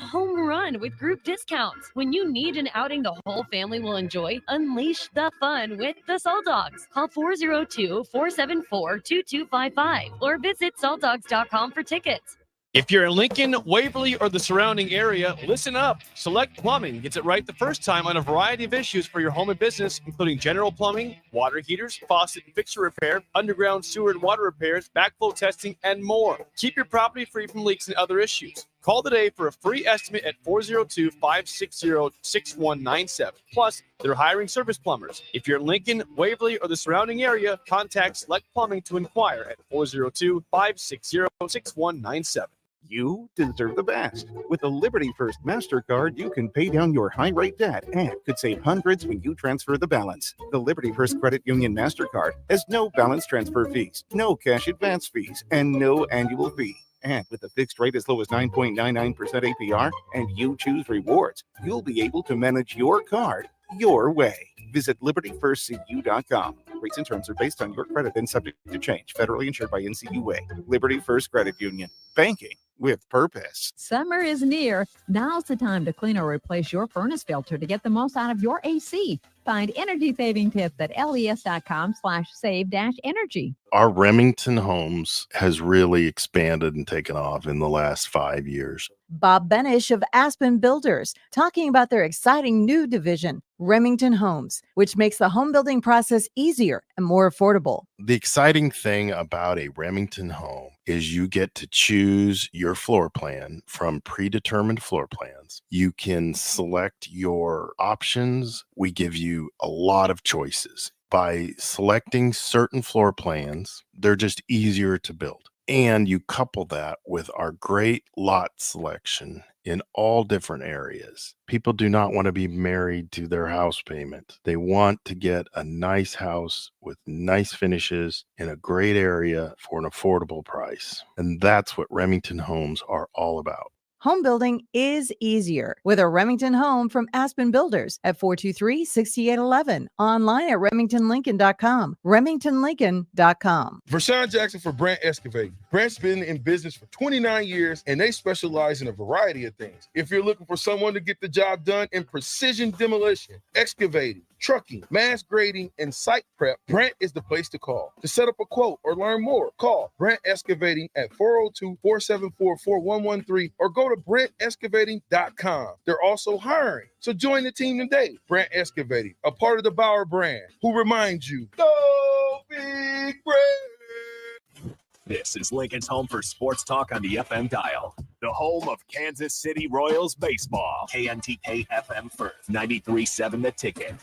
home run with group discounts. When you need an outing the whole family will enjoy, unleash the fun with the Salt Dogs. Call 402-474-2255 or visit saltdogs.com for tickets. If you're in Lincoln, Waverly, or the surrounding area, listen up. Select Plumbing gets it right the first time on a variety of issues for your home and business, including general plumbing, water heaters, faucet and fixture repair, underground sewer and water repairs, backflow testing, and more. Keep your property free from leaks and other issues. Call today for a free estimate at 402-560-6197. Plus, they're hiring service plumbers. If you're in Lincoln, Waverly, or the surrounding area, contact Select Plumbing to inquire at 402-560-6197. You deserve the best. With the Liberty First MasterCard, you can pay down your high-rate debt and could save hundreds when you transfer the balance. The Liberty First Credit Union MasterCard has no balance transfer fees, no cash advance fees, and no annual fee. And with a fixed rate as low as 9.99% APR and you choose rewards, you'll be able to manage your card your way. Visit libertyfirstcu.com. Rates and terms are based on your credit and subject to change. Federally insured by NCUA. Liberty First Credit Union. Banking with purpose. Summer is near. Now's the time to clean or replace your furnace filter to get the most out of your AC. Find energy-saving tips at les.com/save-energy. Our Remington Homes has really expanded and taken off in the last 5 years. Bob Benish of Aspen Builders, talking about their exciting new division, Remington Homes, which makes the home building process easier and more affordable. The exciting thing about a Remington home is you get to choose your floor plan from predetermined floor plans. You can select your options. We give you a lot of choices. By selecting certain floor plans, they're just easier to build. And you couple that with our great lot selection in all different areas. People do not want to be married to their house payment. They want to get a nice house with nice finishes in a great area for an affordable price. And that's what Remington Homes are all about. Home building is easier with a Remington home from Aspen Builders at 423-6811. Online at remingtonlincoln.com. remingtonlincoln.com. Vershawn Jackson for Brandt Excavating. Brandt's been in business for 29 years, and they specialize in a variety of things. If you're looking for someone to get the job done in precision demolition, excavating, trucking, mass grading, and site prep, Brandt is the place to call. To set up a quote or learn more, call Brandt Excavating at 402-474-4113 or go to BrandtExcavating.com. They're also hiring, so join the team today. Brandt Excavating, a part of the Bauer brand, who reminds you, go Big Brand! This is Lincoln's home for sports talk on the FM dial. The home of Kansas City Royals baseball. KNTK FM Firth, 93.7 The Ticket.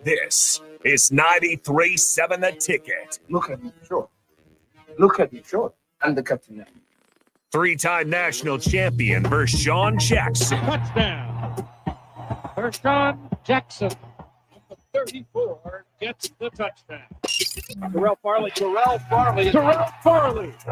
This is 93.7 The Ticket. Look at me, short. Look at me, short. I'm the captain now. Three-time national champion Vershawn Jackson. Touchdown. Vershawn Jackson, 34, gets the touchdown. Terrell Farley,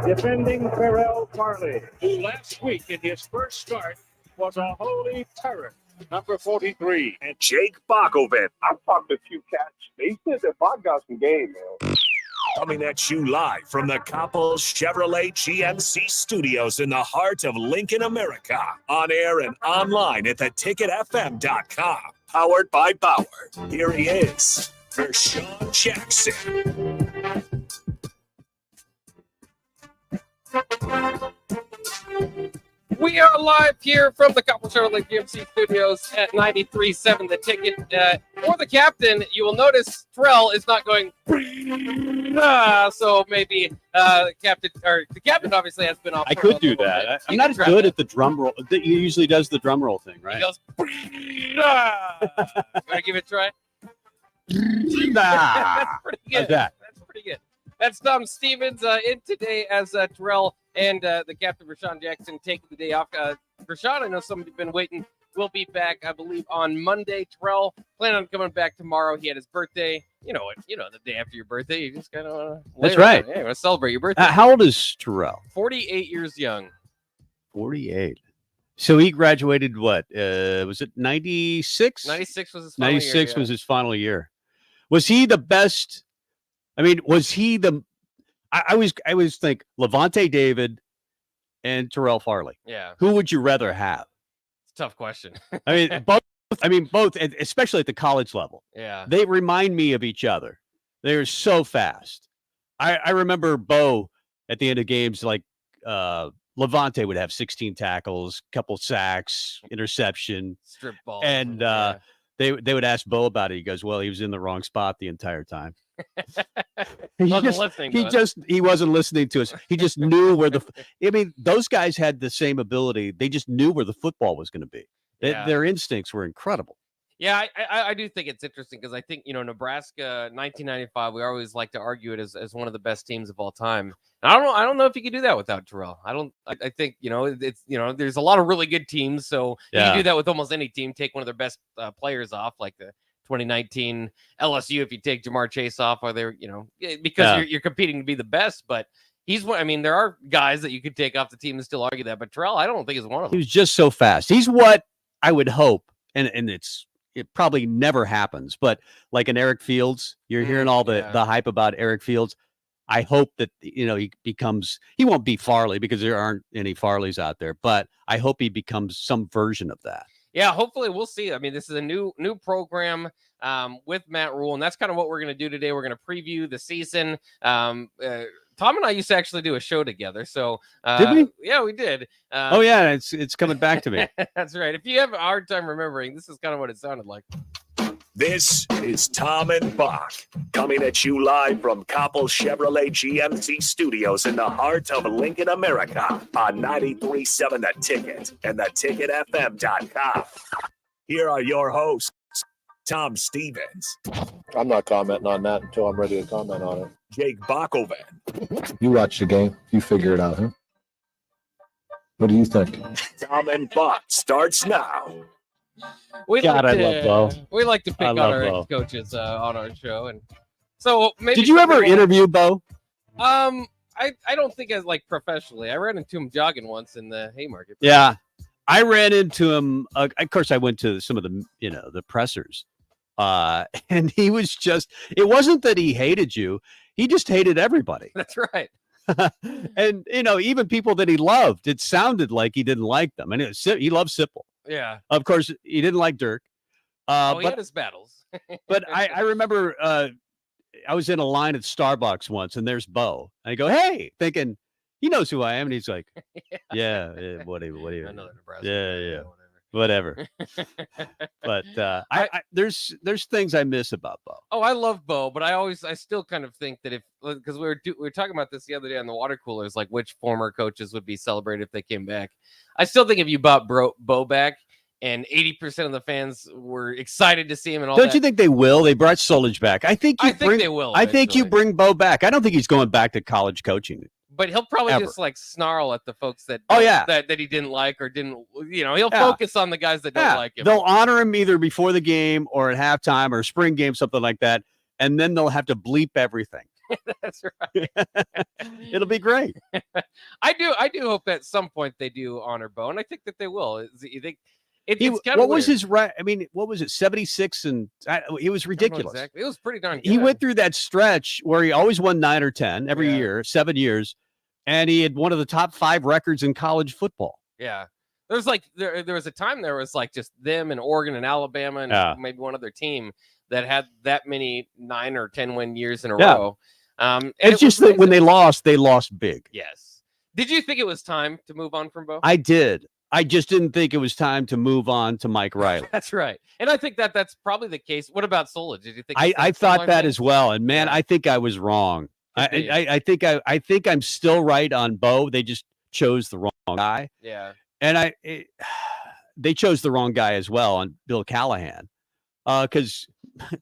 defending Terrell Farley, who last week in his first start was a holy terror. Number 43. And Jake Bockovic. I've talked to a few cats. They said that Bock got some game, man. Coming at you live from the Coppels Chevrolet GMC studios in the heart of Lincoln, America. On air and online at theticketfm.com. Powered by Bauer. Here he is, Vershawn Jackson. We are live here from the Coppels Chevrolet GMC studios at 93.7 The Ticket. For the captain, you will notice Terrell is not going, so maybe the captain obviously has been off. I could do that. I'm not as good at the drum roll. He usually does the drum roll thing, right? He goes, want to give it a try? That's pretty good. That's pretty good. That's Tom Stevens in today as Terrell and the captain, Vershawn Jackson, taking the day off. Vershawn, I know some of you have been waiting, will be back, I believe, on Monday. Terrell planning on coming back tomorrow. He had his birthday. You know what? You know, the day after your birthday, you just kind of That's right. Yeah, you want to celebrate your birthday. How old is Terrell? 48 years young. 48. So he graduated what? Was it 96? 96 was his final year. 96 was his final year. Was he the best? I mean, was he the? I always think Levante David and Terrell Farley. Yeah. Who would you rather have? tough question. I mean, both, especially at the college level. Yeah. They remind me of each other. They're so fast. I remember Bo at the end of games, like Levante would have 16 tackles, couple sacks, interception, strip balls, and they would ask Bo about it. He goes, "Well, he was in the wrong spot the entire time." He wasn't listening to us. He just knew where I mean, those guys had the same ability. They just knew where the football was going to be. Their instincts were incredible. Yeah, I do think it's interesting because I think, Nebraska 1995, we always like to argue it as one of the best teams of all time. And I don't know if you could do that without Terrell. I think, it's, there's a lot of really good teams. So you can do that with almost any team. Take one of their best players off, like the 2019 LSU. If you take Jamar Chase off, or they're, because you're competing to be the best, but he's one. I mean, there are guys that you could take off the team and still argue that, but Terrell, I don't think is one of them. He was just so fast. He's what I would hope. And it probably never happens, but like an Eric Fields, you're hearing all the hype about Eric Fields. I hope that, he won't be Farley because there aren't any Farleys out there, but I hope he becomes some version of that. Yeah, hopefully we'll see. I mean, this is a new program with Matt Rule, and that's kind of what we're going to do today. We're going to preview the season. Tom and I used to actually do a show together. So did we? Yeah, we did. Oh yeah, it's coming back to me. That's right. If you have a hard time remembering, this is kind of what it sounded like. This is Tom and Bock coming at you live from Coppell Chevrolet GMC Studios in the heart of Lincoln, America on 93.7 The Ticket and theticketfm.com. Here are your hosts, Tom Stevens. I'm not commenting on that until I'm ready to comment on it. Jake Bockoven. You watch the game. You figure it out, huh? What do you think? Tom and Bock starts now. We love Bo. We like to pick on our ex-coaches on our show, and so maybe. Did you ever interview Bo? I don't think as like professionally. I ran into him jogging once in the Haymarket. Yeah, I ran into him. Of course, I went to some of the the pressers, and he was just. It wasn't that he hated you; he just hated everybody. That's right. And even people that he loved, it sounded like he didn't like them, and he loved Sipple. Yeah. Of course, he didn't like Dirk. He had his battles. But I remember I was in a line at Starbucks once, and there's Bo. I go, "Hey," thinking he knows who I am, and he's like, "Yeah, whatever." Another Nebraska. Yeah. Whatever. But there's things I miss about Bo. Oh, I love Bo, but I still kind of think that because we were talking about this the other day on the water coolers, like which former coaches would be celebrated if they came back. I still think if you brought Bo back and 80% of the fans were excited to see him and all Don't you think they will? They brought Solich back. I think they will. I think you bring Bo back. I don't think he's going back to college coaching. But he'll probably just like snarl at the folks that he didn't like or didn't, he'll focus on the guys that don't like him. They'll honor him either before the game or at halftime or spring game, something like that. And then they'll have to bleep everything. That's right. It'll be great. I do hope at some point they do honor Bo, and I think that they will. You think it's kind what of was weird. his right? I mean, what was it? 76 and it was ridiculous. Exactly. It was pretty darn good. He went through that stretch where he always won 9 or 10 every year, 7 years, and he had one of the top 5 records in college football. Yeah. There's like there was a time there was like just them and Oregon and Alabama and maybe one other team that had that many 9 or 10 win years in a row. And it's just that when they lost big. Yes. Did you think it was time to move on from Bo? I did. I just didn't think it was time to move on to Mike Riley. That's right. And I think that's probably the case. What about Solich? Did you think I thought that as well. And man, I think I was wrong. I think I'm still right on Bo. They just chose the wrong guy. Yeah. And they chose the wrong guy as well on Bill Callahan. Because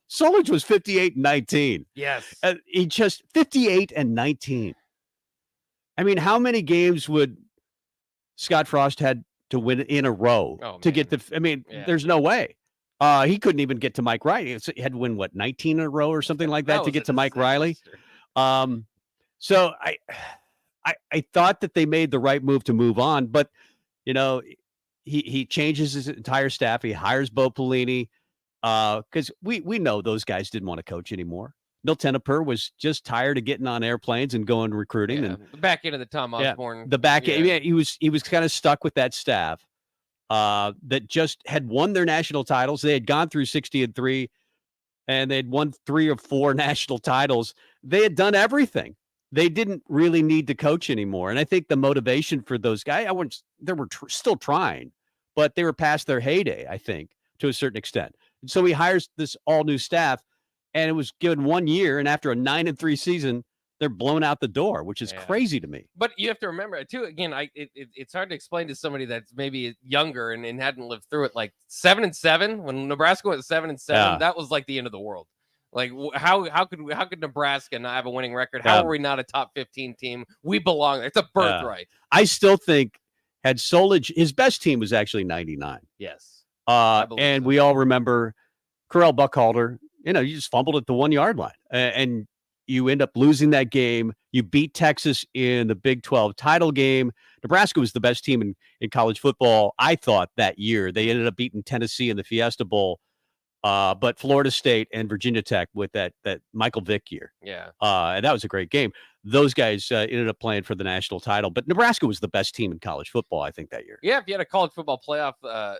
Solich was 58-19. Yes. He just 58-19. I mean, how many games would Scott Frost had to win in a row to get the? I mean, there's no way. He couldn't even get to Mike Riley. He had to win 19 in a row or something like that to get to Mike Riley. So I thought that they made the right move to move on, but he changes his entire staff. He hires Bo Pelini because we know those guys didn't want to coach anymore. Bill Tenneper was just tired of getting on airplanes and going recruiting. And the back end of the Tom Osborne. The back end. Yeah, he was kind of stuck with that staff. that just had won their national titles. They had gone through 60-3, and they'd won 3 or 4 national titles. They had done everything. They didn't really need to coach anymore. And I think the motivation for those guys, they were still trying, but they were past their heyday, I think, to a certain extent. And so he hires this all new staff, and it was given 1 year. And after a 9-3 season, they're blown out the door, which is crazy to me. But you have to remember too, again, it's hard to explain to somebody that's maybe younger and hadn't lived through it. Like 7-7, when Nebraska went 7-7, that was like the end of the world. Like how could Nebraska not have a winning record? How are we not a top 15 team? We belong. It's a birthright. I still think had Solich, his best team was actually 99. Yes. And we all remember Correll Buckhalter, you just fumbled at the 1 yard line and you end up losing that game. You beat Texas in the Big 12 title game. Nebraska was the best team in college football, I thought, that year. They ended up beating Tennessee in the Fiesta Bowl. But Florida State and Virginia Tech with that Michael Vick year. Yeah. And that was a great game. Those guys ended up playing for the national title. But Nebraska was the best team in college football, I think, that year. Yeah, if you had a college football playoff,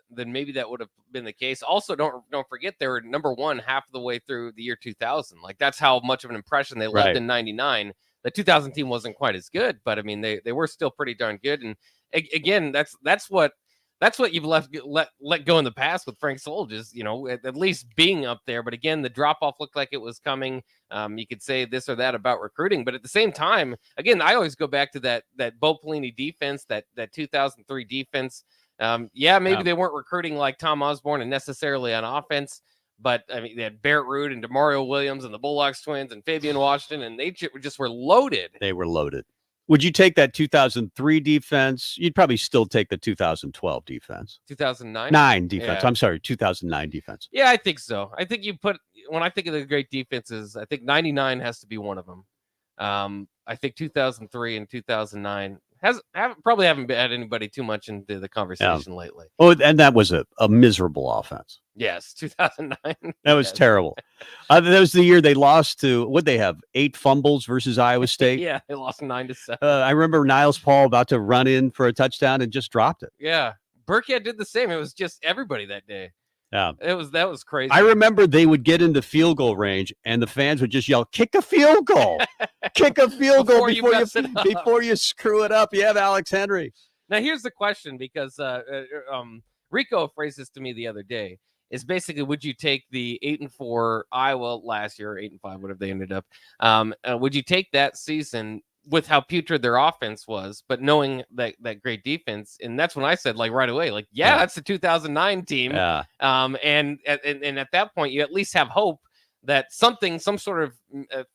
then maybe that would have been the case. Also, don't forget they were number 1 half of the way through the year 2000. Like, that's how much of an impression they left in 99. The 2000 team wasn't quite as good, but I mean, they were still pretty darn good. And again, that's what you've let go in the past with Frank Solich, is, at least being up there. But again, the drop off looked like it was coming. You could say this or that about recruiting, but at the same time, again, I always go back to that Bo Pelini defense, that 2003 defense. Maybe they weren't recruiting like Tom Osborne and necessarily on offense, but I mean, they had Barrett Root and DeMario Williams and the Bulldogs twins and Fabian Washington, and they just were loaded. They were loaded. Would you take that 2003 defense? You'd probably still take the 2012 defense. 2009? Defense. Yeah. I'm sorry, 2009 defense. Yeah, I think so. I think when I think of the great defenses, I think 99 has to be one of them. I think 2003 and 2009 probably haven't had anybody too much into the conversation lately. Oh, and that was a miserable offense. Yes, 2009. That was terrible. That was the year they lost to, what'd they have, 8 fumbles versus Iowa State? Yeah, they lost 9-7. I remember Niles Paul about to run in for a touchdown and just dropped it. Yeah, Burkhead did the same. It was just everybody that day. Yeah, that was crazy. I remember they would get into field goal range, and the fans would just yell, "Kick a field goal! Kick a field goal before you screw it up." You have Alex Henry. Now here's the question, because Rico phrased this to me the other day. Is basically, would you take the 8-4 Iowa last year, 8-5, whatever they ended up? Would you take that season with how putrid their offense was, but knowing that great defense? And that's when I said, like, right away, like, that's the 2009 team. Yeah. And at that point, you at least have hope that some sort of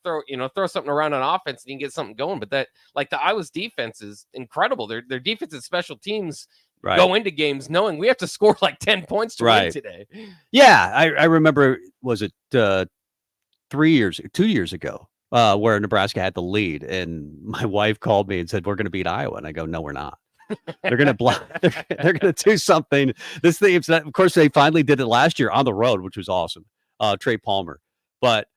throw something around on offense and you can get something going. But that, like, the Iowa's defense is incredible. Their defense and special teams go into games knowing we have to score like 10 points to win today. Yeah, I remember, was it 2 years ago? Where Nebraska had the lead, and my wife called me and said, "We're going to beat Iowa." And I go, "No, we're not. They're going to block. They're going to do something." This thing, of course, they finally did it last year on the road, which was awesome. Trey Palmer, but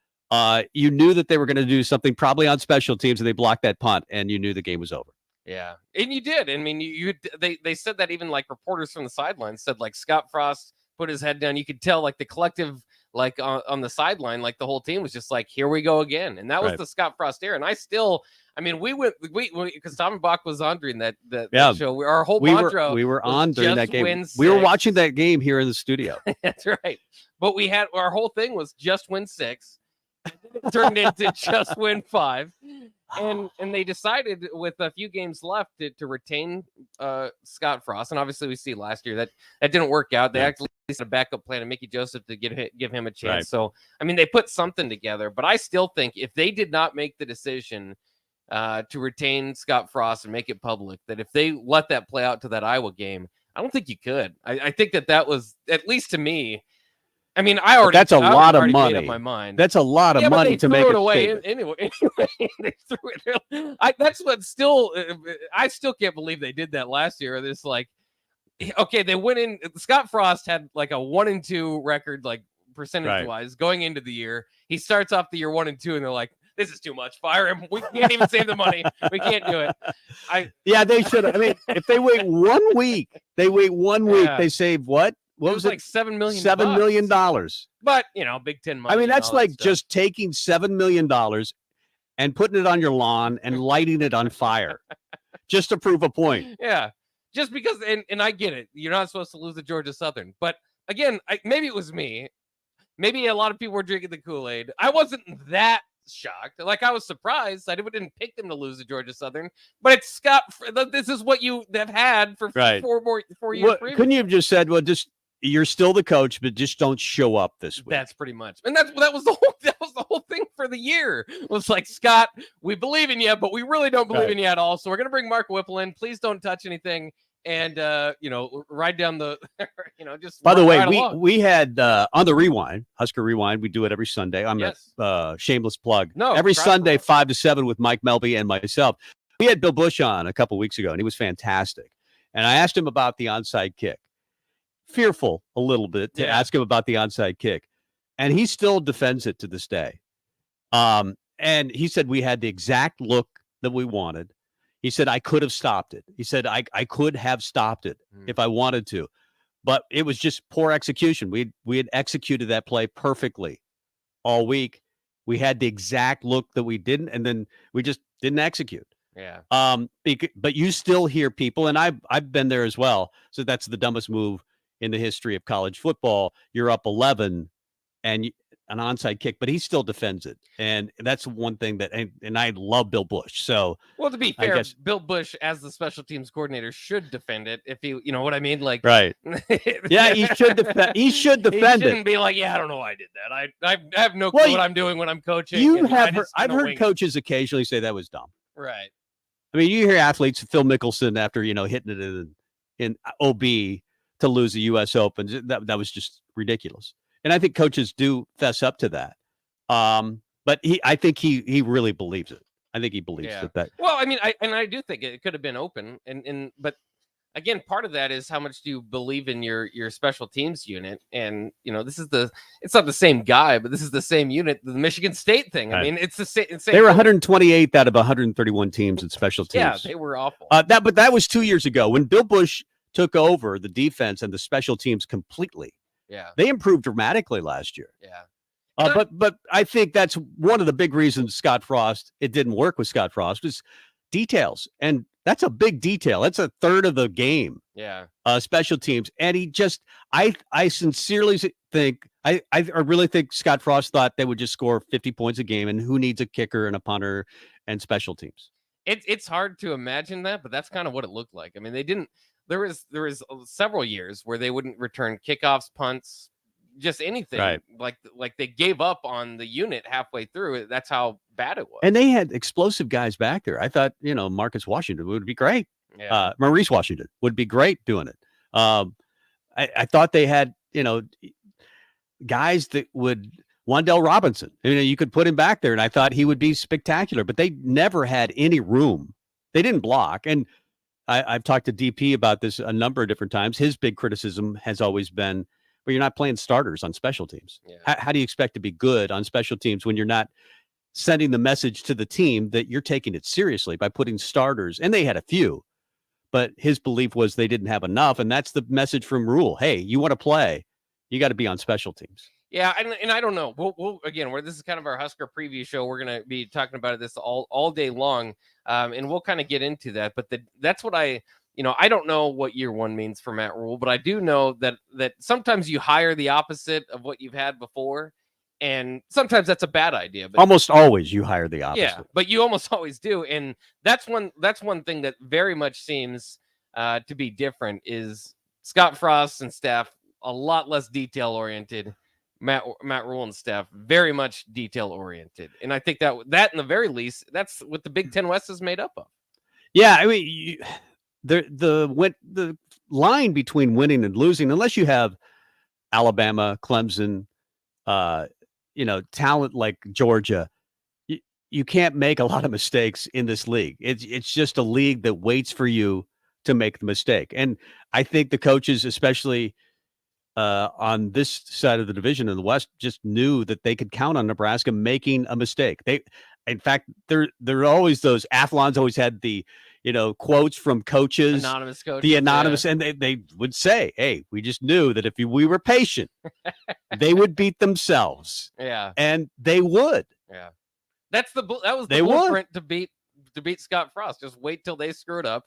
you knew that they were going to do something probably on special teams, and they blocked that punt, and you knew the game was over. Yeah, and you did. I mean, they said that, even like reporters from the sidelines said, like, Scott Frost put his head down. You could tell, like, the collective, like, on the sideline, like, the whole team was just like, here we go again. And that was the Scott Frost era. And we because Tom and Bock was on during that show. Our whole mantra we were on during that game. We 6. were watching that game here in the studio. That's right. But our whole thing was just win 6. It turned into just win 5. And they decided with a few games left to retain Scott Frost. And obviously we see last year that didn't work out. They actually had a backup plan to Mickey Joseph to give him a chance. Right. So, I mean, they put something together. But I still think if they did not make the decision to retain Scott Frost and make it public, that if they let that play out to that Iowa game, I don't think you could. I think that was, at least to me, I mean, that's a lot of money. Made up my mind. That's a lot of money to make it away anyway. They threw it. That's what still. I still can't believe they did that last year. This, like, okay, they went in. Scott Frost had like a 1-2 record, like, percentage wise going into the year. He starts off the year 1-2, and they're like, this is too much. Fire him. We can't even save the money. We can't do it. Yeah, they should. I mean, if they wait 1 week, Yeah. they save what? What It was was like $7 million. $7 million. But Big Ten money. I mean, and that's all that like stuff. just taking $7 million and putting it on your lawn and lighting it on fire just to prove a point. Yeah. Just because, and I get it. You're not supposed to lose to Georgia Southern. But again, maybe it was me. Maybe a lot of people were drinking the Kool-Aid. I wasn't that shocked. Like, I was surprised. I didn't pick them to lose to Georgia Southern. But it's Scott. This is what you have had for Right. 4 years. Well, couldn't you have just said, well, just you're still the coach, but just don't show up this week? That's pretty much. And that was the whole thing for the year. It was like, Scott, we believe in you, but we really don't believe in you at all. So we're going to bring Mark Whipple in. Please don't touch anything. And, ride down the, just. By the way, along. we had on the Rewind, Husker Rewind, we do it every Sunday. I'm a shameless plug. No, every Sunday, 5 to 7 with Mike Melby and myself. We had Bill Bush on a couple weeks ago, and he was fantastic. And I asked him about the onside kick. Fearful a little bit to ask him about the onside kick. And he still defends it to this day. And he said we had the exact look that we wanted. He said, I could have stopped it. He said, I could have stopped it if I wanted to. But it was just poor execution. We had executed that play perfectly all week. We had the exact look that we didn't, and then we just didn't execute. Yeah. But you still hear people, and I've been there as well. So that's the dumbest move in the history of college football. You're up 11 and an onside kick, but he still defends it. And that's one thing that, and I love Bill Bush. So, well, to be fair, Bill Bush as the special teams coordinator should defend it. If you know what I mean? Like, right. Yeah, he should defend. He should defend he shouldn't it. be like, yeah, I don't know why I did that. I have no clue what I'm doing when I'm coaching. I've heard coaches occasionally say that was dumb. Right. I mean, you hear athletes, Phil Mickelson, after, hitting it in OB to lose the U.S. Open. That was just ridiculous. And I think coaches do fess up to that. But I think he really believes it. I think he believes that. Well, I mean, I do think it could have been open. But again, part of that is how much do you believe in your special teams unit? And, it's not the same guy, but this is the same unit, the Michigan State thing. I mean, it's the same. They were 128th out of 131 teams in special teams. Yeah, they were awful. But that was 2 years ago when Bill Bush took over the defense and the special teams completely. Yeah, they improved dramatically last year. Yeah, but I think that's one of the big reasons it didn't work with Scott Frost was details, and that's a big detail. That's a third of the game. Yeah, special teams, and he just I sincerely think I really think Scott Frost thought they would just score 50 points a game, and who needs a kicker and a punter and special teams? It's hard to imagine that, but that's kind of what it looked like. I mean, they didn't. There was several years where they wouldn't return kickoffs, punts, just anything. Right. Like they gave up on the unit halfway through it. That's how bad it was. And they had explosive guys back there. I thought, Marcus Washington would be great. Yeah. Maurice Washington would be great doing it. I thought they had, guys that would Wan'Dale Robinson. You could put him back there, and I thought he would be spectacular, but they never had any room. They didn't block. And I've talked to DP about this a number of different times. His big criticism has always been, well, you're not playing starters on special teams. Yeah. How do you expect to be good on special teams when you're not sending the message to the team that you're taking it seriously by putting starters? And they had a few, but his belief was they didn't have enough. And that's the message from Rule. Hey, you want to play, you got to be on special teams. Yeah, and I don't know. We'll again, this is kind of our Husker preview show. We're going to be talking about this all day long, and we'll kind of get into that. But that's what I don't know what year one means for Matt Rule, but I do know that sometimes you hire the opposite of what you've had before, and sometimes that's a bad idea. But almost always you hire the opposite. Yeah, but you almost always do, and that's one thing that very much seems to be different is Scott Frost and staff a lot less detail oriented. Matt Rule and staff very much detail oriented, and I think that in the very least, that's what the Big Ten West is made up of. Yeah, I mean, the line between winning and losing, unless you have Alabama, Clemson, talent like Georgia, you can't make a lot of mistakes in this league. It's just a league that waits for you to make the mistake, and I think the coaches, especially on this side of the division in the West, just knew that they could count on Nebraska making a mistake. In fact, there are always those Athlons always had the, quotes from coaches, anonymous coaches, the anonymous, and they would say, "Hey, we just knew that if we were patient, they would beat themselves." Yeah, and they would. Yeah, that was the They would. blueprint to beat Scott Frost. Just wait till they screwed up.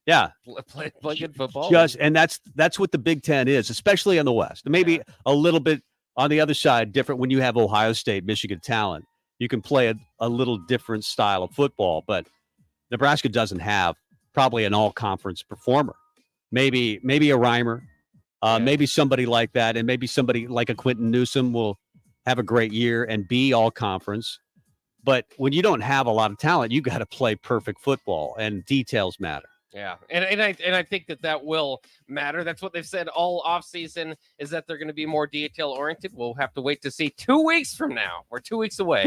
Yeah, play good football. And that's what the Big Ten is, especially on the West. Maybe a little bit on the other side, different when you have Ohio State, Michigan talent. You can play a little different style of football, but Nebraska doesn't have probably an all-conference performer. Maybe a Reimer, maybe somebody like that, and maybe somebody like a Quentin Newsom will have a great year and be all-conference. But when you don't have a lot of talent, you got to play perfect football, and details matter. Yeah, and I think that will matter. That's what they've said all offseason, is that they're going to be more detail-oriented. We'll have to wait to see 2 weeks from now. We're 2 weeks away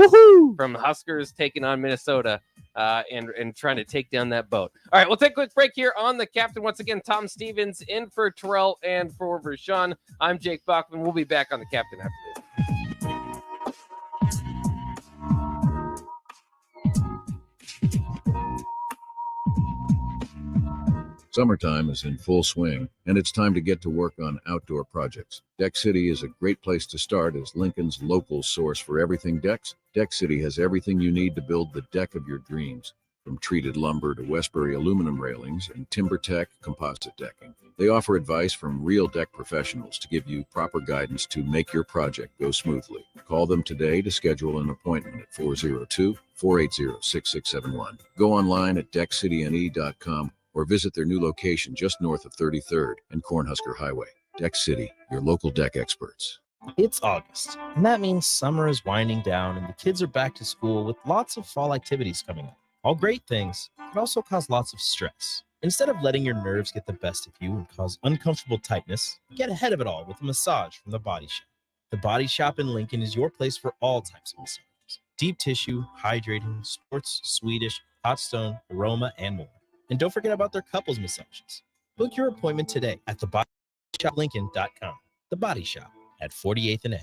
from Huskers taking on Minnesota and trying to take down that boat. All right, we'll take a quick break here on the captain. Once again, Tom Stevens in for Terrell and for Vershawn. I'm Jake Bachman. We'll be back on the captain after this. Summertime is in full swing, and it's time to get to work on outdoor projects. Deck City is a great place to start as Lincoln's local source for everything decks. Deck City has everything you need to build the deck of your dreams, from treated lumber to Westbury aluminum railings and TimberTech composite decking. They offer advice from real deck professionals to give you proper guidance to make your project go smoothly. Call them today to schedule an appointment at 402-480-6671. Go online at deckcityne.com or visit their new location just north of 33rd and Cornhusker Highway. Deck City, your local deck experts. It's August, and that means summer is winding down and the kids are back to school with lots of fall activities coming up. All great things, but also cause lots of stress. Instead of letting your nerves get the best of you and cause uncomfortable tightness, get ahead of it all with a massage from The Body Shop. The Body Shop in Lincoln is your place for all types of massages. Deep tissue, hydrating, sports, Swedish, hot stone, aroma, and more. And don't forget about their couples massages. Book your appointment today at thebodyshoplincoln.com. The Body Shop at 48th and A.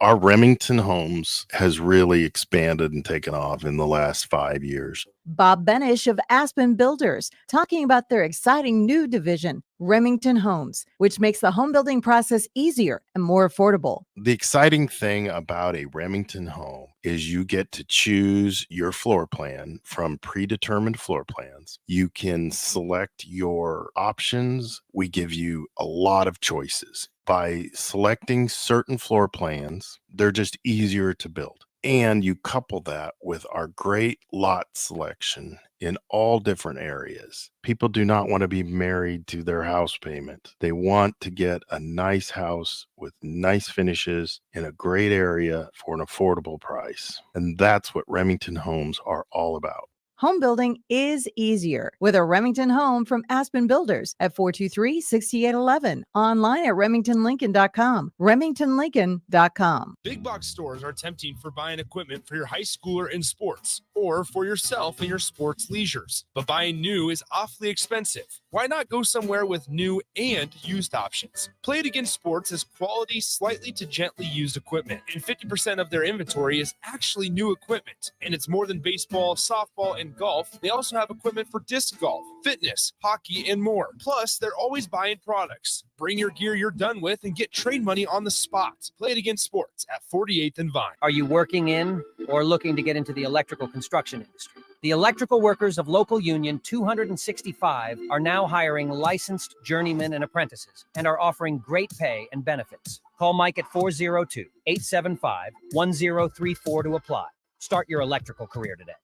Our Remington Homes has really expanded and taken off in the last 5 years. Bob Benish of Aspen Builders talking about their exciting new division, Remington Homes, which makes the home building process easier and more affordable. The exciting thing about a Remington home is you get to choose your floor plan from predetermined floor plans. You can select your options. We give you a lot of choices. By selecting certain floor plans, they're just easier to build. And you couple that with our great lot selection in all different areas. People do not want to be married to their house payment. They want to get a nice house with nice finishes in a great area for an affordable price. And that's what Remington Homes are all about. Home building is easier with a Remington home from Aspen Builders at 423-6811. Online at remingtonlincoln.com. remingtonlincoln.com. Big box stores are tempting for buying equipment for your high schooler in sports or for yourself in your sports leisures. But buying new is awfully expensive. Why not go somewhere with new and used options? Play It Against Sports has quality, slightly to gently used equipment, and 50% of their inventory is actually new equipment. And it's more than baseball, softball, and golf. They also have equipment for disc golf, fitness, hockey, and more. Plus, they're always buying products. Bring your gear you're done with and get trade money on the spot. Play It Against Sports at 48th and Vine. Are you working in or looking to get into the electrical construction industry? The electrical workers of Local Union 265 are now hiring licensed journeymen and apprentices and are offering great pay and benefits. Call Mike at 402-875-1034 to apply. Start your electrical career today.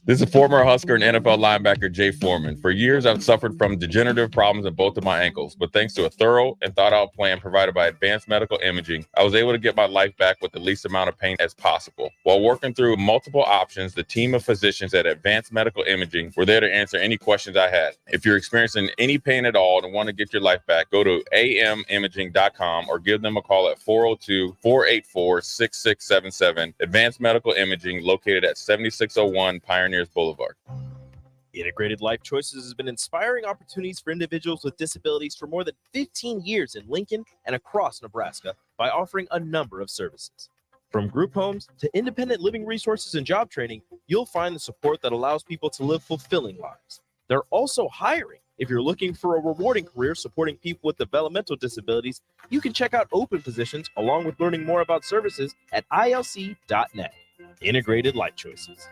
This is former Husker and NFL linebacker Jay Foreman. For years, I've suffered from degenerative problems in both of my ankles, but thanks to a thorough and thought-out plan provided by Advanced Medical Imaging, I was able to get my life back with the least amount of pain as possible. While working through multiple options, the team of physicians at Advanced Medical Imaging were there to answer any questions I had. If you're experiencing any pain at all and want to get your life back, go to amimaging.com or give them a call at 402-484-6677. Advanced Medical Imaging, located at 7601 Pioneers Boulevard. Integrated Life Choices has been inspiring opportunities for individuals with disabilities for more than 15 years in Lincoln and across Nebraska by offering a number of services. From group homes to independent living resources and job training, you'll find the support that allows people to live fulfilling lives. They're also hiring. If you're looking for a rewarding career supporting people with developmental disabilities, you can check out open positions along with learning more about services at ilc.net. Integrated Life Choices.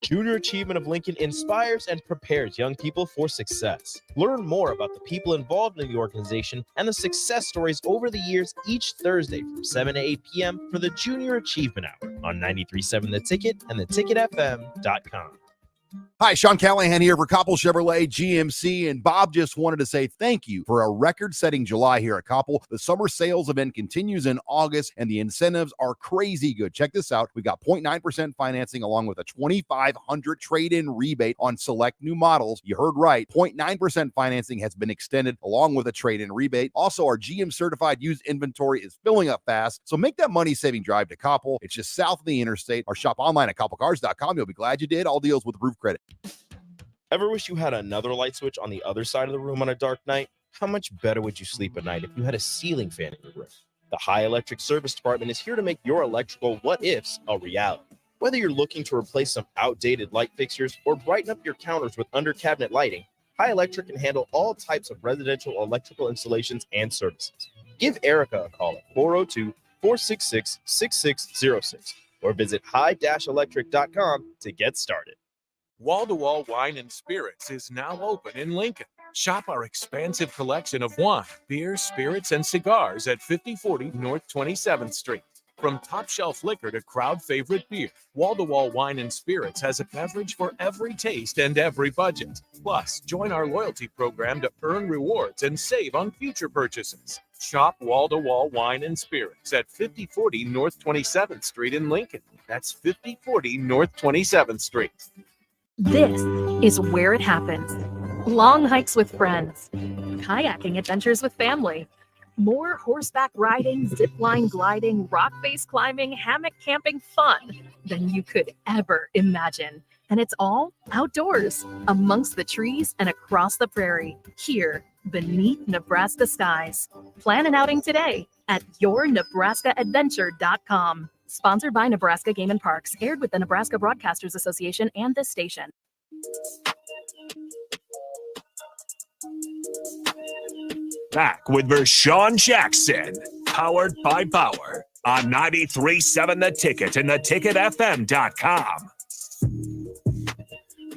Junior Achievement of Lincoln inspires and prepares young people for success. Learn more about the people involved in the organization and the success stories over the years each Thursday from 7 to 8 p.m. for the Junior Achievement Hour on 93.7 The Ticket and theticketfm.com. Hi, Sean Callahan here for Koppel Chevrolet GMC, and Bob just wanted to say thank you for a record-setting July here at Koppel. The summer sales event continues in August, and the incentives are crazy good. Check this out. We got 0.9% financing along with a $2,500 trade-in rebate on select new models. You heard right. 0.9% financing has been extended along with a trade-in rebate. Also, our GM-certified used inventory is filling up fast, so make that money-saving drive to Koppel. It's just south of the interstate, or shop online at koppelcars.com. You'll be glad you did. All deals with roof credit. Ever wish you had another light switch on the other side of the room on a dark night? How much better would you sleep at night if you had a ceiling fan in your room? The High Electric Service Department is here to make your electrical what-ifs a reality. Whether you're looking to replace some outdated light fixtures or brighten up your counters with under-cabinet lighting, High Electric can handle all types of residential electrical installations and services. Give Erica a call at 402-466-6606 or visit high-electric.com to get started. Wall-to-Wall Wine and Spirits is now open in Lincoln. Shop our expansive collection of wine, beer, spirits, and cigars at 5040 North 27th Street. From top-shelf liquor to crowd-favorite beer, Wall-to-Wall Wine and Spirits has a beverage for every taste and every budget. Plus, join our loyalty program to earn rewards and save on future purchases. Shop Wall-to-Wall Wine and Spirits at 5040 North 27th Street in Lincoln. That's 5040 North 27th Street. This is where it happens. Long hikes with friends, kayaking adventures with family, more horseback riding, zipline gliding, rock face climbing, hammock camping fun than you could ever imagine. And it's all outdoors, amongst the trees and across the prairie, here beneath Nebraska skies. Plan an outing today at yournebraskaadventure.com. Sponsored by Nebraska Game and Parks, aired with the Nebraska Broadcasters Association and this station. Back with Vershawn Jackson, powered by Bauer on 93.7 The Ticket and theticketfm.com.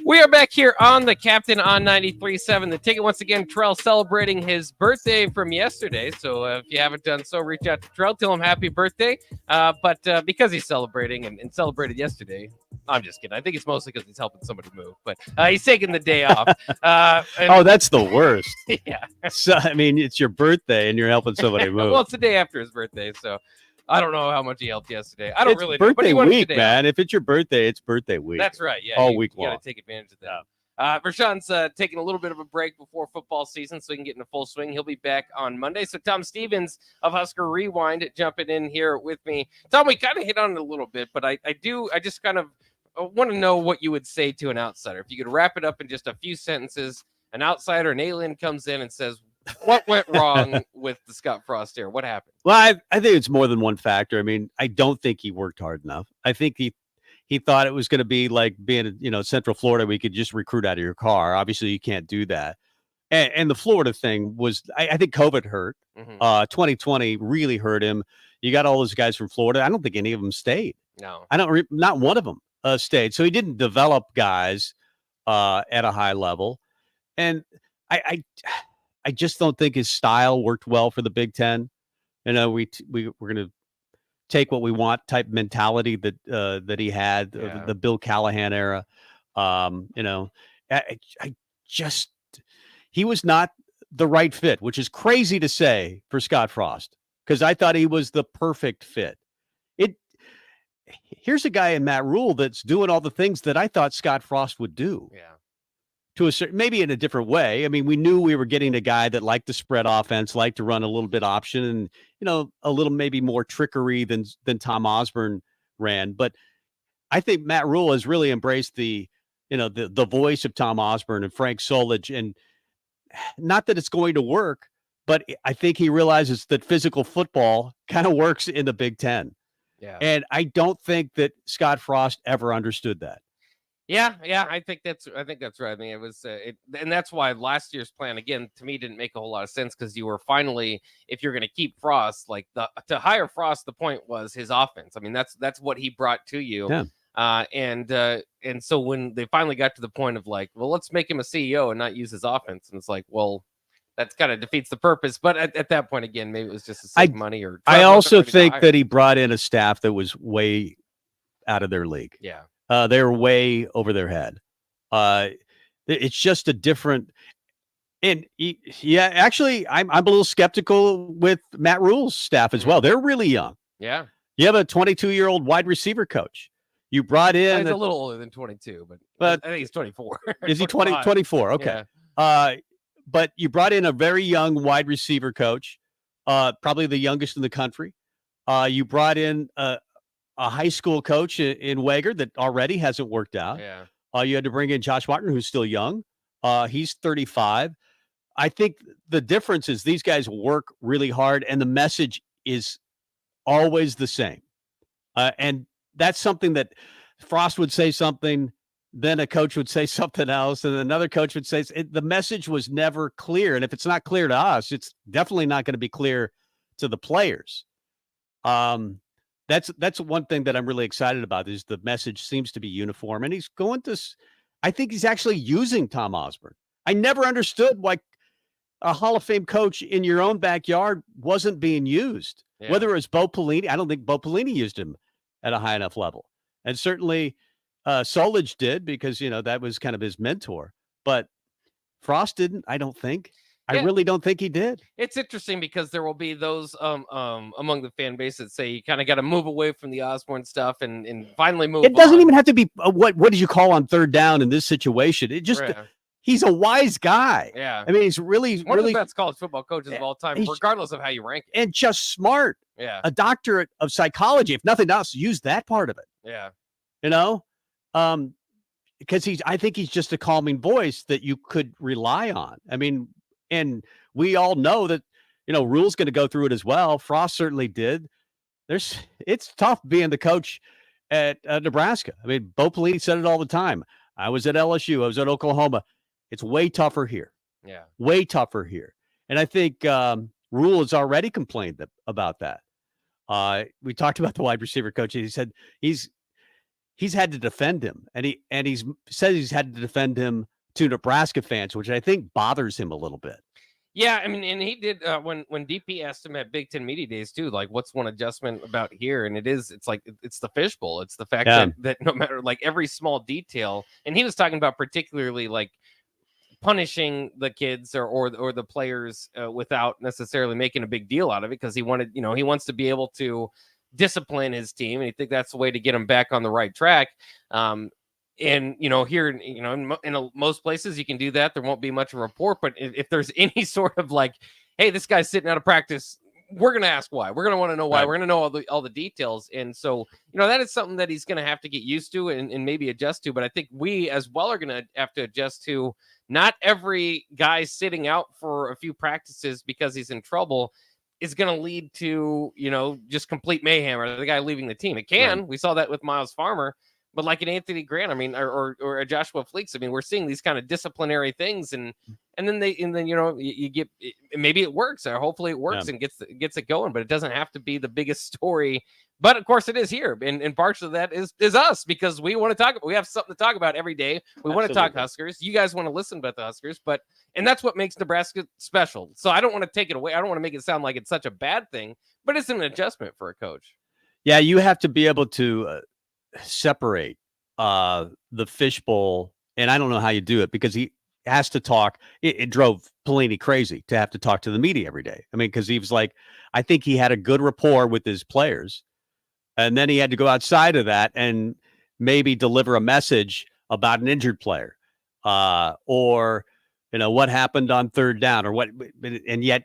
We are back here on the Captain on 93.7 The Ticket. Once again, Trell celebrating his birthday from yesterday. So if you haven't done so, reach out to Trell, tell him happy birthday. But because he's celebrating and celebrated yesterday, I'm just kidding. I think it's mostly because he's helping somebody move. But he's taking the day off. Oh, that's the worst. Yeah. So, I mean, it's your birthday and you're helping somebody move. Well, it's the day after his birthday, so I don't know how much he helped yesterday. I don't it's really know. Birthday week, man. If it's your birthday, it's birthday week. That's right. Yeah. All week long. You got to take advantage of that. Vershawn's taking a little bit of a break before football season so he can get in a full swing. He'll be back on Monday. So Tom Stevens of Husker Rewind jumping in here with me. Tom, we kind of hit on it a little bit, but I just kind of want to know what you would say to an outsider. If you could wrap it up in just a few sentences, an outsider, an alien comes in and says, what went wrong with the Scott Frost here? What happened? Well, I think it's more than one factor. I mean, I don't think he worked hard enough. I think he thought it was going to be like being, Central Florida, where you could just recruit out of your car. Obviously, you can't do that. And the Florida thing was, I think COVID hurt. 2020 really hurt him. You got all those guys from Florida. I don't think any of them stayed. No. Not one of them stayed. So he didn't develop guys at a high level. And I just don't think his style worked well for the Big Ten. We're going to take what we want type mentality that he had, the Bill Callahan era. He was not the right fit, which is crazy to say for Scott Frost, because I thought he was the perfect fit. Here's a guy in Matt Rule that's doing all the things that I thought Scott Frost would do. Yeah. To a certain, maybe in a different way. I mean, we knew we were getting a guy that liked to spread offense, liked to run a little bit option, and a little maybe more trickery than Tom Osborne ran. But I think Matt Rule has really embraced the voice of Tom Osborne and Frank Solich, and not that it's going to work, but I think he realizes that physical football kind of works in the Big Ten. Yeah. And I don't think that Scott Frost ever understood that. Yeah, I think that's right. I mean, it was, and that's why last year's plan again to me didn't make a whole lot of sense because you were finally, if you're going to keep Frost, like to hire Frost, the point was his offense. I mean, that's what he brought to you. Yeah. And so when they finally got to the point of like, well, let's make him a CEO and not use his offense, and it's like, well, that kind of defeats the purpose. But at that point, again, maybe it was just to save money. Or I also think that he brought in a staff that was way out of their league. Yeah. They're way over their head. It's just a different. And actually, I'm a little skeptical with Matt Rule's staff as well. They're really young. Yeah. You have a 22-year-old wide receiver coach. You brought in. He's a little older than 22, but I think he's 24. Is he 24? Okay. Yeah. But you brought in a very young wide receiver coach, probably the youngest in the country. You brought in a high school coach in Wager that already hasn't worked out. Yeah. You had to bring in Josh Martin, who's still young. He's 35. I think the difference is these guys work really hard, and the message is always the same. And that's something that Frost would say something, then a coach would say something else, and another coach would say the message was never clear. And if it's not clear to us, it's definitely not going to be clear to the players. That's one thing that I'm really excited about is the message seems to be uniform, and he's going to. I think he's actually using Tom Osborne. I never understood why a Hall of Fame coach in your own backyard wasn't being used. Yeah. Whether it was Bo Pelini, I don't think Bo Pelini used him at a high enough level, and certainly Solich did because that was kind of his mentor. But Frost didn't. I don't think. I really don't think he did. It's interesting because there will be those among the fan base that say you kind of got to move away from the Osborne stuff and finally move. It doesn't even have to be what did you call on third down in this situation? It just he's a wise guy. Yeah. I mean, he's really one of the best college football coaches of all time, regardless of how you rank it. And just smart. Yeah. A doctorate of psychology. If nothing else, use that part of it. Yeah. Because I think he's just a calming voice that you could rely on. I mean, and we all know that, Rule's going to go through it as well. Frost certainly did. It's tough being the coach at Nebraska. I mean, Bo Pelini said it all the time. I was at LSU. I was at Oklahoma. It's way tougher here. Yeah. Way tougher here. And I think Rule has already complained about that. We talked about the wide receiver coach. He said he's had to defend him, and he's said he's had to defend him to Nebraska fans, which I think bothers him a little bit. Yeah, I mean, and he did when DP asked him at Big Ten Media Days too, like, what's one adjustment about here? And it's the fishbowl. It's the fact that no matter like every small detail, and he was talking about particularly like punishing the kids or the players without necessarily making a big deal out of it because he wants to be able to discipline his team, and he think that's the way to get them back on the right track. And here, in most places you can do that. There won't be much of a report, but if there's any sort of like, hey, this guy's sitting out of practice, we're going to ask why. We're going to want to know why. Right. We're going to know all the details. And so, that is something that he's going to have to get used to and maybe adjust to. But I think we as well are going to have to adjust to not every guy sitting out for a few practices because he's in trouble is going to lead to, just complete mayhem or the guy leaving the team. It can. Right. We saw that with Miles Farmer. But like an Anthony Grant, I mean, or a Joshua Fleeks, I mean, we're seeing these kind of disciplinary things, and then you get maybe it works, or hopefully it works and gets it going. But it doesn't have to be the biggest story. But of course, it is here, and parts of that is us because we want to talk about. We have something to talk about every day. We want to talk Huskers. You guys want to listen about the Huskers, and that's what makes Nebraska special. So I don't want to take it away. I don't want to make it sound like it's such a bad thing, but it's an adjustment for a coach. Yeah, you have to be able to separate the fishbowl, and I don't know how you do it because he has to talk. It drove Pelini crazy to have to talk to the media every day. I mean, because he was like, I think he had a good rapport with his players, and then he had to go outside of that and maybe deliver a message about an injured player, or what happened on third down, or what, and yet.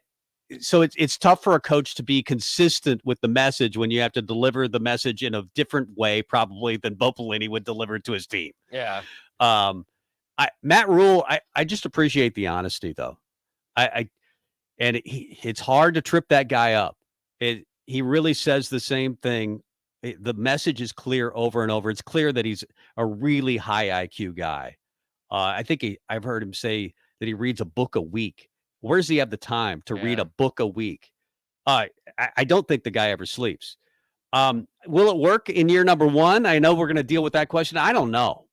So it's tough for a coach to be consistent with the message when you have to deliver the message in a different way, probably than Bo Pelini would deliver it to his team. Yeah. Matt Rule, I just appreciate the honesty though. And it's hard to trip that guy up. He really says the same thing. The message is clear over and over. It's clear that he's a really high IQ guy. I think I've heard him say that he reads a book a week. Where does he have the time to read a book a week? I don't think the guy ever sleeps. Will it work in year number 1? I know we're going to deal with that question. I don't know.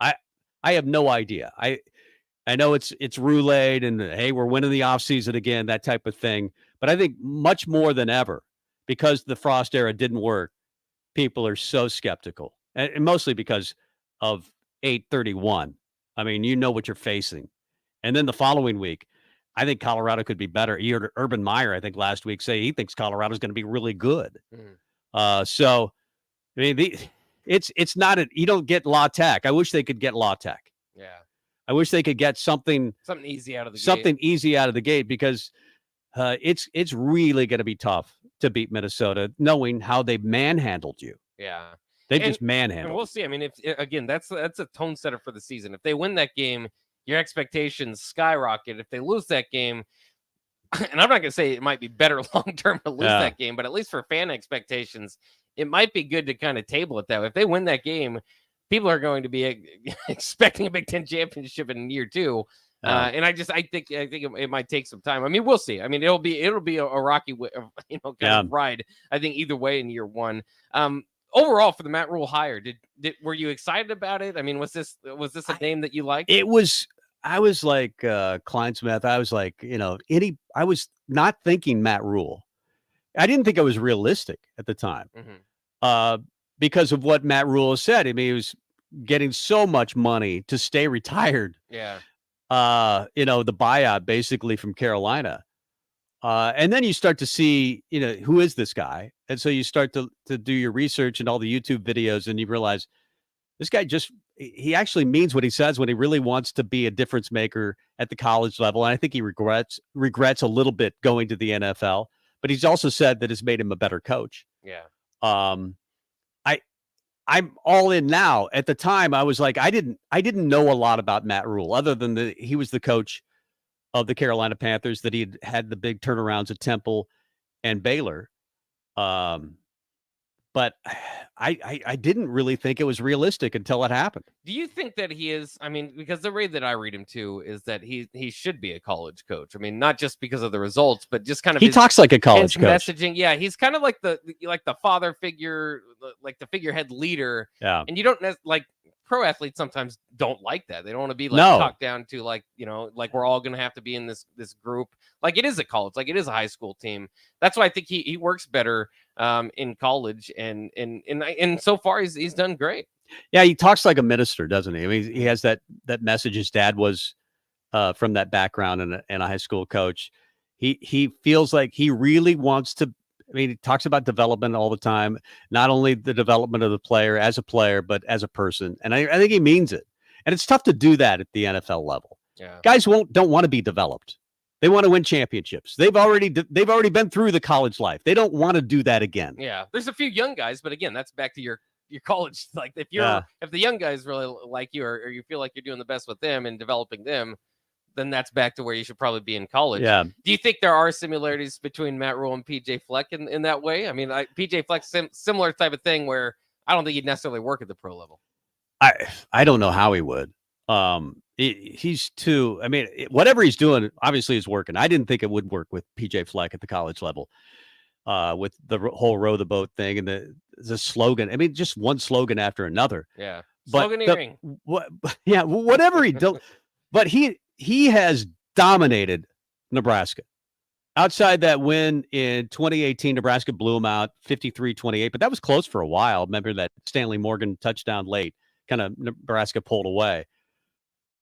I have no idea. I know it's roulette and, hey, we're winning the offseason again, that type of thing. But I think much more than ever, because the Frost era didn't work, people are so skeptical. And mostly because of 8/31. I mean, you know what you're facing. And then the following week, I think Colorado could be better. You heard Urban Meyer, I think, last week say he thinks Colorado's going to be really good. So, I mean, it's not you don't get La Tech. I wish they could get La Tech. Yeah. I wish they could get something easy out of the gate. Easy out of the gate, because it's really going to be tough to beat Minnesota, knowing how they manhandled you. Yeah. They just manhandled. And we'll see. I mean, that's a tone setter for the season. If they win that game, your expectations skyrocket. If they lose that game, and I'm not going to say it might be better long-term to lose that game, but at least for fan expectations, it might be good to kind of table it that way. If they win that game, people are going to be expecting a Big Ten championship in year 2. And I think it might take some time. I mean, we'll see. I mean, it'll be a rocky, kind of ride. I think either way in year 1. Overall, for the Matt Rule hire, were you excited about it? I mean, was this a name that you liked? It was. I was like Kleinsmith. I was like, I was not thinking Matt Rule. I didn't think it was realistic at the time, because of what Matt Rule said. I mean, he was getting so much money to stay retired. Yeah. The buyout basically from Carolina. And then you start to see, who is this guy? And so you start to do your research and all the YouTube videos, and you realize this guy he actually means what he says when he really wants to be a difference maker at the college level. And I think he regrets a little bit going to the NFL, but he's also said that it's made him a better coach. Yeah. I'm all in now. At the time, I was like, I didn't know a lot about Matt Rule, other than he was the coach of the Carolina Panthers, that he had the big turnarounds at Temple and Baylor. But I didn't really think it was realistic until it happened. Do you think that he is? I mean, because the way that I read him too is that he should be a college coach. I mean, not just because of the results, but just kind of he talks like a college coach. Messaging. Yeah, he's kind of like the father figure, like the figurehead leader. Yeah, and you don't like pro athletes sometimes don't like that. They don't want to be talked down to like we're all going to have to be in this group. Like it is a college, like it is a high school team. That's why I think he works better in college, and so far he's done great. Yeah, he talks like a minister, doesn't he? I mean, he has that message. His dad was from that background and a high school coach. He feels like he really wants to. I mean, he talks about development all the time, not only the development of the player as a player, but as a person. And I think he means it. And it's tough to do that at the NFL level. Yeah. Guys don't want to be developed. They want to win championships. They've already been through the college life. They don't want to do that again. Yeah. There's a few young guys, but again, that's back to your college. Like if the young guys really like you, or you feel like you're doing the best with them and developing them, then that's back to where you should probably be in college. Yeah. Do you think there are similarities between Matt Rule and PJ Fleck in that way? I mean, PJ Fleck's similar type of thing where I don't think he'd necessarily work at the pro level. I don't know how he would. He's too. I mean, whatever he's doing, obviously, is working. I didn't think it would work with PJ Fleck at the college level, with the whole row the boat thing and the slogan. I mean, just one slogan after another. Yeah, sloganeering. Whatever he do, but he has dominated Nebraska. Outside that win in 2018, Nebraska blew him out 53-28, but that was close for a while. Remember that Stanley Morgan touchdown late, kind of Nebraska pulled away.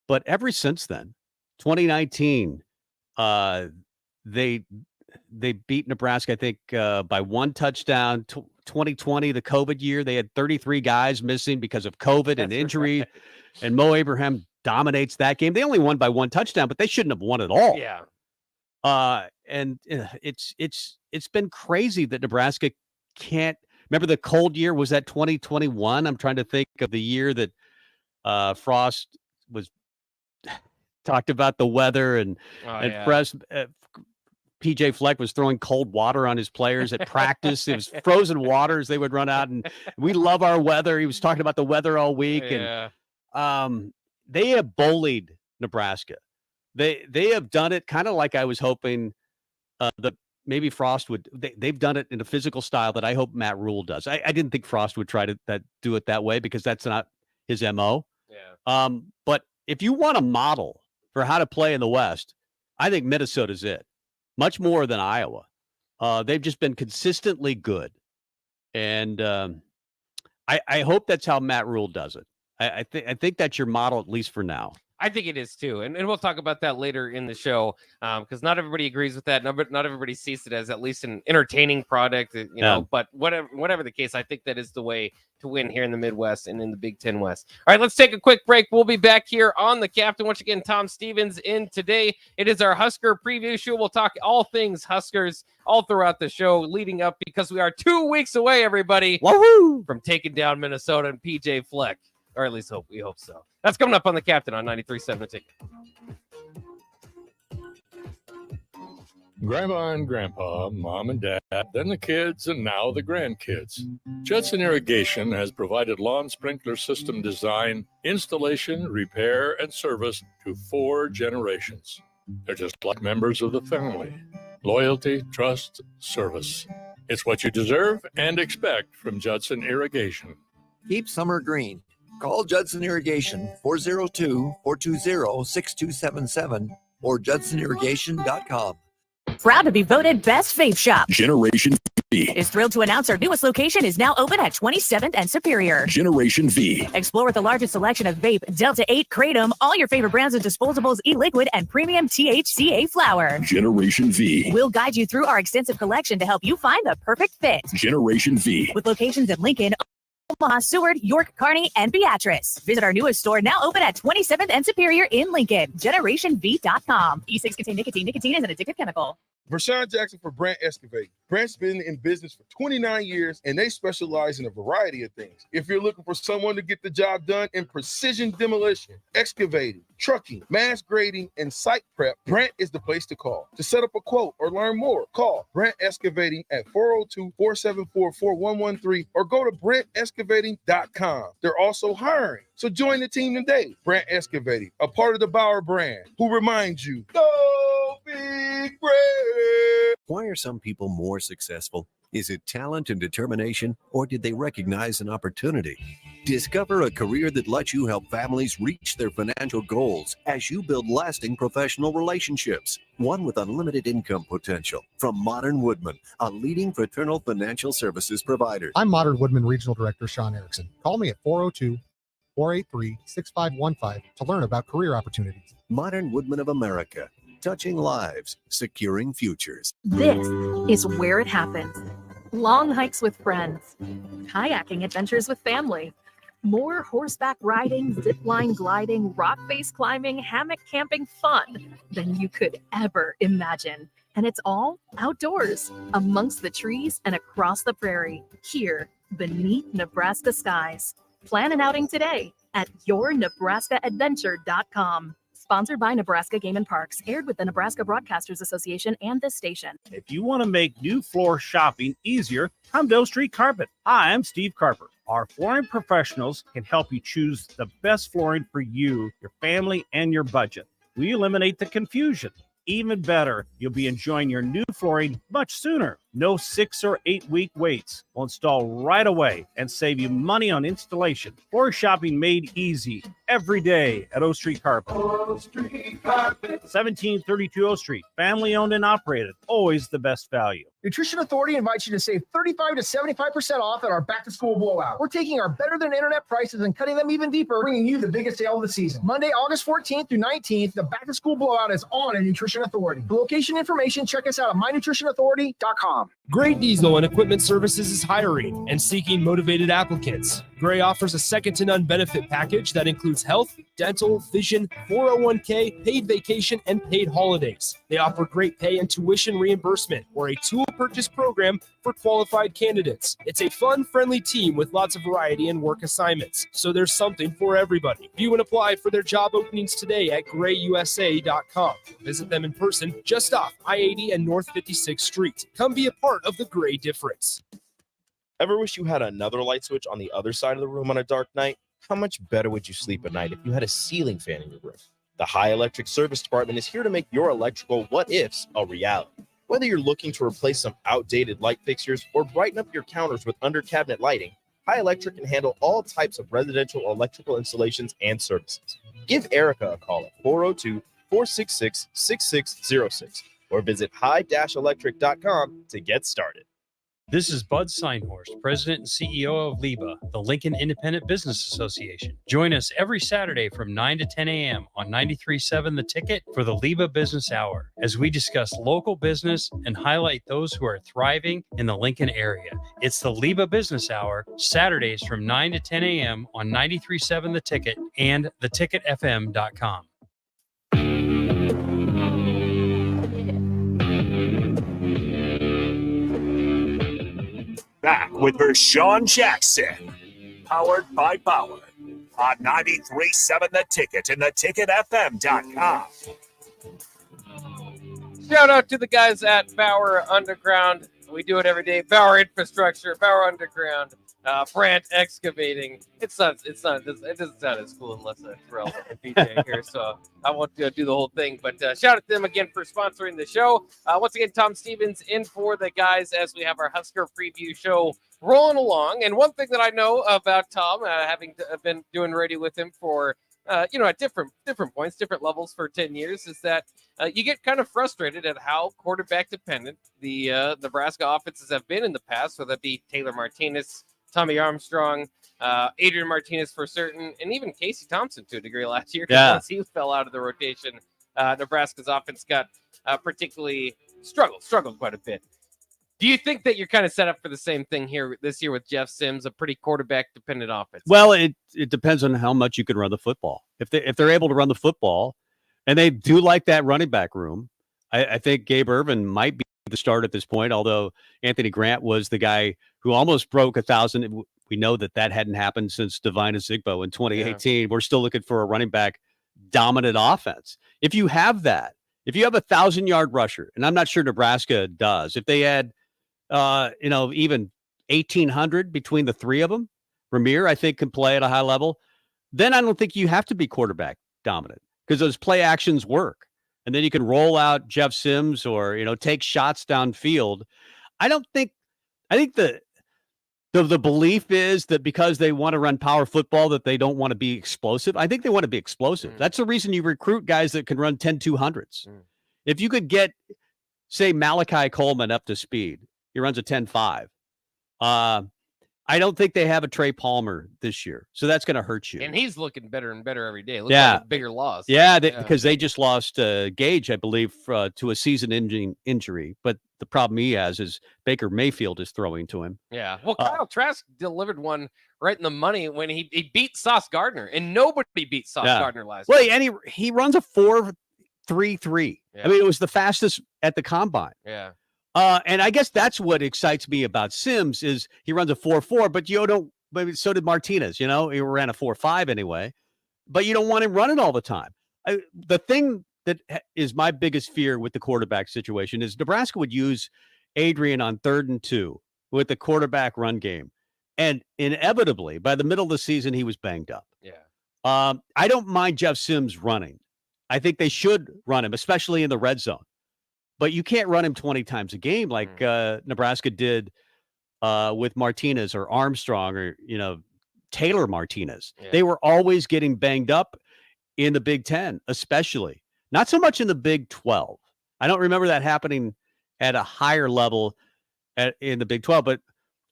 But ever since then, 2019, they beat Nebraska, I think, by one touchdown. 2020, the COVID year, they had 33 guys missing because of COVID and injury, and Mo Abraham dominates that game. They only won by one touchdown, but they shouldn't have won at all. Yeah. And it's been crazy that Nebraska can't. Remember the cold year? Was that 2021? I'm trying to think of the year that Frost was talked about the weather and PJ Fleck was throwing cold water on his players at practice. It was frozen waters. They would run out, and we love our weather. He was talking about the weather all week. Yeah. And they have bullied Nebraska. They have done it kind of like I was hoping that maybe Frost would. They've done it in a physical style that I hope Matt Rule does. I didn't think Frost would try to do it that way because that's not his MO. Yeah. But if you want a model for how to play in the West, I think Minnesota's it. Much more than Iowa. They've just been consistently good. And I hope that's how Matt Rule does it. I think that's your model, at least for now. I think it is too, and we'll talk about that later in the show because not everybody agrees with that. Not everybody sees it as at least an entertaining product, you know. But whatever the case, I think that is the way to win here in the Midwest and in the Big Ten West. All right, let's take a quick break. We'll be back here on the Captain once again. Tom Stevens in today. It is our Husker preview show. We'll talk all things Huskers all throughout the show leading up because we are 2 weeks away, everybody, from taking down Minnesota and PJ Fleck. Or at least we hope so. That's coming up on the Captain on 93.7 The Ticket. Grandma and Grandpa, Mom and Dad, then the kids, and now the grandkids. Judson Irrigation has provided lawn sprinkler system design, installation, repair, and service to 4 generations. They're just like members of the family. Loyalty, trust, service. It's what you deserve and expect from Judson Irrigation. Keep summer green. Call Judson Irrigation 402-420-6277 or judsonirrigation.com. Proud to be voted Best Vape Shop. Generation V Is thrilled to announce our newest location is now open at 27th and Superior. Generation V. Explore with the largest selection of vape, Delta 8, Kratom, all your favorite brands of disposables, e-liquid, and premium THCA flower. Generation V. We'll guide you through our extensive collection to help you find the perfect fit. Generation V. With locations in Lincoln, Omaha, Seward, York, Kearney, and Beatrice. Visit our newest store now open at 27th and Superior in Lincoln. GenerationV.com. E6 contain nicotine. Nicotine is an addictive chemical. Vershawn Jackson for Brandt Excavating. Brandt's been in business for 29 years, and they specialize in a variety of things. If you're looking for someone to get the job done in precision demolition, excavating, trucking, mass grading, and site prep, Brandt is the place to call. To set up a quote or learn more, call Brandt Excavating at 402-474-4113 or go to BrandtExcavating.com. They're also hiring, so join the team today. Brandt Excavating, a part of the Bauer brand, who reminds you, go big Brand. Why are some people more successful? Is it talent and determination, or did they recognize an opportunity? Discover a career that lets you help families reach their financial goals as you build lasting professional relationships. One with unlimited income potential. From Modern Woodman, a leading fraternal financial services provider. I'm Modern Woodman Regional Director Sean Erickson. Call me at 402-483-6515 to learn about career opportunities. Modern Woodman of America. Touching lives, securing futures. This is where it happens. Long hikes with friends, kayaking adventures with family, more horseback riding, zipline gliding, rock face climbing, hammock camping fun than you could ever imagine. And it's all outdoors, amongst the trees and across the prairie, here beneath Nebraska skies. Plan an outing today at yournebraskaadventure.com. Sponsored by Nebraska Game and Parks, aired with the Nebraska Broadcasters Association and this station. If you want to make new floor shopping easier, come to O Street Carpet. Hi, I'm Steve Carper. Our flooring professionals can help you choose the best flooring for you, your family, and your budget. We eliminate the confusion. Even better, you'll be enjoying your new flooring much sooner. No 6 or 8 week waits. We'll install right away and save you money on installation. Floor shopping made easy every day at O Street Carpet. O Street Carpet. 1732 O Street. Family owned and operated. Always the best value. Nutrition Authority invites you to save 35 to 75% off at our back-to-school blowout. We're taking our better-than-internet prices and cutting them even deeper, bringing you the biggest sale of the season. Monday, August 14th through 19th, the back-to-school blowout is on at Nutrition Authority. For location information, check us out at mynutritionauthority.com. Gray Diesel and Equipment Services is hiring and seeking motivated applicants. Gray offers a second-to-none benefit package that includes health, dental, vision, 401k, paid vacation, and paid holidays. They offer great pay and tuition reimbursement or a tool purchase program for qualified candidates. It's a fun, friendly team with lots of variety and work assignments, so there's something for everybody. View and apply for their job openings today at grayusa.com. Visit them in person just off I-80 and North 56th Street. Come be a part of the Gray difference. Ever wish you had another light switch on the other side of the room on a dark night? How much better would you sleep at night if you had a ceiling fan in your room? The High Electric Service Department is here to make your electrical what-ifs a reality. Whether you're looking to replace some outdated light fixtures or brighten up your counters with under-cabinet lighting, High Electric can handle all types of residential electrical installations and services. Give Erica a call at 402-466-6606 or visit high-electric.com to get started. This is Bud Seinhorst, President and CEO of LIBA, the Lincoln Independent Business Association. Join us every Saturday from 9 to 10 a.m. on 93.7 The Ticket for the LIBA Business Hour, as we discuss local business and highlight those who are thriving in the Lincoln area. It's the LIBA Business Hour, Saturdays from 9 to 10 a.m. on 93.7 The Ticket and theticketfm.com. Back with Vershawn Jackson, powered by Bauer, on 93.7 The Ticket and theticketfm.com. Shout out to the guys at Bauer Underground. We do it every day. Bauer Infrastructure, Bauer Underground, Brandt Excavating. It doesn't sound as cool unless Terrell and BJ here, so I won't do the whole thing. But shout out to them again for sponsoring the show. Once again, Tom Stevens in for the guys as we have our Husker preview show rolling along. And one thing that I know about Tom, having been doing radio with him for at different points, different levels for 10 years, is that you get kind of frustrated at how quarterback dependent the Nebraska offenses have been in the past, whether that be Taylor Martinez, Tommy Armstrong, Adrian Martinez for certain, and even Casey Thompson to a degree last year. Yeah. Once he fell out of the rotation, Nebraska's offense got particularly struggled quite a bit. Do you think that you're kind of set up for the same thing here this year with Jeff Sims, a pretty quarterback-dependent offense? Well, it depends on how much you can run the football. If they're able to run the football, and they do like that running back room, I think Gabe Ervin might be the start at this point, although Anthony Grant was the guy who almost broke 1,000. We know that hadn't happened since Divine Azigbo in 2018. Yeah. We're still looking for a running back dominant offense. If you have that, if you have 1,000-yard rusher, and I'm not sure Nebraska does, if they had even 1,800 between the three of them, Ramir, I think, can play at a high level, then I don't think you have to be quarterback dominant because those play actions work. And then you can roll out Jeff Sims or, take shots downfield. I think the belief is that because they want to run power football that they don't want to be explosive. I think they want to be explosive. That's the reason you recruit guys that can run 10-200s. If you could get, say, Malachi Coleman up to speed, he runs a 10-5. I don't think they have a Trey Palmer this year, so that's going to hurt you. And he's looking better and better every day. Looks like a bigger loss. Because they just lost Gage, I believe, to a season-ending injury. But the problem he has is Baker Mayfield is throwing to him. Yeah. Well, Kyle Trask delivered one right in the money when he beat Sauce Gardner, and nobody beat Sauce Gardner last year. Well, and he runs a 4.33. Yeah. I mean, it was the fastest at the combine. Yeah. And I guess that's what excites me about Sims is he runs a 4.4, but maybe so did Martinez, he ran a 4.5 anyway, but you don't want him running all the time. The thing that is my biggest fear with the quarterback situation is Nebraska would use Adrian on 3rd and 2 with the quarterback run game. And inevitably by the middle of the season, he was banged up. Yeah. I don't mind Jeff Sims running. I think they should run him, especially in the red zone. But you can't run him 20 times a game like Nebraska did with Martinez or Armstrong or, Taylor Martinez. Yeah. They were always getting banged up in the Big Ten, especially. Not so much in the Big 12. I don't remember that happening at a higher level in the Big 12, but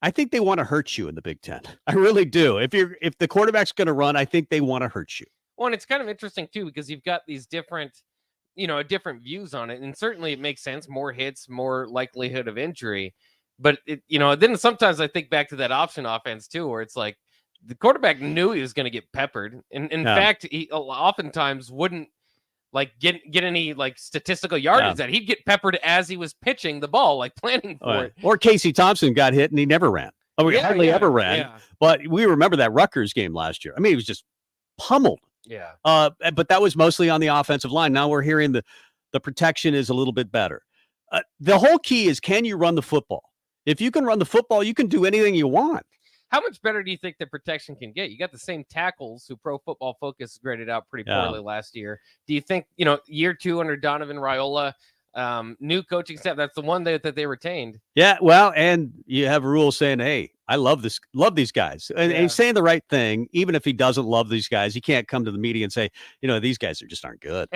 I think they want to hurt you in the Big Ten. I really do. If the quarterback's going to run, I think they want to hurt you. Well, and it's kind of interesting, too, because you've got these different views on it. And certainly it makes sense. More hits, more likelihood of injury. But then sometimes I think back to that option offense too, where it's like the quarterback knew he was going to get peppered. And in fact, he oftentimes wouldn't get any statistical yardage that he'd get peppered as he was pitching the ball, planning for it. Or Casey Thompson got hit and he never ran. Hardly ever ran. Yeah. But we remember that Rutgers game last year. I mean, he was just pummeled. Yeah. But that was mostly on the offensive line. Now we're hearing the protection is a little bit better. The whole key is, can you run the football? If you can run the football, you can do anything you want. How much better do you think the protection can get? You got the same tackles who Pro Football Focus graded out pretty poorly last year. Do you think, year 2 under Donovan Raiola, new coaching staff, that's the one that they retained? Yeah, well, and you have Rule saying, hey, I love these guys. And he's saying the right thing. Even if he doesn't love these guys, he can't come to the media and say, these guys just aren't good.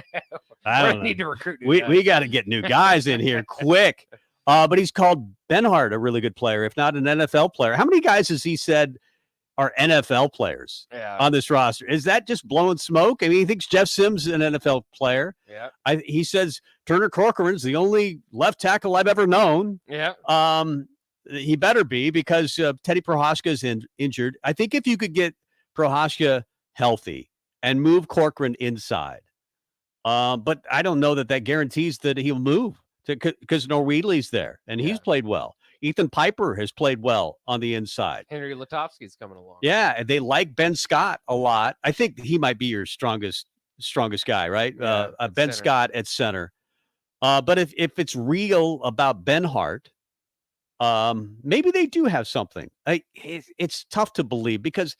I don't need to recruit we got to get new guys in here quick. But he's called Benhart a really good player, if not an NFL player. How many guys has he said are NFL players on this roster? Is that just blowing smoke? I mean, he thinks Jeff Sims is an NFL player. Yeah. He says Turner Corcoran's the only left tackle I've ever known. Yeah. He better be, because Teddy Prohaska is injured. I think if you could get Prohaska healthy and move Corcoran inside, but I don't know that guarantees that he'll move, because Norweedley's there and he's played well. Ethan Piper has played well on the inside. Henry Lutovsky's coming along. Yeah, and they like Ben Scott a lot. I think he might be your strongest guy, right? Ben center. Scott at center. But if it's real about Benhart, maybe they do have something. It's tough to believe, because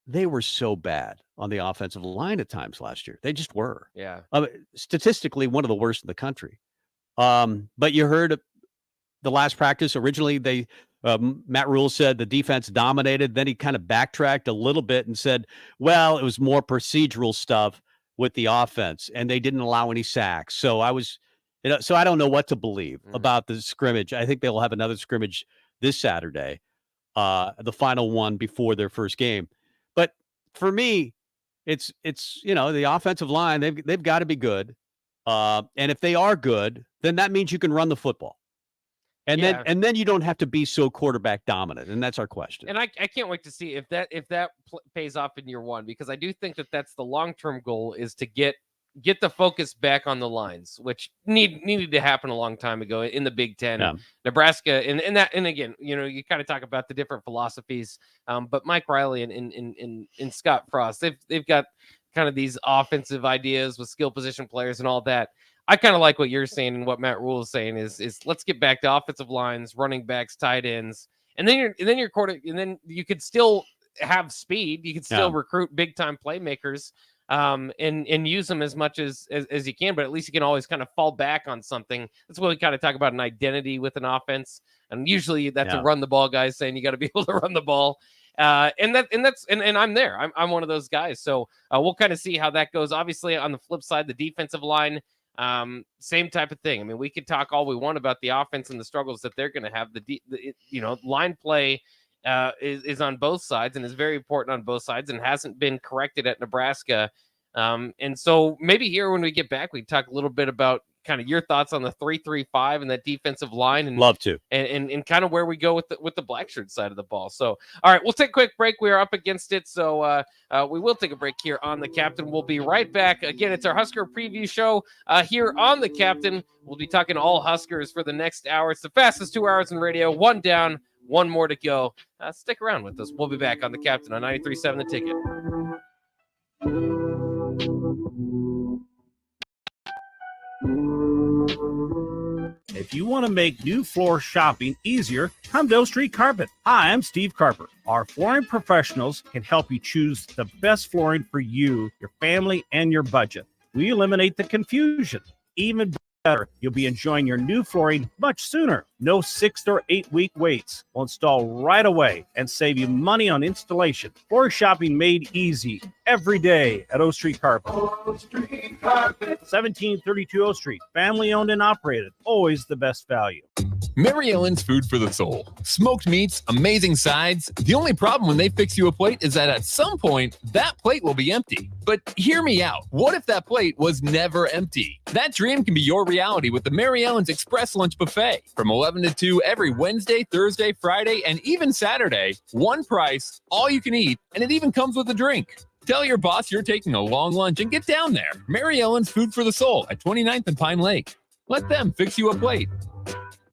they were so bad on the offensive line at times last year. They just were. Yeah. Statistically, one of the worst in the country. But you heard the last practice, originally Matt Rule said the defense dominated. Then he kind of backtracked a little bit and said, well, it was more procedural stuff with the offense, and they didn't allow any sacks. So so I don't know what to believe about the scrimmage. I think they'll have another scrimmage this Saturday, the final one before their first game. But for me, it's the offensive line, they've got to be good. And if they are good, then that means you can run the football. And then you don't have to be so quarterback dominant. And that's our question. And I can't wait to see if that pays off in year one, because I do think that that's the long-term goal, is to get the focus back on the lines, which needed to happen a long time ago in the Big Ten. Yeah. Nebraska, and again, you kind of talk about the different philosophies. But Mike Riley and Scott Frost, they've got kind of these offensive ideas with skill position players and all that. I kind of like what you're saying, and what Matt Rule is saying is let's get back to offensive lines, running backs, tight ends, and then you could still have speed. You could still recruit big time playmakers, and use them as much as you can. But at least you can always kind of fall back on something. That's what we kind of talk about, an identity with an offense, and usually that's a run the ball guy saying you got to be able to run the ball. And I'm there. I'm one of those guys. So we'll kind of see how that goes. Obviously, on the flip side, the defensive line. Same type of thing. I mean, we could talk all we want about the offense and the struggles that they're going to have. Line play is on both sides and is very important on both sides, and hasn't been corrected at Nebraska. And so maybe here when we get back, we talk a little bit about kind of your thoughts on the 3-3-5 and that defensive line, and love to, and kind of where we go with the black shirt side of the ball. So, all right, we'll take a quick break. We are up against it. So we will take a break here on The Captain. We'll be right back. Again, it's our Husker preview show here on The Captain. We'll be talking all Huskers for the next hour. It's the fastest 2 hours in radio. One down, one more to go. Stick around with us. We'll be back on The Captain on 93.7 The Ticket. If you want to make new floor shopping easier, come to O Street Carpet. Hi, I'm Steve Carper. Our flooring professionals can help you choose the best flooring for you, your family, and your budget. We eliminate the confusion. Even better, you'll be enjoying your new flooring much sooner. No 6 or 8 week waits. We'll install right away and save you money on installation. Floor shopping made easy every day at O Street Carpet. O Street Carpet. 1732 O Street. Family owned and operated. Always the best value. Mary Ellen's Food for the Soul. Smoked meats, amazing sides. The only problem when they fix you a plate is that at some point, that plate will be empty. But hear me out. What if that plate was never empty? That dream can be your reality with the Mary Ellen's Express Lunch Buffet. From 11 to 2 every Wednesday, Thursday, Friday, and even Saturday. One price, all you can eat, and it even comes with a drink. Tell your boss you're taking a long lunch and get down there. Mary Ellen's Food for the Soul at 29th and Pine Lake. Let them fix you a plate.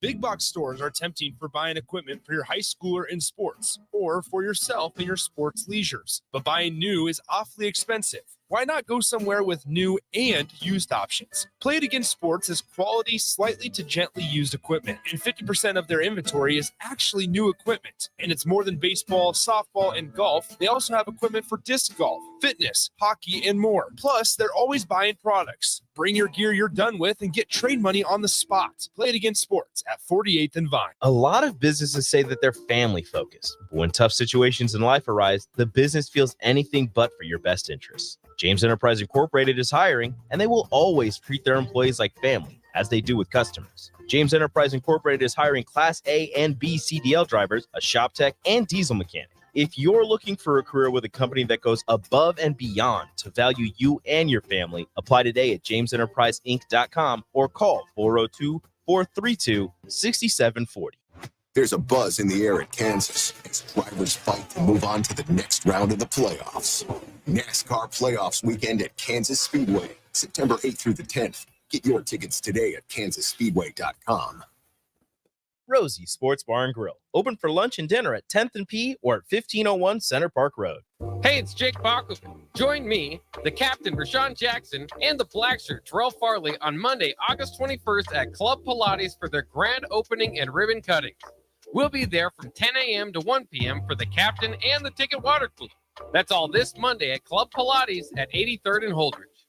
Big box stores are tempting for buying equipment for your high schooler in sports or for yourself in your sports leisures. But buying new is awfully expensive. Why not go somewhere with new and used options? Play It Again Sports is quality, slightly to gently used equipment, and 50% of their inventory is actually new equipment. And it's more than baseball, softball, and golf. They also have equipment for disc golf, fitness, hockey, and more. Plus, they're always buying products. Bring your gear you're done with and get trade money on the spot. Play It Again Sports at 48th and Vine. A lot of businesses say that they're family focused. But when tough situations in life arise, the business feels anything but for your best interests. James Enterprise Incorporated is hiring, and they will always treat their employees like family, as they do with customers. James Enterprise Incorporated is hiring Class A and B CDL drivers, a shop tech, and diesel mechanic. If you're looking for a career with a company that goes above and beyond to value you and your family, apply today at jamesenterpriseinc.com or call 402-432-6740. There's a buzz in the air at Kansas as drivers fight to move on to the next round of the playoffs. NASCAR Playoffs Weekend at Kansas Speedway, September 8th through the 10th. Get your tickets today at kansasspeedway.com. Rosie Sports Bar and Grill, open for lunch and dinner at 10th and P or at 1501 Center Park Road. Hey, it's Jake Bock. Join me, the captain, Rashawn Jackson, and the black shirt, Terrell Farley, on Monday, August 21st at Club Pilates for their grand opening and ribbon cutting. We'll be there from 10 a.m. to 1 p.m. for the captain and the ticket water cooler. That's all this Monday at Club Pilates at 83rd and Holdridge.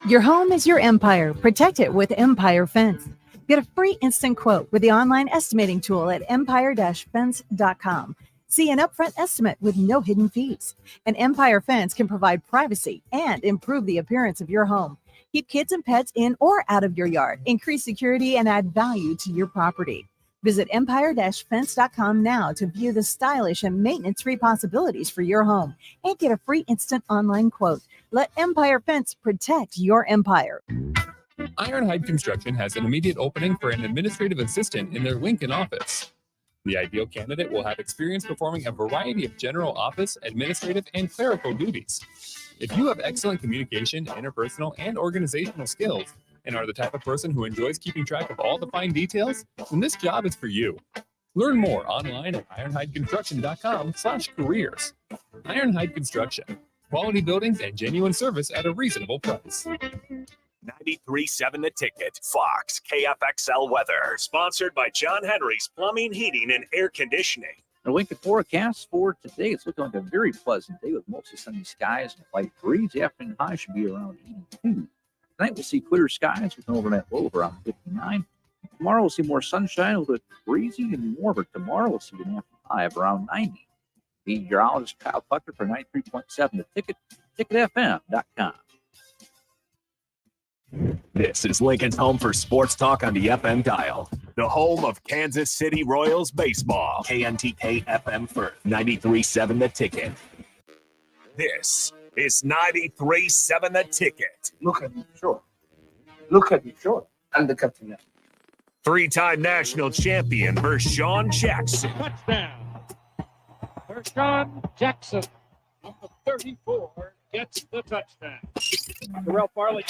Your home is your empire. Protect it with Empire Fence. Get a free instant quote with the online estimating tool at empire-fence.com. See an upfront estimate with no hidden fees. An Empire Fence can provide privacy and improve the appearance of your home. Keep kids and pets in or out of your yard. Increase security and add value to your property. Visit empire-fence.com now to view the stylish and maintenance-free possibilities for your home and get a free instant online quote. Let Empire Fence protect your empire. Ironhide Construction has an immediate opening for an administrative assistant in their Lincoln office. The ideal candidate will have experience performing a variety of general office, administrative, and clerical duties. If you have excellent communication, interpersonal, and organizational skills, and are the type of person who enjoys keeping track of all the fine details, then this job is for you. Learn more online at ironhideconstruction.com/careers. Ironhide Construction. Quality buildings and genuine service at a reasonable price. 93.7 The Ticket. Fox KFXL weather. Sponsored by John Henry's Plumbing, Heating, and Air Conditioning. The Lincoln forecast for today, it's looking like a very pleasant day with mostly sunny skies and a light breeze. The afternoon high should be around 82. Tonight we'll see clear skies with an overnight low of around 59. Tomorrow we'll see more sunshine, a little bit breezy and warmer. Tomorrow we'll see an afternoon high of around 90. The meteorologist Kyle Tucker for 93.7 The Ticket, ticketfm.com. This is Lincoln's home for sports talk on the FM dial. The home of Kansas City Royals baseball. KNTK FM First, 93.7 The Ticket. This is 93.7 The Ticket. Look at me, sure. Look at me, sure. I'm the captain. Three-time national champion Vershawn Jackson. Touchdown. Vershawn Jackson, number 34, gets the touchdown. Terrell Farley,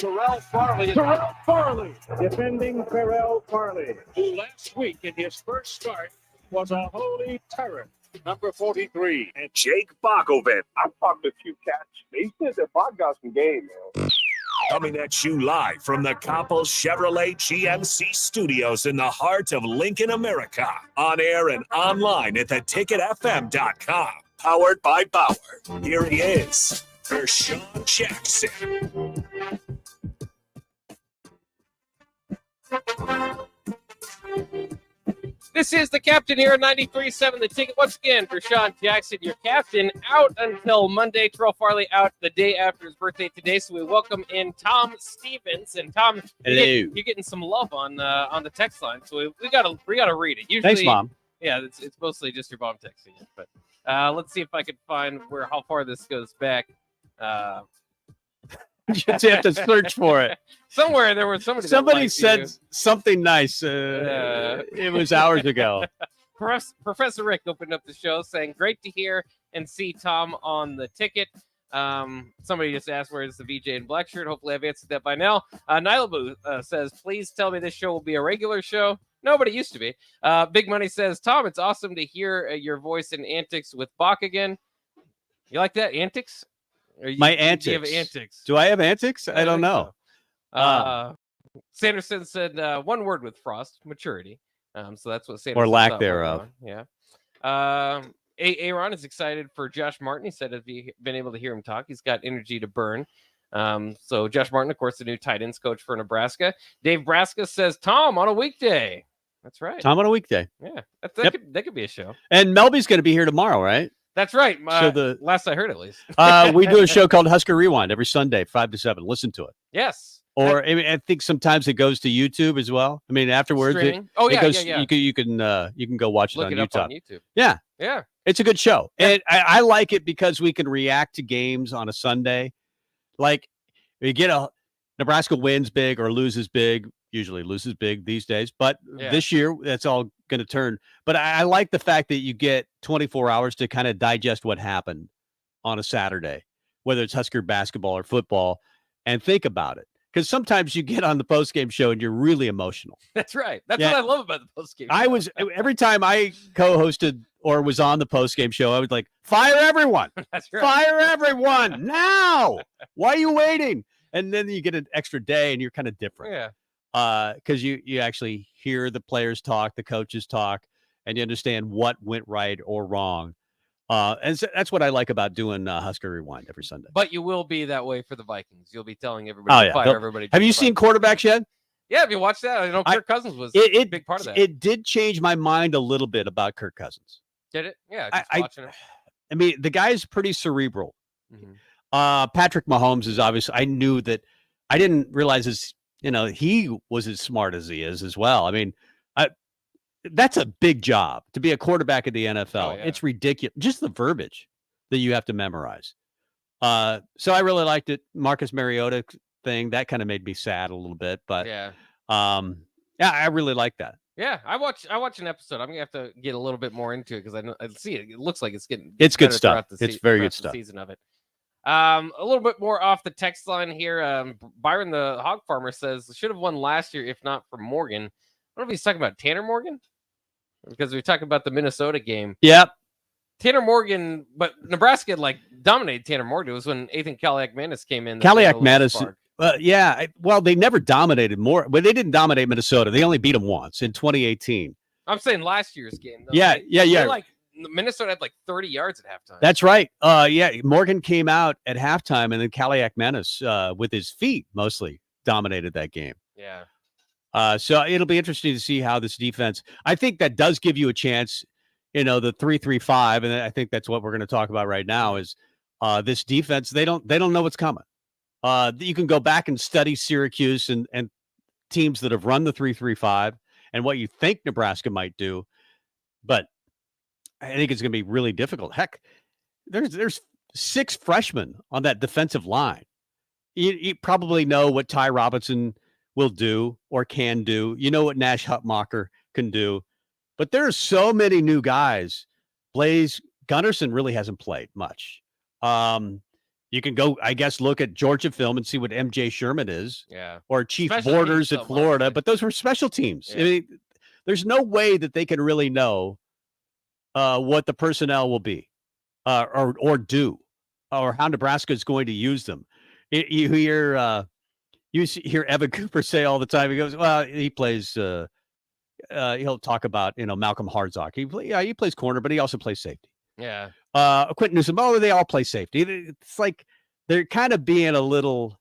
defending Terrell Farley, who last week in his first start was a holy terror. Number 43. And Jake Bockovic. I talked to a few cats. They said that Bock got some game, man. Coming at you live from the Coppel Chevrolet GMC studios in the heart of Lincoln, America. On air and online at theticketfm.com. Powered by Bauer. Here he is, Vershawn Jackson. This is the captain here at 93.7 The Ticket. Once again, Rashawn Jackson, your captain, out until Monday. Terrell Farley out the day after his birthday today. So we welcome in Tom Stevens. And Tom, you're getting some love on the text line. So we gotta read it. Usually, thanks, Mom. Yeah, it's mostly just your mom texting it. But let's see if I can find how far this goes back. You just have to search for it. Somewhere there was somebody said something nice. It was hours ago. Professor Rick opened up the show saying, great to hear and see Tom on the ticket. Somebody just asked, where is the VJ in black shirt? Hopefully I've answered that by now. Nylabu says, please tell me this show will be a regular show. No, but it used to be. Big Money says, Tom, it's awesome to hear your voice and antics with Bock again. You like that? Antics? My antics. Do you have antics? Do I have antics? I don't know. Sanderson said one word with Frost, maturity. So that's what Sanderson or lack thereof. Yeah. Aaron is excited for Josh Martin. He said if you've been able to hear him talk, he's got energy to burn. So Josh Martin, of course, the new tight ends coach for Nebraska. Dave Braska says Tom on a weekday. That's right. Tom on a weekday. Yeah. That could be a show. And Melby's going to be here tomorrow, right? That's right. So last I heard, at least. We do a show called Husker Rewind every Sunday, 5 to 7. Listen to it. Yes. Or I think sometimes it goes to YouTube as well. I mean, afterwards, yeah. You can go watch it on YouTube. YouTube. On YouTube. Yeah. Yeah. It's a good show. Yeah. And I like it because we can react to games on a Sunday. Like we get Nebraska wins big or loses big. Usually loses big these days, but this year that's all going to turn. But I like the fact that you get 24 hours to kind of digest what happened on a Saturday, whether it's Husker basketball or football, and think about it. Because sometimes you get on the postgame show and you're really emotional. That's right. That's what I love about the postgame show. Every time I co-hosted or was on the postgame show, I was like, fire everyone. That's right. Fire everyone now. Why are you waiting? And then you get an extra day and you're kind of different. Yeah. Because you actually hear the players talk, the coaches talk, and you understand what went right or wrong. And so that's what I like about doing Husker Rewind every Sunday. But you will be that way for the Vikings. You'll be telling everybody to fire everybody. Have you seen quarterbacks yet? Yeah, have you watched that? I know Kirk Cousins was a big part of that. It did change my mind a little bit about Kirk Cousins. Did it? Yeah, just watching it. I mean, the guy's pretty cerebral. Mm-hmm. Patrick Mahomes is obviously, I knew that. I didn't realize he was as smart as he is as well. I mean, that's a big job to be a quarterback of the NFL. It's ridiculous. Just the verbiage that you have to memorize. So I really liked it. Marcus Mariota thing, that kind of made me sad a little bit, but I really like that. Yeah, I watch an episode. I'm gonna have to get a little bit more into it because I see it. It looks like it's getting good stuff. It's very good stuff. Season of it. A little bit more off the text line here. Byron the Hog Farmer says should have won last year if not for Morgan. I don't know if he's talking about Tanner Morgan because we were talking about the Minnesota game. Yep. Tanner Morgan, but Nebraska dominated Tanner Morgan. It was when Ethan Kaliak-Manis came in. Kaliak-Manis, they never dominated more. But they didn't dominate Minnesota. They only beat them once in 2018. I'm saying last year's game. Though. Yeah. Minnesota had 30 yards at halftime. That's right. Morgan came out at halftime, and then Kaliak-Manis with his feet mostly dominated that game. Yeah. So it'll be interesting to see how this defense. I think that does give you a chance. The 3-3-5, and I think that's what we're going to talk about right now. Is this defense? They don't know what's coming. You can go back and study Syracuse and teams that have run the 3-3-5 and what you think Nebraska might do, but I think it's going to be really difficult. Heck, there's 6 freshmen on that defensive line. You probably know what Ty Robinson will do or can do. You know what Nash Hutmacher can do. But there are so many new guys. Blaze Gunnarsson really hasn't played much. You can go, I guess, look at Georgia film and see what MJ Sherman is. Yeah. Or Chief Borders at Florida. But those were special teams. Yeah. I mean, there's no way that they can really know what the personnel will be or do or how Nebraska is going to use them. You hear Evan Cooper say all the time, he goes, well, he plays he'll talk about, Malcolm Hartzog. He plays corner, but he also plays safety. Yeah. Quentin Newsom, they all play safety. It's like they're kind of being a little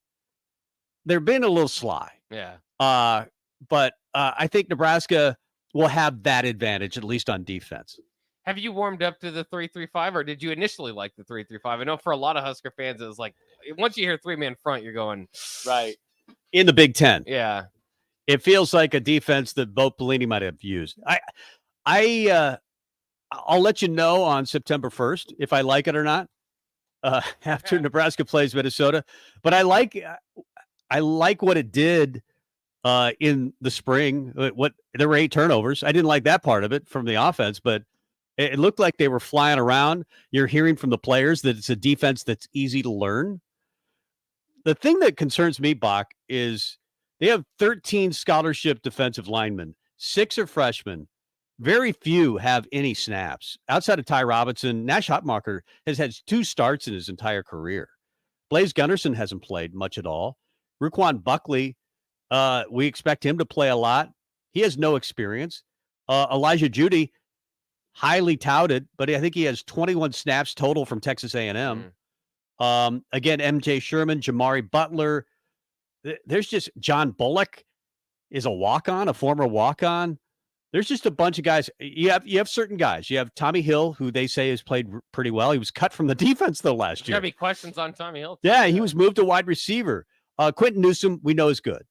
sly. Yeah. But I think Nebraska will have that advantage, at least on defense. Have you warmed up to the 3-3-5, or did you initially like the 3-3-5? I know for a lot of Husker fans, it was like once you hear 3-man front, you're going right in the Big Ten. Yeah, it feels like a defense that Bo Pelini might have used. I'll let you know on September 1st if I like it or not. After Nebraska plays Minnesota, but I like what it did in the spring. What there were 8 turnovers. I didn't like that part of it from the offense, but it looked like they were flying around. You're hearing from the players that it's a defense that's easy to learn. The thing that concerns me, Bock, is they have 13 scholarship defensive linemen. 6 are freshmen. Very few have any snaps. Outside of Ty Robinson, Nash Hutmacher has had 2 starts in his entire career. Blaze Gunnerson hasn't played much at all. Ruquan Buckley, we expect him to play a lot. He has no experience. Elijah Judy, highly touted, but I think he has 21 snaps total from Texas A&M. Again, MJ Sherman, Jamari Butler. There's just John Bullock is a walk-on, a former walk-on. There's just a bunch of guys. You have certain guys. You have Tommy Hill, who they say has played pretty well. He was cut from the defense, though, last year. There's got to be questions on Tommy Hill. Yeah, he was moved to wide receiver. Quentin Newsom, we know is good.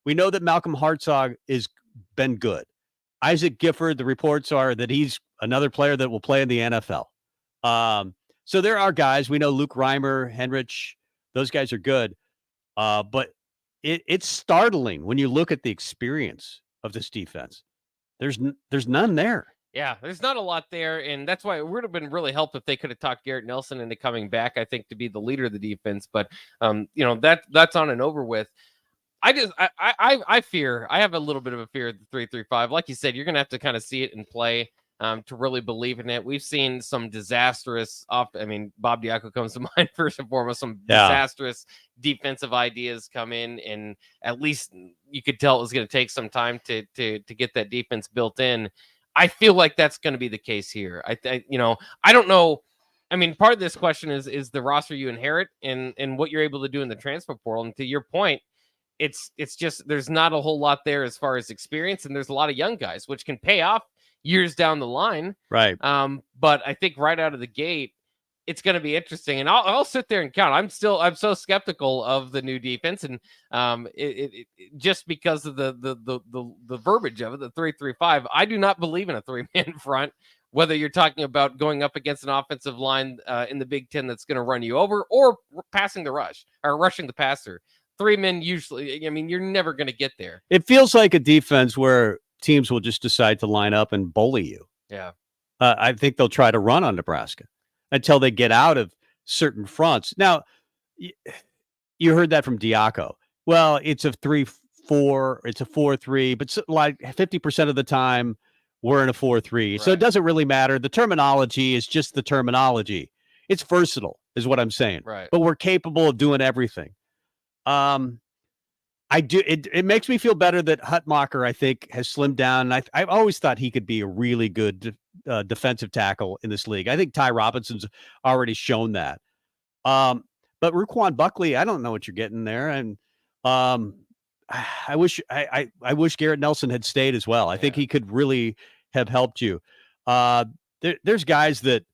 We know that Malcolm Hartzog has been good. Isaac Gifford, the reports are that he's another player that will play in the NFL. So there are guys. We know Luke Reimer, Henrich, those guys are good. But it's startling when you look at the experience of this defense. There's none there. Yeah, there's not a lot there, and that's why it would have been really helped if they could have talked Garrett Nelson into coming back, I think, to be the leader of the defense. But that's on and over with. I fear, I have a little bit of a fear of the 3-3-5. Like you said, you're going to have to kind of see it and play to really believe in it. We've seen some disastrous Bob Diaco comes to mind first and foremost, some disastrous defensive ideas come in, and at least you could tell it was going to take some time to get that defense built in. I feel like that's going to be the case here. I don't know. I mean, part of this question is the roster you inherit and what you're able to do in the transfer portal. And to your point, it's just there's not a whole lot there as far as experience, and there's a lot of young guys, which can pay off years down the line. Right. But I think right out of the gate, it's going to be interesting, and I'll sit there and count. I'm so skeptical of the new defense, and it just because of the verbiage of it, the 3-3-5. I do not believe in a 3-man front. Whether you're talking about going up against an offensive line in the Big Ten that's going to run you over, or passing the rush or rushing the passer, 3 men usually. I mean, you're never going to get there. It feels like a defense where teams will just decide to line up and bully you. Yeah, I think they'll try to run on Nebraska until they get out of certain fronts. Now, you heard that from Diaco. Well, it's a 3-4, it's a 4-3, but like 50% of the time we're in a 4-3. Right. So it doesn't really matter. The terminology is just the terminology. It's versatile, is what I'm saying. Right. But we're capable of doing everything. It makes me feel better that Hutmacher, I think, has slimmed down. I've always thought he could be a really good defensive tackle in this league. I think Ty Robinson's already shown that. But Ruquan Buckley, I don't know what you're getting there. And I wish Garrett Nelson had stayed as well. I think he could really have helped you. There's guys that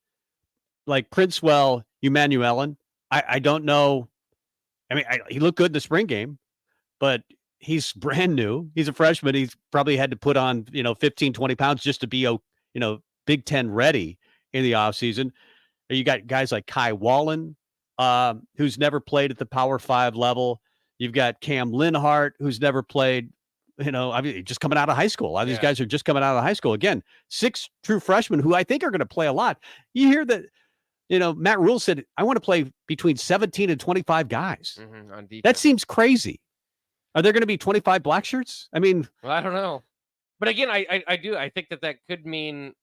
like Princewell, Emanuelen. I don't know. I mean, he looked good in the spring game, but he's brand new. He's a freshman. He's probably had to put on, 15, 20 pounds just to be, Big Ten ready in the offseason. You got guys like Kai Wallen, who's never played at the Power 5 level. You've got Cam Linhart, who's never played, just coming out of high school. A lot of these guys are just coming out of high school. Again, 6 true freshmen who I think are going to play a lot. You hear that, Matt Rule said, I want to play between 17 and 25 guys. On defense. That seems crazy. Are there going to be 25 black shirts? I mean, well, I don't know. But again, I think that could mean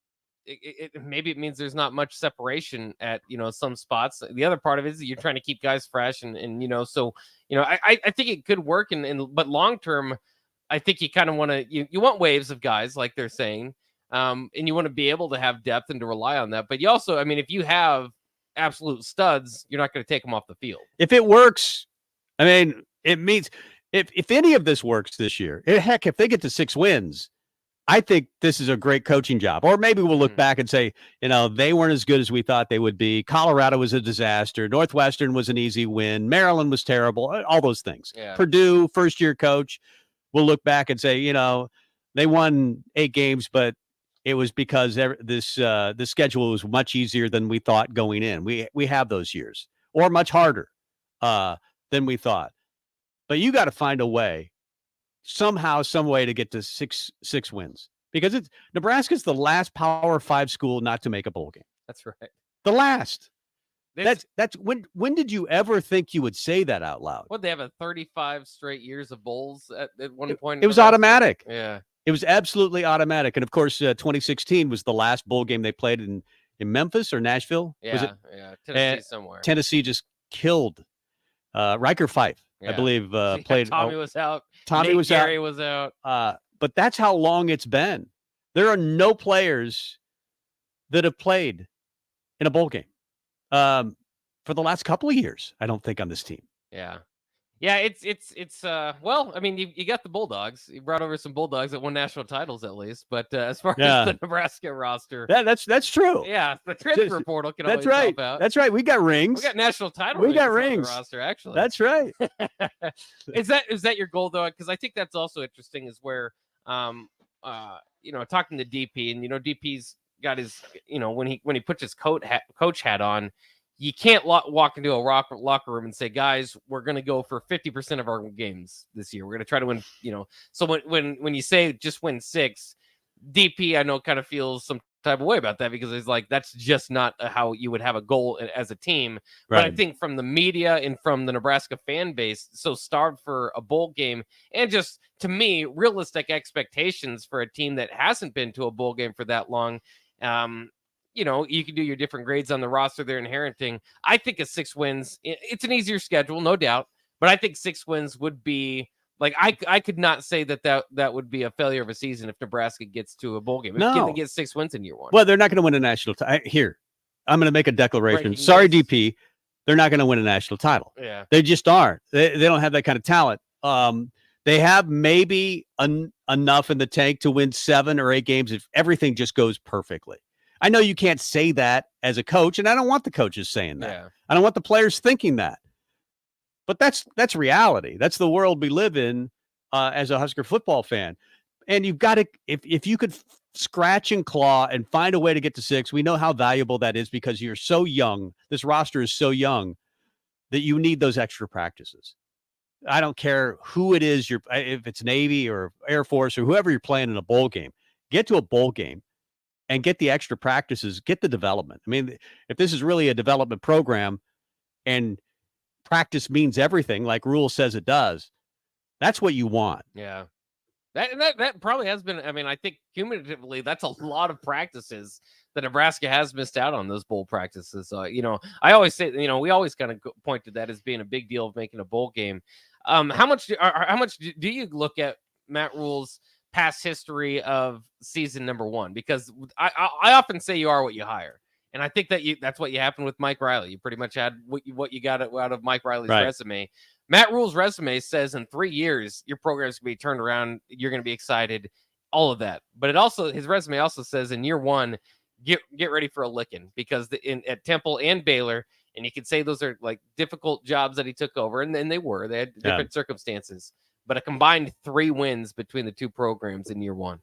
maybe it means there's not much separation at, some spots. The other part of it is that you're trying to keep guys fresh and I think it could work. But long term, I think you kind of want to, you want waves of guys like they're saying. And you want to be able to have depth and to rely on that. But you also, if you have absolute studs, you're not going to take them off the field. If it works, it means if any of this works this year, heck, if they get to 6 wins, I think this is a great coaching job. Or maybe we'll look back and say, they weren't as good as we thought they would be. Colorado was a disaster. Northwestern was an easy win. Maryland was terrible. All those things. Yeah. Purdue, first-year coach, we'll look back and say, they won 8 games, but it was because the schedule was much easier than we thought going in. We have those years, or much harder than we thought. But you got to find a way. Somehow, some way to get to six wins, because Nebraska's the last Power 5 school not to make a bowl game. That's right. The last. That's when did you ever think you would say that out loud? What, they have 35 straight years of bowls at one point? It was automatic. Yeah. It was absolutely automatic. And of course, 2016 was the last bowl game they played in Memphis or Nashville. Yeah, was it? yeah, Tennessee somewhere. Tennessee just killed Riker Fife. I believe played. Tommy was out. Tommy Nate was Gary out. was out. But that's how long it's been. There are no players that have played in a bowl game for the last couple of years, I don't think, on this team. Yeah. Yeah, it's well, I mean, you got the Bulldogs. You brought over some Bulldogs that won national titles at least, but as far as the Nebraska roster, that's true. Yeah, the transfer portal can always right. help out. That's right. We got rings. We got national titles. We got on rings. the roster, actually. That's right. Is that your goal though? Because I think that's also interesting. Is where talking to DP, and DP's got his when he puts his coach hat on. You can't walk into a locker room and say, guys, we're going to go for 50% of our games this year. We're going to try to win, So when you say just win 6, DP, I know, kind of feels some type of way about that, because it's like, that's just not how you would have a goal as a team. Right. But I think from the media and from the Nebraska fan base, so starved for a bowl game, and just, to me, realistic expectations for a team that hasn't been to a bowl game for that long. You can do your different grades on the roster they're inheriting. I think a 6 wins, it's an easier schedule, no doubt, but I think 6 wins would be like, I could not say that would be a failure of a season if Nebraska gets to a bowl game. No. If they get 6 wins in year 1. Well, they're not going to win a national title. Here, I'm going to make a declaration. Sorry, DP. They're not going to win a national title. Yeah. They just aren't. They don't have that kind of talent. They have maybe enough in the tank to win 7 or 8 games if everything just goes perfectly. I know you can't say that as a coach, and I don't want the coaches saying that. Yeah. I don't want the players thinking that. But that's reality. That's the world we live in as a Husker football fan. And you've got to, if you could scratch and claw and find a way to get to 6, we know how valuable that is, because you're so young. This roster is so young that you need those extra practices. I don't care who it is, if it's Navy or Air Force or whoever you're playing in a bowl game, get to a bowl game and get the extra practices, get the development. I mean, if this is really a development program and practice means everything, like Rule says it does, that's what you want. Yeah. That probably has been, I mean, I think cumulatively, that's a lot of practices that Nebraska has missed out on, those bowl practices. I always say, we always kind of point to that as being a big deal of making a bowl game. How much do you look at Matt Rule's past history of season number 1? Because I often say you are what you hire. And I think that's what happened with Mike Riley. You pretty much had what you got out of Mike Riley's resume. Matt Rule's resume says in 3 years, your program's going to be turned around. You're going to be excited, all of that. But his resume also says in year 1, get ready for a licking, because at Temple and Baylor, and you could say those are like difficult jobs that he took over, and then they had different circumstances. But a combined 3 wins between the 2 programs in year 1.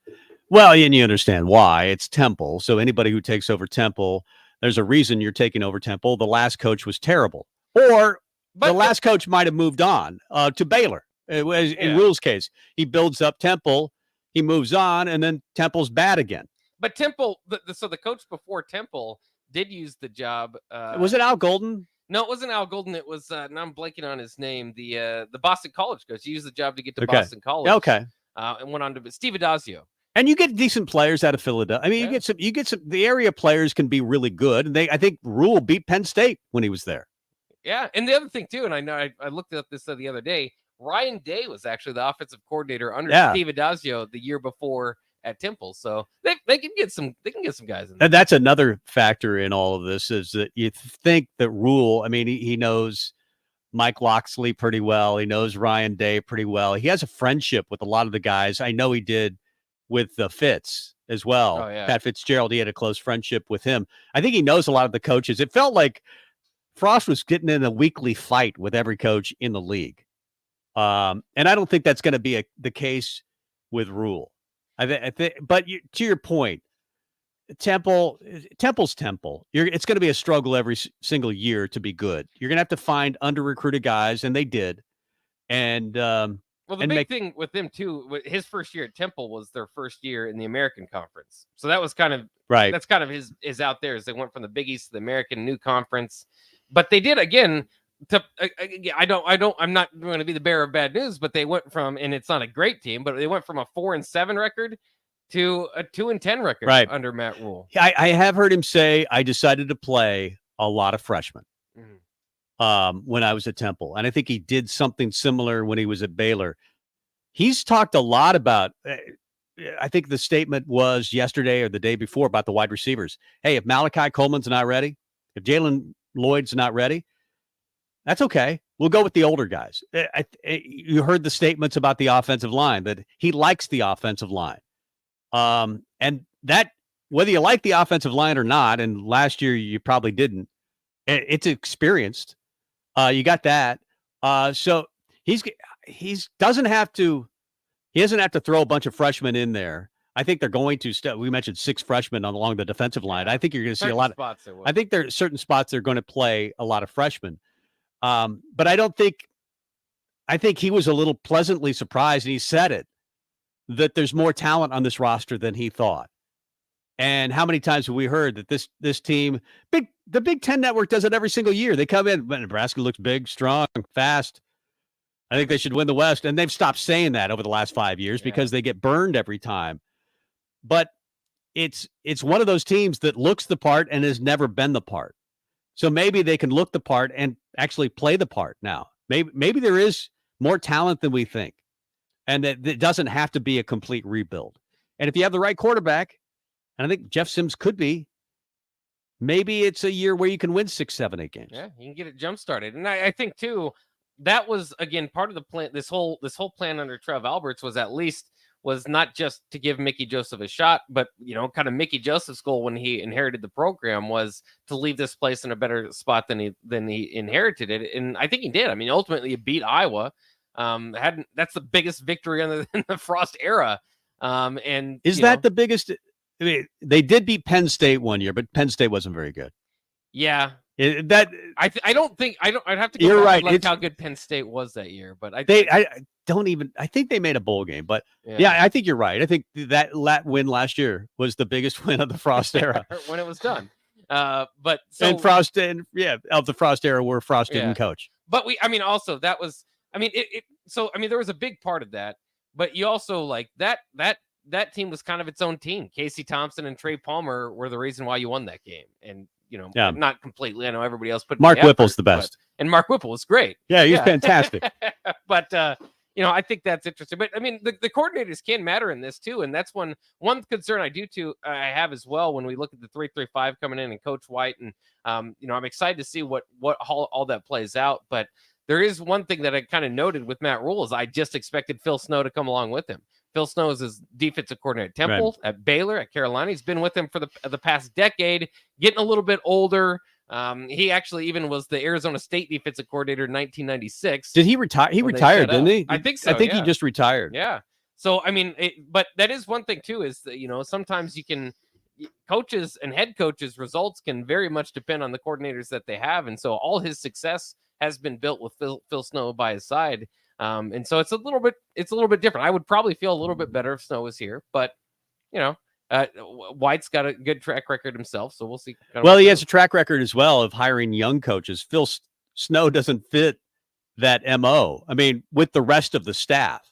Well, and you understand why. It's Temple. So anybody who takes over Temple, there's a reason you're taking over Temple. The last coach was terrible. Or the last coach might have moved on to Baylor. In Rule's case, he builds up Temple, he moves on, and then Temple's bad again. But Temple, so the coach before Temple did use the job. Was it Al Golden? No, it wasn't Al Golden. It was, now I'm blanking on his name, the Boston College coach. He used the job to get to Boston College. Okay. And went on to Steve Adazio. And you get decent players out of Philadelphia. I mean, you get some. The area players can be really good. And I think Rule beat Penn State when he was there. Yeah, and the other thing too, and I know I looked up this the other day. Ryan Day was actually the offensive coordinator under Steve Adazio the year before at Temple. So they can get some guys in there. And that's another factor in all of this, is that you think that Rule, I mean, he knows Mike Loxley pretty well. He knows Ryan Day pretty well. He has a friendship with a lot of the guys. I know he did with Fitz as well. Oh, yeah. Pat Fitzgerald, he had a close friendship with him. I think he knows a lot of the coaches. It felt like Frost was getting in a weekly fight with every coach in the league. And I don't think that's going to be the case with Rule. I think, but to your point, Temple's Temple. It's going to be a struggle every single year to be good. You're going to have to find under-recruited guys, and they did. And well, the big thing with them too, his first year at Temple was their first year in the American Conference. So that was kind of right. That's kind of his out there as they went from the Big East to the American New Conference. But they did again. I'm not going to be the bearer of bad news, but they went from, and it's not a great team, but they went from a 4-7 record to a 2-10 record under Matt Rule. I have heard him say, I decided to play a lot of freshmen when I was at Temple. And I think he did something similar when he was at Baylor. He's talked a lot about, I think the statement was yesterday or the day before about the wide receivers. Hey, if Malachi Coleman's not ready, if Jalen Lloyd's not ready, that's okay. We'll go with the older guys. You heard the statements about the offensive line, that he likes the offensive line. And that, whether you like the offensive line or not, and last year you probably didn't, it's experienced. You got that. So he doesn't have to throw a bunch of freshmen in there. I think they're going to. We mentioned 6 freshmen along the defensive line. I think you're going to see a lot of. I think there are certain spots they're going to play a lot of freshmen. But I think he was a little pleasantly surprised, and he said it, that there's more talent on this roster than he thought. And how many times have we heard that this team, the Big Ten Network does it every single year. They come in, Nebraska looks big, strong, fast. I think they should win the West. And they've stopped saying that over the last 5 years because they get burned every time. But it's one of those teams that looks the part and has never been the part. So maybe they can look the part and actually play the part now. Maybe there is more talent than we think. And that it doesn't have to be a complete rebuild. And if you have the right quarterback, and I think Jeff Sims could be, maybe it's a year where you can win 6, 7, 8 games. Yeah, you can get it jump started. And I think too, that was again part of the plan. This whole plan under Trev Alberts was not just to give Mickey Joseph a shot, but kind of Mickey Joseph's goal when he inherited the program was to leave this place in a better spot than he inherited it. And I think he did. I mean, ultimately he beat Iowa. That's the biggest victory in the Frost era. And is that the biggest? I mean, they did beat Penn State one year, but Penn State wasn't very good. Yeah. I'd have to go you're back right. and look how good Penn State was that year, but I think they made a bowl game, but yeah, I think you're right. I think that win last year was the biggest win of the Frost era when it was done. Of the Frost era where Frost didn't coach. But there was a big part of that, but you also that team was kind of its own team. Casey Thompson and Trey Palmer were the reason why you won that game. And, not completely. I know everybody else put Mark Whipple's the best. And Mark Whipple was great. Yeah, he's fantastic. But, I think that's interesting. But, the coordinators can matter in this, too. And that's one concern I have as well when we look at the 3-3-5 coming in and Coach White. And, I'm excited to see what all that plays out. But there is one thing that I kind of noted with Matt Rule is I just expected Phil Snow to come along with him. Phil Snow is his defensive coordinator at Temple, at Baylor, at Carolina. He's been with him for the past decade, getting a little bit older. He actually even was the Arizona State defensive coordinator in 1996. Did he retire? He retired, didn't he? I think so. I think he just retired. Yeah. So, but that is one thing, too, is that, sometimes coaches and head coaches' results can very much depend on the coordinators that they have. And so all his success has been built with Phil Snow by his side. And so it's a little bit different. I would probably feel a little bit better if Snow was here, but White's got a good track record himself, so we'll see. Well, he has a track record as well of hiring young coaches. Phil Snow doesn't fit that MO. With the rest of the staff,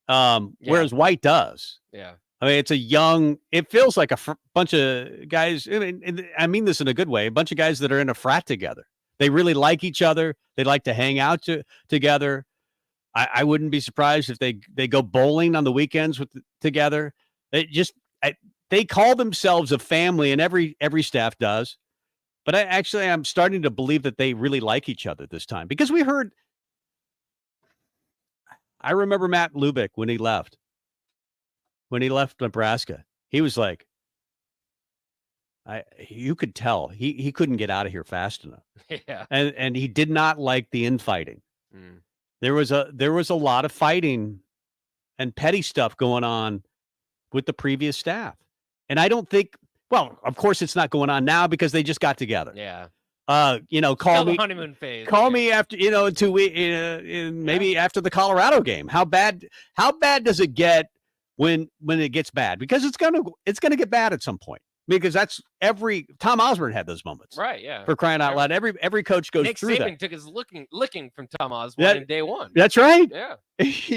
whereas White does. Yeah. It feels like a bunch of guys. I mean this in a good way. A bunch of guys that are in a frat together. They really like each other. They like to hang out together. I wouldn't be surprised if they go bowling on the weekends together. They call themselves a family, and every staff does. But I'm starting to believe that they really like each other this time, because I remember Matt Lubick when he left. when he left Nebraska. He was like, you could tell he couldn't get out of here fast enough. Yeah. And he did not like the infighting. There was a lot of fighting and petty stuff going on with the previous staff. And I don't think, well, of course it's not going on now because they just got together. Yeah. Call Still me the honeymoon phase. Call me after, in 2 weeks, maybe after the Colorado game. How bad does it get when it gets bad? Because it's gonna get bad at some point. Because that's Tom Osborne had those moments. Right, yeah. For crying out loud. Every coach goes Nick through Saban that. took his licking from Tom Osborne in day one. That's right. Yeah.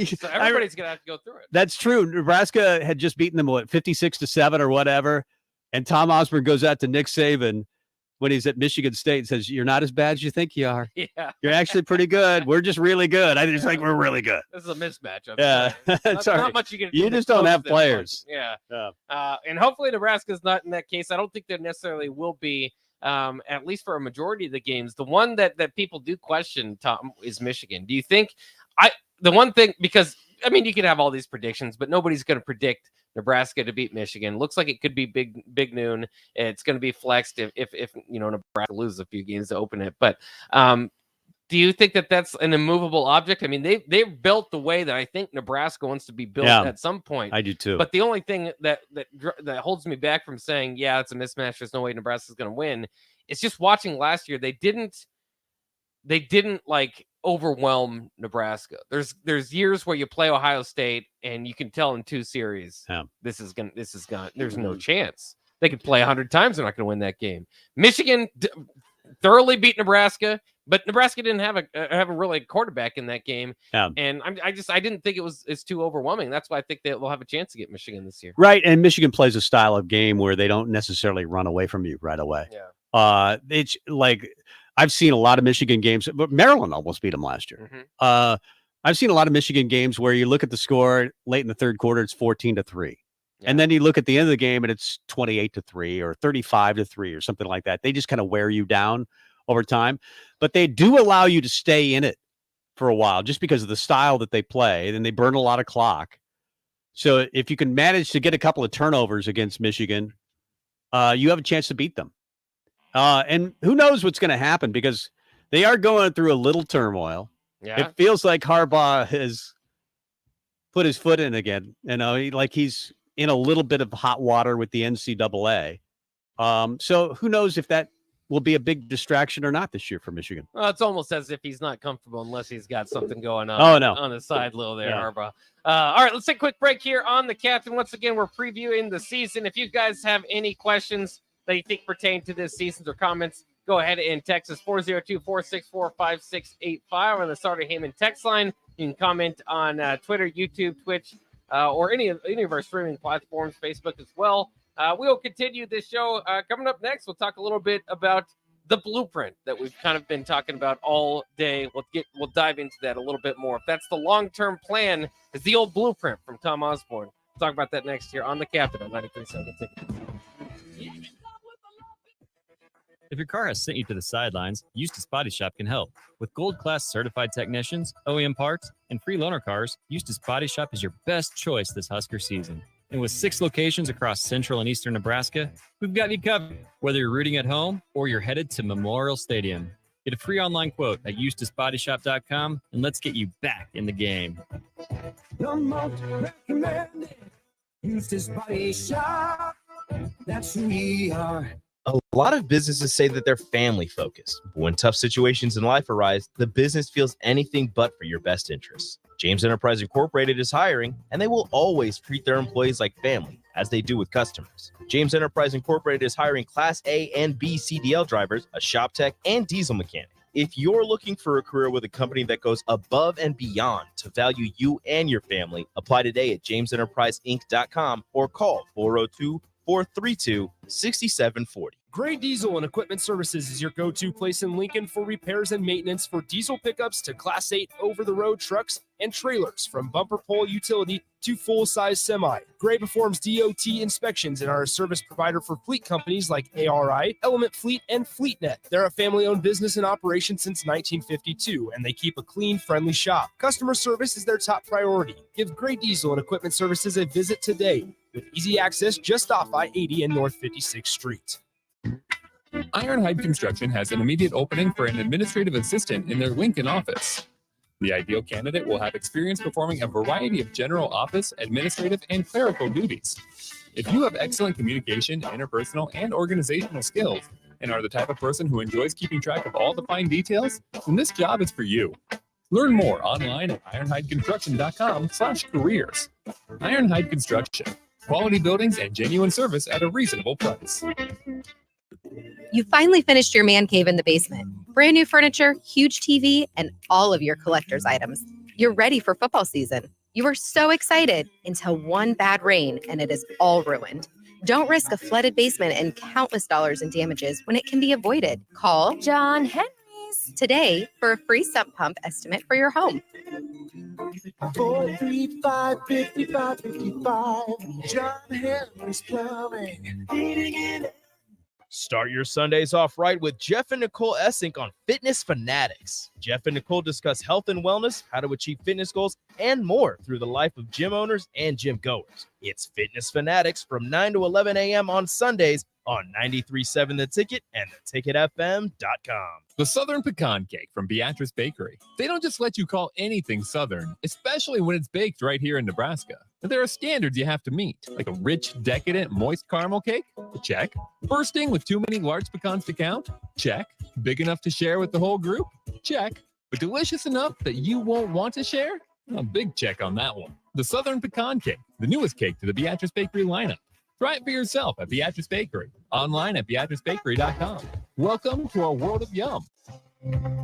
So everybody's going to have to go through it. That's true. Nebraska had just beaten them, 56-7 or whatever. And Tom Osborne goes out to Nick Saban when he's at Michigan State and says, "You're not as bad as you think you are. Yeah. You're actually pretty good. We're just really good." I just think we're really good. This is a mismatch. Yeah. Not much you can do. You just don't have players. Yeah. And hopefully Nebraska's not in that case. I don't think there necessarily will be, at least for a majority of the games. The one that people do question, Tom, is Michigan. Do you think the one thing, because you could have all these predictions, but nobody's going to predict Nebraska to beat Michigan. Looks like it could be big noon. It's going to be flexed if Nebraska loses a few games to open it. But do you think that that's an immovable object? They've built the way that I think Nebraska wants to be built at some point. I do too. But the only thing that holds me back from saying, yeah, it's a mismatch, there's no way Nebraska's going to win, it's just watching last year. They didn't like overwhelm Nebraska. There's years where you play Ohio State and you can tell in 2 series, this is gone. There's no chance. They could play 100 times. They're not going to win that game. Michigan thoroughly beat Nebraska, but Nebraska didn't have a really quarterback in that game. And I didn't think it's too overwhelming. That's why I think they'll have a chance to get Michigan this year. Right. And Michigan plays a style of game where they don't necessarily run away from you right away. Yeah. It's like, I've seen a lot of Michigan games, but Maryland almost beat them last year. I've seen a lot of Michigan games where you look at the score late in the third quarter, it's 14-3. And then you look at the end of the game and it's 28-3 or 35-3 or something like that. They just kind of wear you down over time, but they do allow you to stay in it for a while just because of the style that they play. And they burn a lot of clock. So if you can manage to get a couple of turnovers against Michigan, you have a chance to beat them. And who knows what's going to happen because they are going through a little turmoil. Yeah. It feels like Harbaugh has put his foot in again. He's in a little bit of hot water with the NCAA. So who knows if that will be a big distraction or not this year for Michigan. Well, it's almost as if he's not comfortable unless he's got something going on. Oh, no. On the side little there, Harbaugh. All right, let's take a quick break here on the Captain. Once again, we're previewing the season. If you guys have any questions that you think pertain to this season or comments, go ahead and text us 402-464-5685 on the Starter Heyman text line. You can comment on Twitter, YouTube, Twitch, or any of our streaming platforms, Facebook as well. We will continue this show. Coming up next, we'll talk a little bit about the blueprint that we've kind of been talking about all day. We'll dive into that a little bit more. If that's the long-term plan, is the old blueprint from Tom Osborne. We'll talk about that next year on the Captain on 93.7 Ticket. If your car has sent you to the sidelines, Eustace Body Shop can help. With gold-class certified technicians, OEM parts, and free loaner cars, Eustace Body Shop is your best choice this Husker season. And with 6 locations across central and eastern Nebraska, we've got you covered. Whether you're rooting at home or you're headed to Memorial Stadium, get a free online quote at EustaceBodyShop.com, and let's get you back in the game. The most recommended Eustace Body Shop. That's who we are. A lot of businesses say that they're family focused. But when tough situations in life arise, the business feels anything but for your best interests. James Enterprise Incorporated is hiring, and they will always treat their employees like family, as they do with customers. James Enterprise Incorporated is hiring Class A and B CDL drivers, a shop tech, and diesel mechanic. If you're looking for a career with a company that goes above and beyond to value you and your family, apply today at jamesenterpriseinc.com or call 402-432-6740. Gray Diesel and Equipment Services is your go-to place in Lincoln for repairs and maintenance for diesel pickups to Class 8 over-the-road trucks and trailers, from bumper pole utility to full-size semi. Gray performs DOT inspections and are a service provider for fleet companies like ARI, Element Fleet, and FleetNet. They're a family-owned business in operation since 1952, and they keep a clean, friendly shop. Customer service is their top priority. Give Gray Diesel and Equipment Services a visit today with easy access just off I-80 and North 56th Street. Ironhide Construction has an immediate opening for an administrative assistant in their Lincoln office. The ideal candidate will have experience performing a variety of general office, administrative, and clerical duties. If you have excellent communication, interpersonal, and organizational skills, and are the type of person who enjoys keeping track of all the fine details, then this job is for you. Learn more online at ironhideconstruction.com/careers. Ironhide Construction. Quality buildings and genuine service at a reasonable price. You finally finished your man cave in the basement. Brand new furniture, huge TV, and all of your collector's items. You're ready for football season. You were so excited until one bad rain and it is all ruined. Don't risk a flooded basement and countless dollars in damages when it can be avoided. Call John Henry's today for a free sump pump estimate for your home. 435-5555. John Henry's Plumbing. Heating and Start your Sundays off right with Jeff and Nicole Essink on Fitness Fanatics. Jeff and Nicole discuss health and wellness, how to achieve fitness goals, and more through the life of gym owners and gym goers. It's Fitness Fanatics from 9 to 11 a.m. on Sundays on 93.7 The Ticket and theticketfm.com. The Southern Pecan Cake from Beatrice Bakery. They don't just let you call anything Southern, especially when it's baked right here in Nebraska. There are standards you have to meet, like a rich, decadent, moist caramel cake? Check. Bursting with too many large pecans to count? Check. Big enough to share with the whole group? Check. But delicious enough that you won't want to share? A big check on that one. The Southern Pecan Cake, the newest cake to the Beatrice Bakery lineup. Try it for yourself at Beatrice Bakery. Online at beatricebakery.com. Welcome to our world of yum.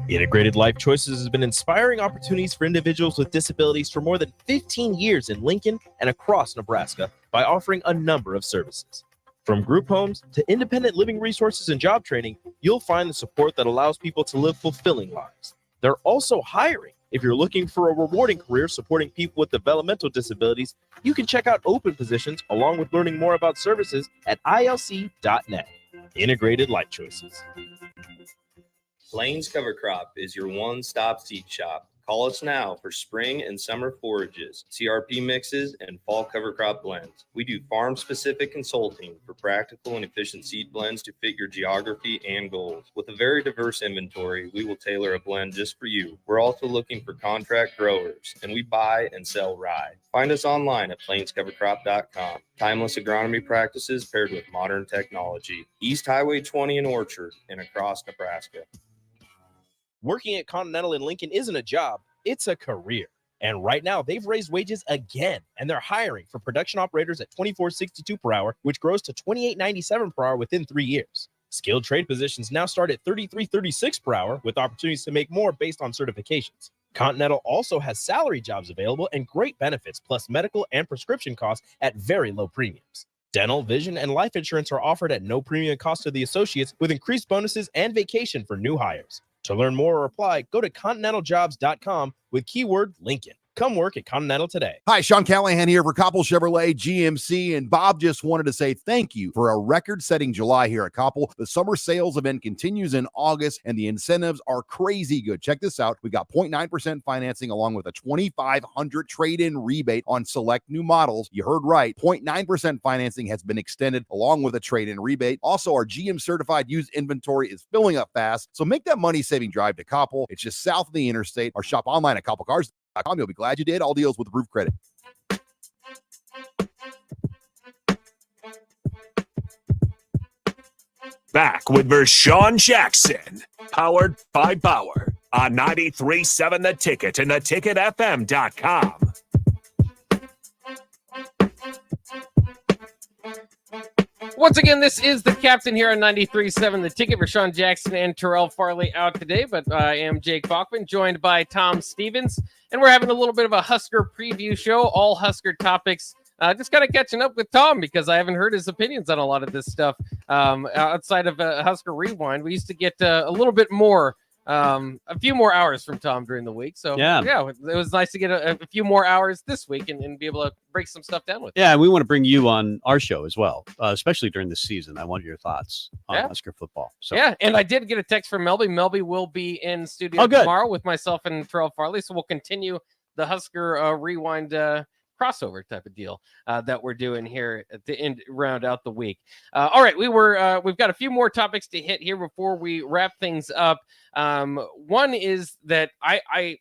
Integrated Life Choices has been inspiring opportunities for individuals with disabilities for more than 15 years in Lincoln and across Nebraska by offering a number of services. From group homes to independent living resources and job training, you'll find the support that allows people to live fulfilling lives. They're also hiring. If you're looking for a rewarding career supporting people with developmental disabilities, you can check out open positions along with learning more about services at ilc.net. Integrated Life Choices. Plains Cover Crop is your one-stop seed shop. Call us now for spring and summer forages, CRP mixes, and fall cover crop blends. We do farm-specific consulting for practical and efficient seed blends to fit your geography and goals. With a very diverse inventory, we will tailor a blend just for you. We're also looking for contract growers, and we buy and sell rye. Find us online at plainscovercrop.com. Timeless agronomy practices paired with modern technology. East Highway 20 in Orchard and across Nebraska. Working at Continental in Lincoln isn't a job, it's a career. And right now, they've raised wages again, and they're hiring for production operators at $24.62 per hour, which grows to $28.97 per hour within 3 years. Skilled trade positions now start at $33.36 per hour, with opportunities to make more based on certifications. Continental also has salary jobs available and great benefits, plus medical and prescription costs at very low premiums. Dental, vision, and life insurance are offered at no premium cost to the associates, with increased bonuses and vacation for new hires. To learn more or apply, go to continentaljobs.com with keyword Lincoln. Come work at Continental today. Hi, Sean Callahan here for Koppel Chevrolet GMC, and Bob just wanted to say thank you for a record-setting July here at Koppel. The summer sales event continues in August, and the incentives are crazy good. Check this out. We got 0.9% financing along with a $2,500 trade-in rebate on select new models. You heard right. 0.9% financing has been extended along with a trade-in rebate. Also, our GM-certified used inventory is filling up fast, so make that money-saving drive to Koppel. It's just south of the interstate, or shop online at koppelcars.com. You'll be glad you did. All deals with approved credit. Back with Vershawn Jackson, powered by Bauer on 93.7 The Ticket and theticketfm.com. Once again, this is the captain here on 93.7 The Ticket. Vershawn Jackson and Terrell Farley out today, but I am Jake Bachman, joined by Tom Stevens, and we're having a little bit of a Husker preview show, all Husker topics just kind of catching up with Tom because I haven't heard his opinions on a lot of this stuff outside of Husker Rewind. We used to get a little bit more, a few more hours from Tom during the week. So, yeah it was nice to get a few more hours this week and be able to break some stuff down with Yeah, we want to bring you on our show as well, especially during this season. I want your thoughts on Husker football. So. Yeah, and I did get a text from Melby. Melby will be in studio tomorrow with myself and Terrell Farley, so we'll continue the Husker Rewind crossover type of deal that we're doing here at the end, round out the week. All right, we've got a few more topics to hit here before we wrap things up. One is that I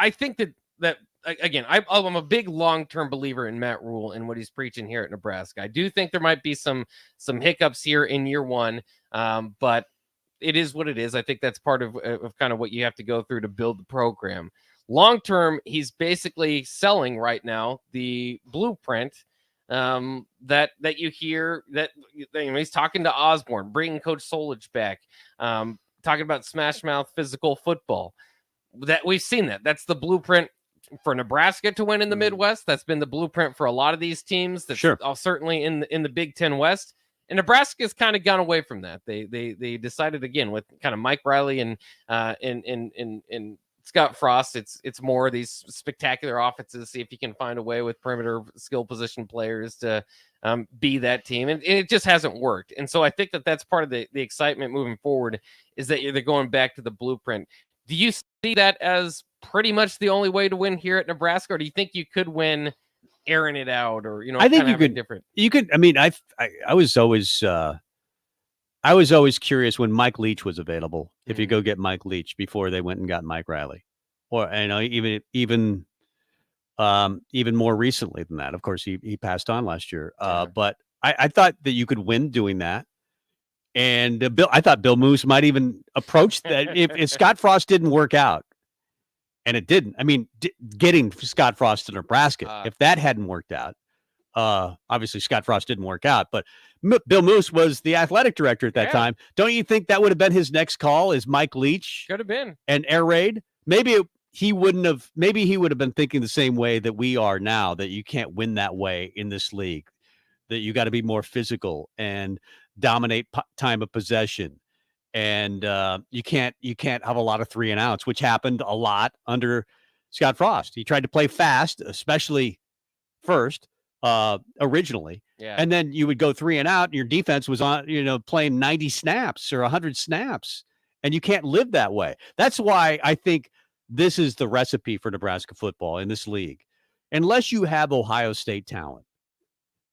think that again, I'm a big long-term believer in Matt Rule and what he's preaching here at Nebraska. I do think there might be some hiccups here in year one, but it is what it is. I think that's part of kind of what you have to go through to build the program. Long term, he's basically selling right now the blueprint that you hear that he's talking to Osborne, bringing Coach Solich back, talking about smash mouth physical football. That we've seen that's the blueprint for Nebraska to win in the Midwest. That's been the blueprint for a lot of these teams. That's certainly in the Big Ten West. And Nebraska's kind of gone away from that. They decided again with kind of Mike Riley and Scott Frost, it's more of these spectacular offenses. See if you can find a way with perimeter skill position players to be that team, and it just hasn't worked. And so I think that's part of the excitement moving forward is that they're going back to the blueprint. Do you see that as pretty much the only way to win here at Nebraska, or do you think you could win airing it out, or I think you could. Different? You could. I mean, I was always. I was always curious when Mike Leach was available, if you go get Mike Leach before they went and got Mike Riley, or even more recently than that. Of course, he passed on last year. But I thought that you could win doing that. And I thought Bill Moose might even approach that if Scott Frost didn't work out, and it didn't. I mean, getting Scott Frost to Nebraska, if that hadn't worked out, obviously Scott Frost didn't work out, but Bill Moose was the athletic director at that time. Don't you think that would have been his next call? Is Mike Leach? Could have been. And air raid? Maybe he wouldn't have. Maybe he would have been thinking the same way that we are now. That you can't win that way in this league. That you got to be more physical and dominate time of possession, and you can't have a lot of 3 and outs, which happened a lot under Scott Frost. He tried to play fast, especially first. Originally, and then you would go 3 and out, and your defense was on, playing 90 snaps or 100 snaps, and you can't live that way. That's why I think this is the recipe for Nebraska football in this league, unless you have Ohio State talent.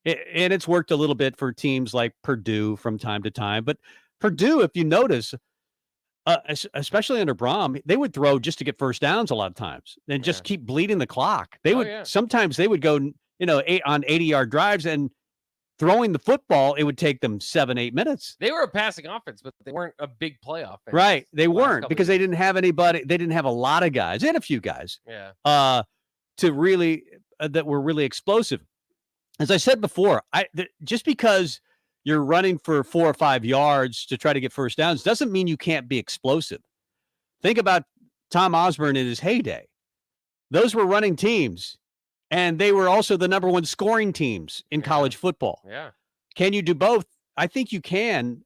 And it's worked a little bit for teams like Purdue from time to time, but Purdue, if you notice, especially under Brom, they would throw just to get first downs a lot of times, and just keep bleeding the clock. They would sometimes they would go. 8 on 80-yard drives, and throwing the football, it would take them 7-8 minutes. They were a passing offense, but they weren't a big play offense. Right. They weren't, because they didn't have anybody. They didn't have a lot of guys. They had a few guys to really that were really explosive. As I said before, just because you're running for 4 or 5 yards to try to get first downs doesn't mean you can't be explosive. Think about Tom Osborne in his heyday. Those were running teams. And they were also the number 1 scoring teams in college football. Yeah. Can you do both? I think you can.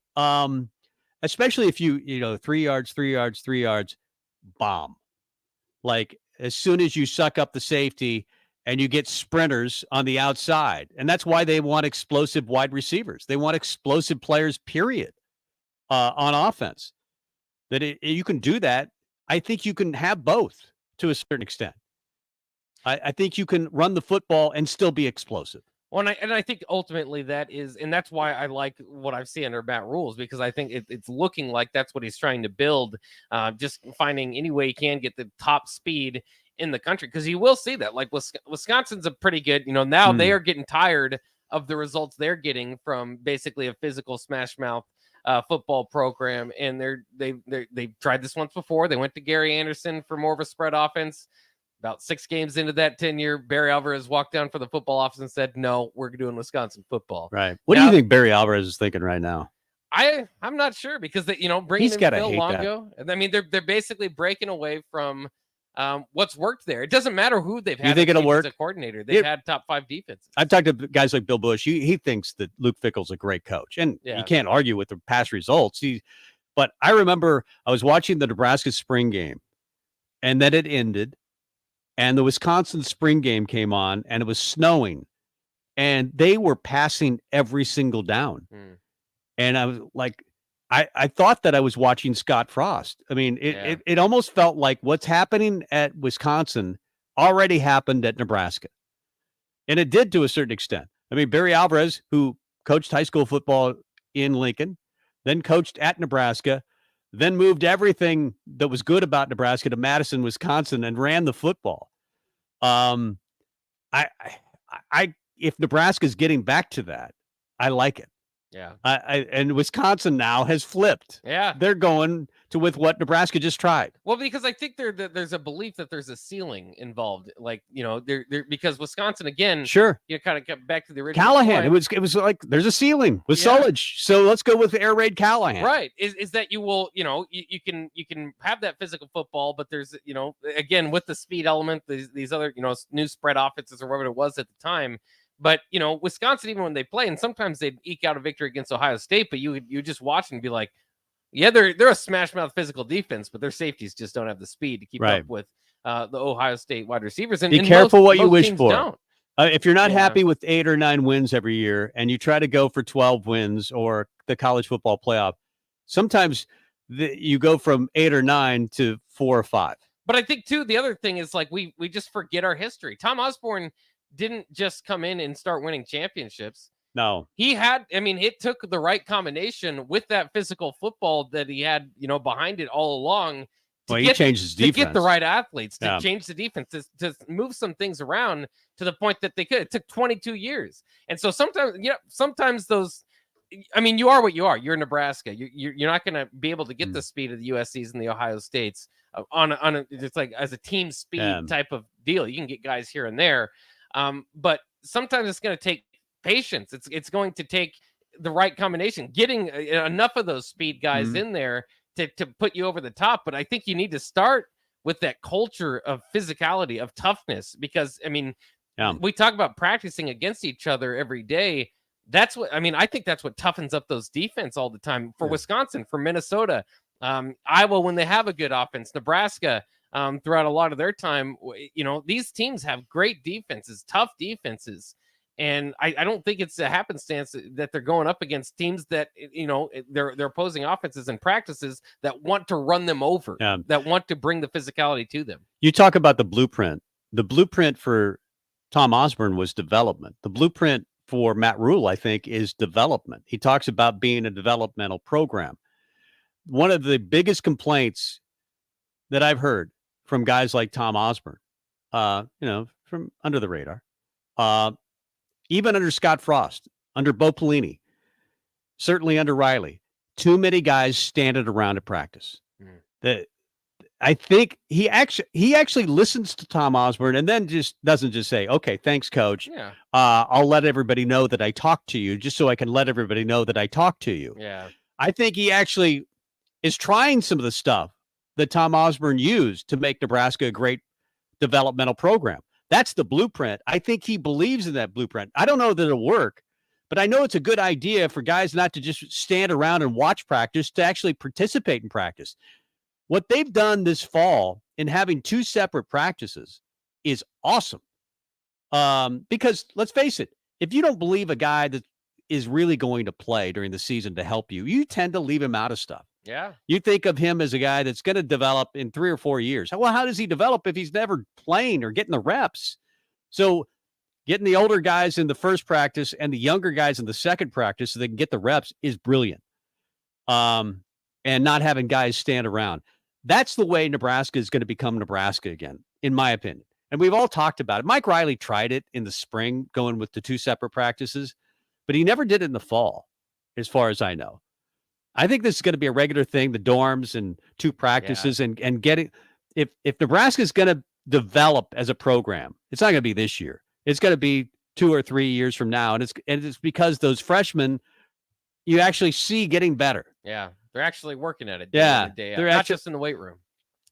Especially if you 3 yards, 3 yards, 3 yards, bomb. Like as soon as you suck up the safety and you get sprinters on the outside. And that's why they want explosive wide receivers. They want explosive players, period, on offense. You can do that. I think you can have both to a certain extent. I think you can run the football and still be explosive. Well, and I think ultimately that's why I like what I've seen under Matt Rules, because I think it's looking like that's what he's trying to build, just finding any way he can get the top speed in the country, because you will see that. Like Wisconsin's a pretty good, now they are getting tired of the results they're getting from basically a physical smash mouth football program, and they've tried this once before. They went to Gary Anderson for more of a spread offense. About 6 games into that tenure, Barry Alvarez walked down for the football office and said, "No, we're doing Wisconsin football." Right. What do you think Barry Alvarez is thinking right now? I'm not sure, because bringing in Phil Longo, and I mean they're basically breaking away from what's worked there. It doesn't matter who they've had. You think it'll work? As a coordinator, they've had top 5 defenses. I've talked to guys like Bill Bush. He thinks that Luke Fickell's a great coach, and you can't argue with the past results. But I remember I was watching the Nebraska spring game, and then it ended, and the Wisconsin spring game came on, and it was snowing, and they were passing every single down. And I was like, I thought that I was watching Scott Frost. I mean, it almost felt like what's happening at Wisconsin already happened at Nebraska. And it did to a certain extent. I mean, Barry Alvarez, who coached high school football in Lincoln, then coached at Nebraska, then moved everything that was good about Nebraska to Madison, Wisconsin, and ran the football. If Nebraska's getting back to that, I like it. Yeah. And Wisconsin now has flipped. Yeah. They're going to with what Nebraska just tried. Well, because I think there's a belief that there's a ceiling involved. Like, because Wisconsin, again, sure, kind of get back to the original Callahan. point. It was like there's a ceiling with Solich. So let's go with Air Raid Callahan. Right. Is that you will, you can have that physical football, but there's, again, with the speed element, these other, new spread offenses or whatever it was at the time. But, Wisconsin, even when they play, and sometimes they'd eke out a victory against Ohio State, but you just watch and be like, yeah, they're a smash mouth physical defense, but their safeties just don't have the speed to keep up with the Ohio State wide receivers. And be careful what you wish teams for. Don't. If you're not happy with 8 or 9 wins every year and you try to go for 12 wins or the college football playoff, sometimes you go from 8 or 9 to 4 or 5. But I think, too, the other thing is like we just forget our history. Tom Osborne didn't just come in and start winning championships. No, he had, it took the right combination with that physical football that he had, behind it all along. He changed his defense. To get the right athletes, to change the defense, to move some things around to the point that they could. It took 22 years. And so sometimes those, you are what you are. You're Nebraska. You're not going to be able to get the speed of the USCs and the Ohio States on a it's like as a team speed type of deal. You can get guys here and there. But sometimes it's going to take patience. It's going to take the right combination, getting enough of those speed guys in there to put you over the top. But I think you need to start with that culture of physicality, of toughness, because we talk about practicing against each other every day. That's what I think that's what toughens up those defense all the time for Wisconsin, for Minnesota, Iowa, when they have a good offense, Nebraska, throughout a lot of their time. These teams have great defenses, tough defenses. And I don't think it's a happenstance that they're going up against teams that, their opposing offenses and practices that want to run them over, that want to bring the physicality to them. You talk about the blueprint. The blueprint for Tom Osborne was development. The blueprint for Matt Rule, I think, is development. He talks about being a developmental program. One of the biggest complaints that I've heard from guys like Tom Osborne, from under the radar, even under Scott Frost, under Bo Pelini, certainly under Riley, too many guys standing around at practice. I think he actually listens to Tom Osborne and then just doesn't just say, "Okay, thanks, coach. Yeah. I'll let everybody know that I talked to you, just so I can let everybody know that I talked to you." Yeah. I think he actually is trying some of the stuff that Tom Osborne used to make Nebraska a great developmental program. That's the blueprint. I think he believes in that blueprint. I don't know that it'll work, but I know it's a good idea for guys not to just stand around and watch practice, to actually participate in practice. What they've done this fall in having 2 separate practices is awesome. Because let's face it, if you don't believe a guy that is really going to play during the season to help you, you tend to leave him out of stuff. Yeah. You think of him as a guy that's going to develop in 3 or 4 years. Well, how does he develop if he's never playing or getting the reps? So getting the older guys in the first practice and the younger guys in the second practice so they can get the reps is brilliant. And not having guys stand around. That's the way Nebraska is going to become Nebraska again, in my opinion. And we've all talked about it. Mike Riley tried it in the spring, going with the 2 separate practices, but he never did it in the fall, as far as I know. I think this is going to be a regular thing, the dorms and 2 practices and getting, if Nebraska is going to develop as a program, it's not going to be this year. It's going to be 2 or 3 years from now. And it's because those freshmen you actually see getting better. Yeah. They're actually working at it. Yeah. Day They're not actually, just in the weight room.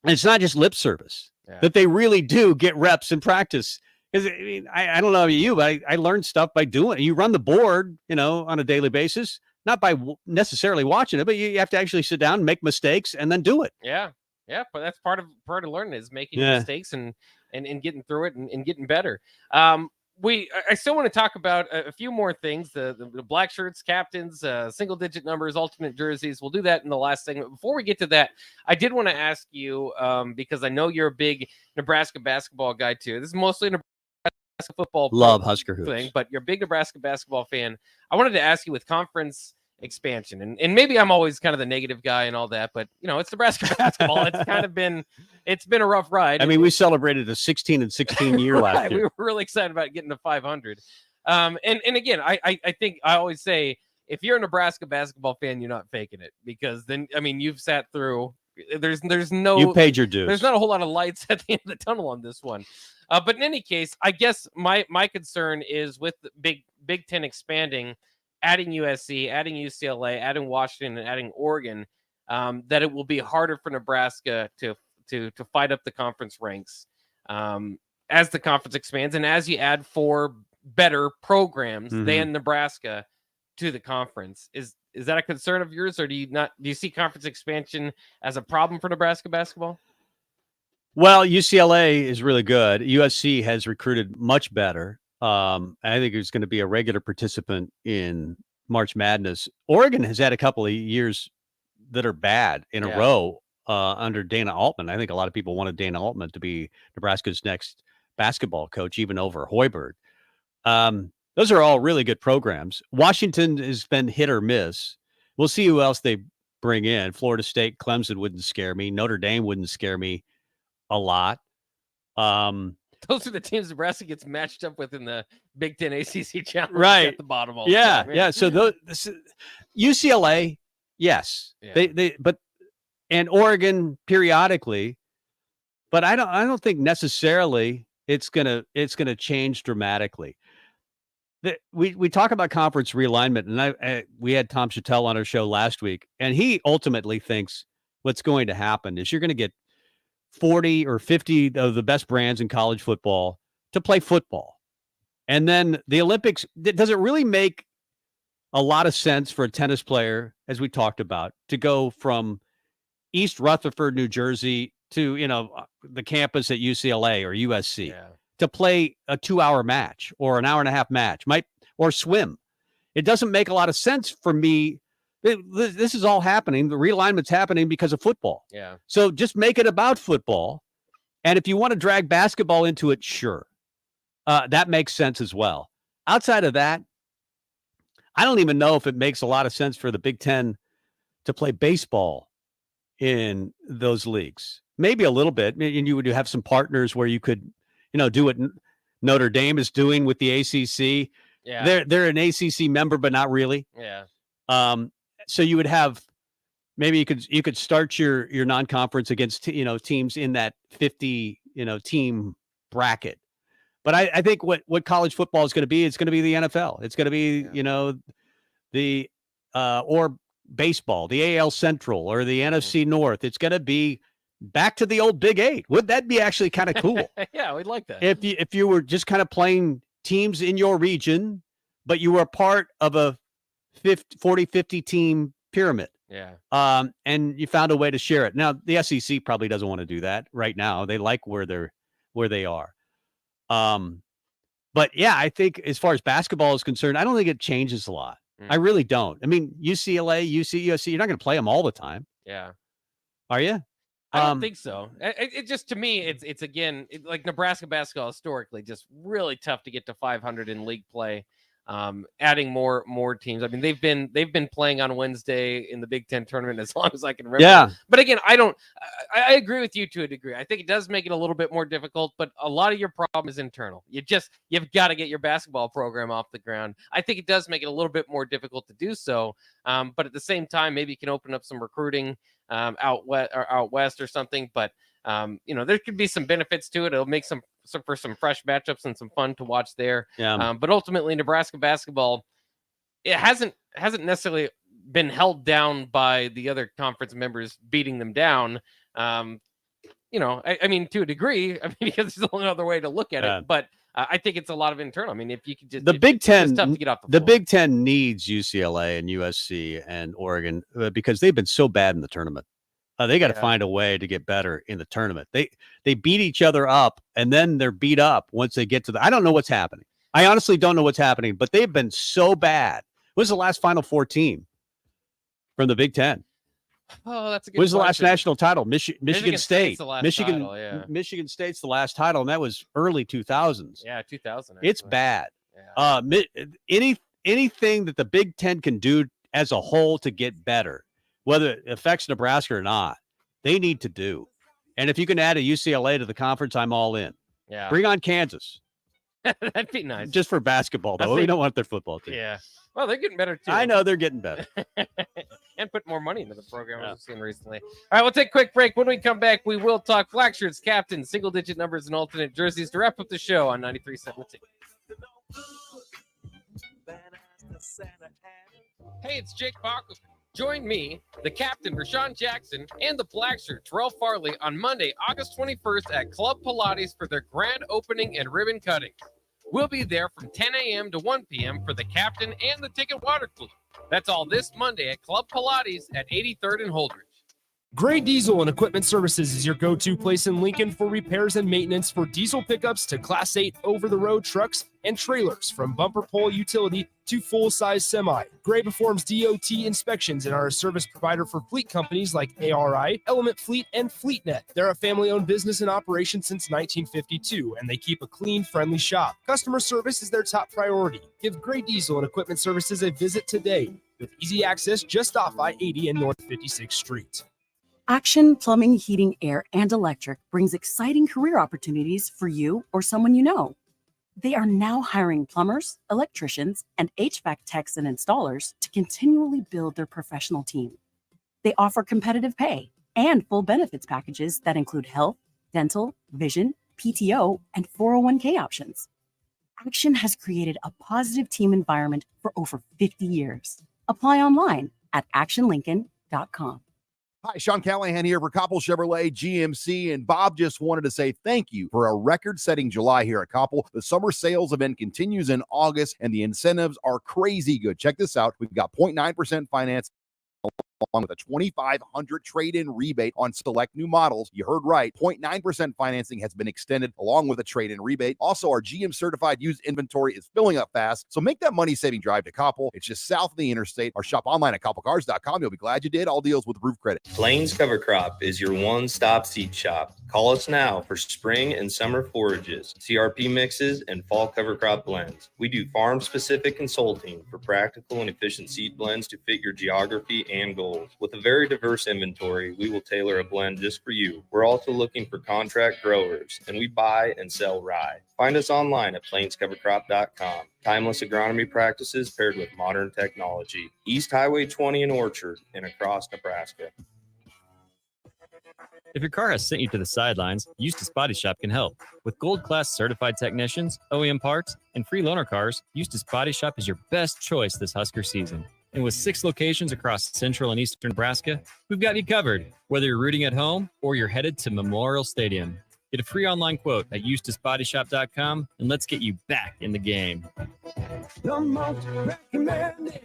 And it's not just lip service, that they really do get reps in practice. Because I mean, I don't know about you, but I learned stuff by doing it. You run the board, on a daily basis, not by necessarily watching it, but you have to actually sit down and make mistakes and then do it. Yeah. Yeah. But that's part of learning is making mistakes and getting through it and getting better. I still want to talk about a few more things. The black shirts, captains, single digit numbers, alternate jerseys. We'll do that in the last segment. Before we get to that, I did want to ask you, because I know you're a big Nebraska basketball guy too. This is mostly a Nebraska football love Husker hoops thing, but you're a big Nebraska basketball fan. I wanted to ask you with conference expansion, and maybe I'm always kind of the negative guy and all that, but it's Nebraska basketball. It's been a rough ride. I mean, we celebrated a 16-16 year last year. We were really excited about getting to 500. And again, I think I always say, if you're a Nebraska basketball fan, you're not faking it, because then, I mean, you've sat through, there's no, you paid your dues. There's not a whole lot of lights at the end of the tunnel on this one. But in any case, I guess my concern is with the Big Ten expanding, adding USC, adding UCLA, adding Washington, and adding Oregon, that it will be harder for Nebraska to fight up the conference ranks as the conference expands, and as you add 4 better programs than Nebraska to the conference. Is that a concern of yours, or do you see conference expansion as a problem for Nebraska basketball? Well, UCLA is really good. USC has recruited much better. I think it's going to be a regular participant in March Madness. Oregon has had a couple of years that are bad in a row under Dana Altman. I think a lot of people wanted Dana Altman to be Nebraska's next basketball coach, even over Hoiberg. Those are all really good programs. Washington has been hit or miss. We'll see who else they bring in. Florida State, Clemson wouldn't scare me. Notre Dame wouldn't scare me a lot. Those are the teams Nebraska gets matched up with in the Big Ten ACC Challenge right at the bottom. All yeah, the time. yeah. So UCLA, yes, and Oregon periodically, but I don't think necessarily it's gonna change dramatically. We talk about conference realignment, and we had Tom Chattel on our show last week, and he ultimately thinks what's going to happen is you're going to get 40 or 50 of the best brands in college football to play football. And then the Olympics, does it really make a lot of sense for a tennis player, as we talked about, to go from East Rutherford, New Jersey to, the campus at UCLA or USC to play a 2-hour match or an hour and a half match, or swim? It doesn't make a lot of sense for me. This is all happening. The realignment's happening because of football. Yeah. So just make it about football. And if you want to drag basketball into it, sure. That makes sense as well. Outside of that, I don't even know if it makes a lot of sense for the Big Ten to play baseball in those leagues. Maybe a little bit. And you would have some partners where you could, do what Notre Dame is doing with the ACC. Yeah. They're an ACC member, but not really. Yeah. So you would have, maybe you could start your non-conference against teams in that 50 team bracket. But I think what college football is going to be, it's going to be the NFL. It's going to be the or baseball, the AL Central or the NFC North. It's going to be back to the old Big 8. Would that be actually kind of cool? Yeah, we'd like that. If you were just kind of playing teams in your region, but you were part of a 40-50 team pyramid. Yeah. And you found a way to share it. Now the SEC probably doesn't want to do that right now. They like where they are. But yeah, I think as far as basketball is concerned, I don't think it changes a lot. I really don't. I mean, UCLA, USC, you're not going to play them all the time. Yeah. Are you? I don't think so. It just, to me, it's again, like Nebraska basketball historically just really tough to get to 500 in league play. Adding more teams. I mean, they've been playing on Wednesday in the Big Ten tournament as long as I can remember. Yeah. But again, I agree with you to a degree. I think it does make it a little bit more difficult, but a lot of your problem is internal. You've got to get your basketball program off the ground. I think it does make it a little bit more difficult to do so. But at the same time, maybe you can open up some recruiting out west or something. But there could be some benefits to it. It'll make some fresh matchups and some fun to watch there. Yeah. But ultimately, Nebraska basketball, it hasn't necessarily been held down by the other conference members beating them down. I mean, to a degree, because there's only another way to look at it. But I think it's a lot of internal. I mean, if you could just the Big Ten, it's tough to get off the Big Ten needs UCLA and USC and Oregon because they've been so bad in the tournament. They got to find a way to get better in the tournament. They beat each other up, and then they're beat up once they get to the. I don't know what's happening. I honestly don't know what's happening, but they've been so bad. What was the last Final Four team from the Big Ten? Oh, that's a good What was the last question. national title? Michigan State. The last Michigan. title, yeah. Michigan State's the last title, and that was early 2000s. Yeah, 2000. It's bad. Anything that the Big Ten can do as a whole to get better, whether it affects Nebraska or not, they need to do. And if you can add a UCLA to the conference, I'm all in. Yeah. Bring on Kansas. That'd be nice. Just for basketball, though. We don't want their football team. Yeah. Well, they're getting better, too. I know they're getting better. And put more money into the program, as we've seen recently. All right, we'll take a quick break. When we come back, we will talk black shirts, captains, single-digit numbers, and alternate jerseys to wrap up the show on 93.7 The Ticket. Hey, it's Jake Bock. Join me, the captain, Rashawn Jackson, and the black shirt, Terrell Farley, on Monday, August 21st at Club Pilates for their grand opening and ribbon cutting. We'll be there from 10 a.m. to 1 p.m. for the captain and the ticket water cooler. That's all this Monday at Club Pilates at 83rd and Holdridge. Gray Diesel and Equipment Services is your go-to place in Lincoln for repairs and maintenance for diesel pickups to Class 8 over-the-road trucks and trailers, from bumper pole utility to full-size semi. Gray performs DOT inspections and are a service provider for fleet companies like ARI, Element Fleet, and FleetNet. They're a family-owned business in operation since 1952, and they keep a clean, friendly shop. Customer service is their top priority. Give Gray Diesel and Equipment Services a visit today with easy access just off I-80 and North 56th Street. Action Plumbing, Heating, Air, and Electric brings exciting career opportunities for you or someone you know. They are now hiring plumbers, electricians, and HVAC techs and installers to continually build their professional team. They offer competitive pay and full benefits packages that include health, dental, vision, PTO, and 401k options. Action has created a positive team environment for over 50 years. Apply online at actionlincoln.com. Hi, Sean Callahan here for Koppel Chevrolet GMC, and Bob just wanted to say thank you for a record-setting July here at Koppel. The summer sales event continues in August, and the incentives are crazy good. Check this out. We've got 0.9% finance along with a $2,500 trade-in rebate on select new models. You heard right. 0.9% financing has been extended along with a trade-in rebate. Also, our GM certified used inventory is filling up fast. So make that money-saving drive to Koppel. It's just south of the interstate, or shop online at koppelcars.com. You'll be glad you did. All deals with roof credit. Plains Cover Crop is your one-stop seed shop. Call us now for spring and summer forages, CRP mixes, and fall cover crop blends. We do farm-specific consulting for practical and efficient seed blends to fit your geography and goals. With a very diverse inventory, we will tailor a blend just for you. We're also looking for contract growers, and we buy and sell rye. Find us online at plainscovercrop.com. Timeless agronomy practices paired with modern technology. East Highway 20 in Orchard and across Nebraska. If your car has sent you to the sidelines, Eustace Body Shop can help. With gold-class certified technicians, OEM parts, and free loaner cars, Eustace Body Shop is your best choice this Husker season. And with 6 locations across central and eastern Nebraska, we've got you covered, whether you're rooting at home or you're headed to Memorial Stadium. Get a free online quote at EustaceBodyShop.com, and let's get you back in the game. The most recommended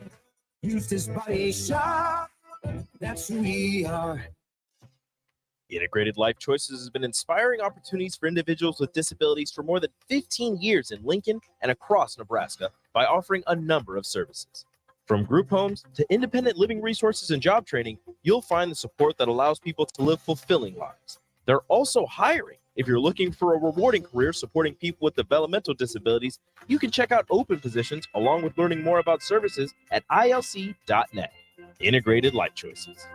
Eustace Body Shop. That's who we are. Integrated Life Choices has been inspiring opportunities for individuals with disabilities for more than 15 years in Lincoln and across Nebraska by offering a number of services. From group homes to independent living resources and job training, you'll find the support that allows people to live fulfilling lives. They're also hiring. If you're looking for a rewarding career supporting people with developmental disabilities, you can check out open positions along with learning more about services at ilc.net. Integrated Life Choices.